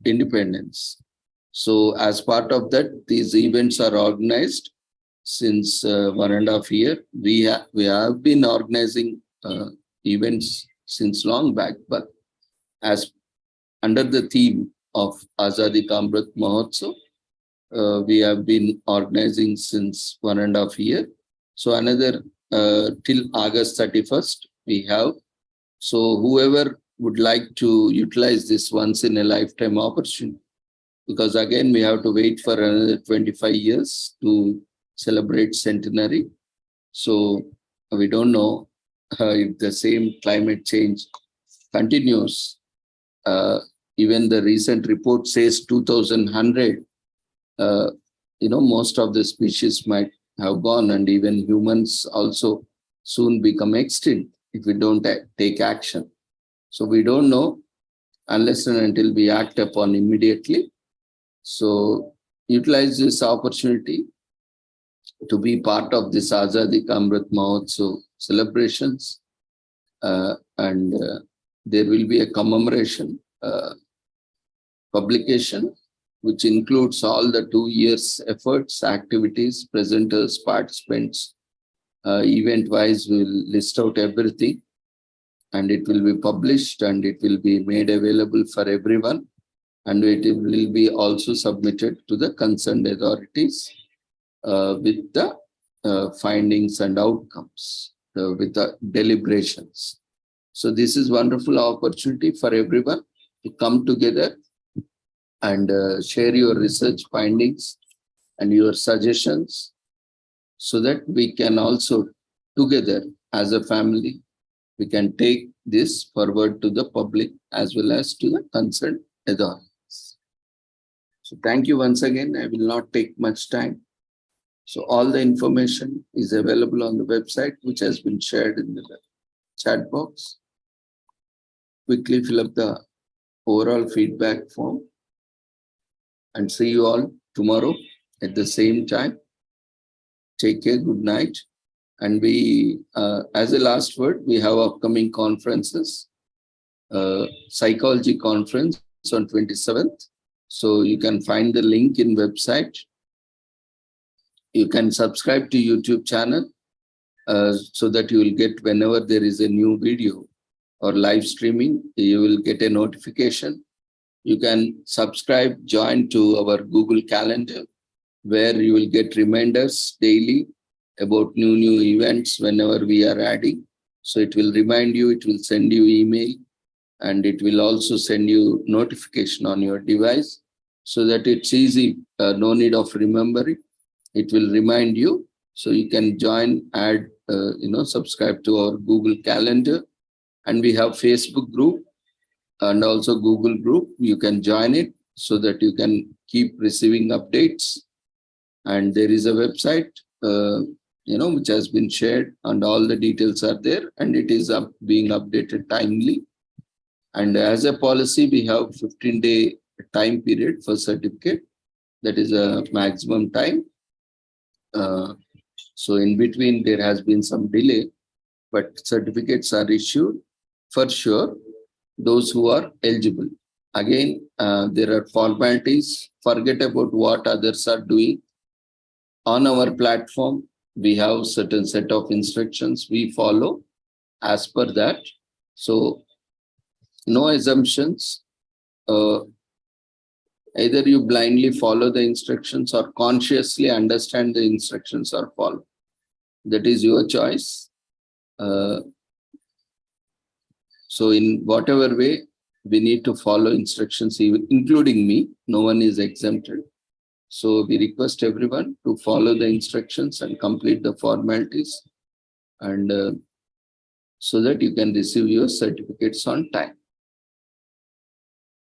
independence. So as part of that, these events are organized since 1.5 years. We have been organizing events since long back, but as under the theme of Azadi Ka Amrit Mahotsav, we have been organizing since 1.5 years. So another till August 31st we have. So whoever would like to utilize this once in a lifetime opportunity, because again we have to wait for another 25 years to celebrate centenary. So we don't know if the same climate change continues. Even the recent report says 2100, most of the species might have gone, and even humans also soon become extinct if we don't take action. So we don't know unless and until we act upon immediately. So utilize this opportunity to be part of this Azadi Ka Amrit Mahotsav celebrations, and there will be a commemoration publication which includes all the 2 years efforts, activities, presenters, participants. Event-wise, we'll list out everything, and it will be published and it will be made available for everyone, and it will be also submitted to the concerned authorities with the findings and outcomes, with the deliberations. So this is wonderful opportunity for everyone to come together and share your research findings and your suggestions, so that we can also together as a family, we can take this forward to the public as well as to the concerned authorities. So thank you once again. I will not take much time. So all the information is available on the website, which has been shared in the chat box. Quickly fill up the overall feedback form, and see you all tomorrow at the same time. Take care, good night. And we, as a last word, we have upcoming conferences. Psychology conference on 27th. So you can find the link in website. You can subscribe to YouTube channel so that you will get whenever there is a new video or live streaming, you will get a notification. You can subscribe, join to our Google Calendar, where you will get reminders daily about new events whenever we are adding. So it will remind you, it will send you email, and it will also send you notification on your device, so that it's easy, no need of remembering. It will remind you, so you can join, add, subscribe to our Google Calendar. And we have Facebook group and also Google group. You can join it so that you can keep receiving updates. And there is a website, which has been shared, and all the details are there, and it is being updated timely. And as a policy, we have 15-day time period for certificate. That is a maximum time. So in between, there has been some delay, but certificates are issued for sure, those who are eligible. Again, there are formalities. Forget about what others are doing. On our platform, we have certain set of instructions we follow as per that. So no assumptions. Either you blindly follow the instructions or consciously understand the instructions or follow. That is your choice. So in whatever way, we need to follow instructions, even including me. No one is exempted. So we request everyone to follow the instructions and complete the formalities, and so that you can receive your certificates on time.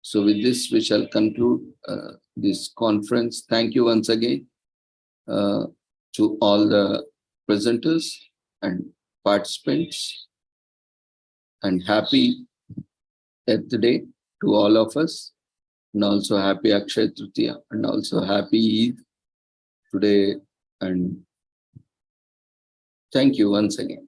So with this, we shall conclude this conference. Thank you once again to all the presenters and participants, and happy Earth Day to all of us, and also happy Akshaya Tritiya, and also happy Eid today. And thank you once again.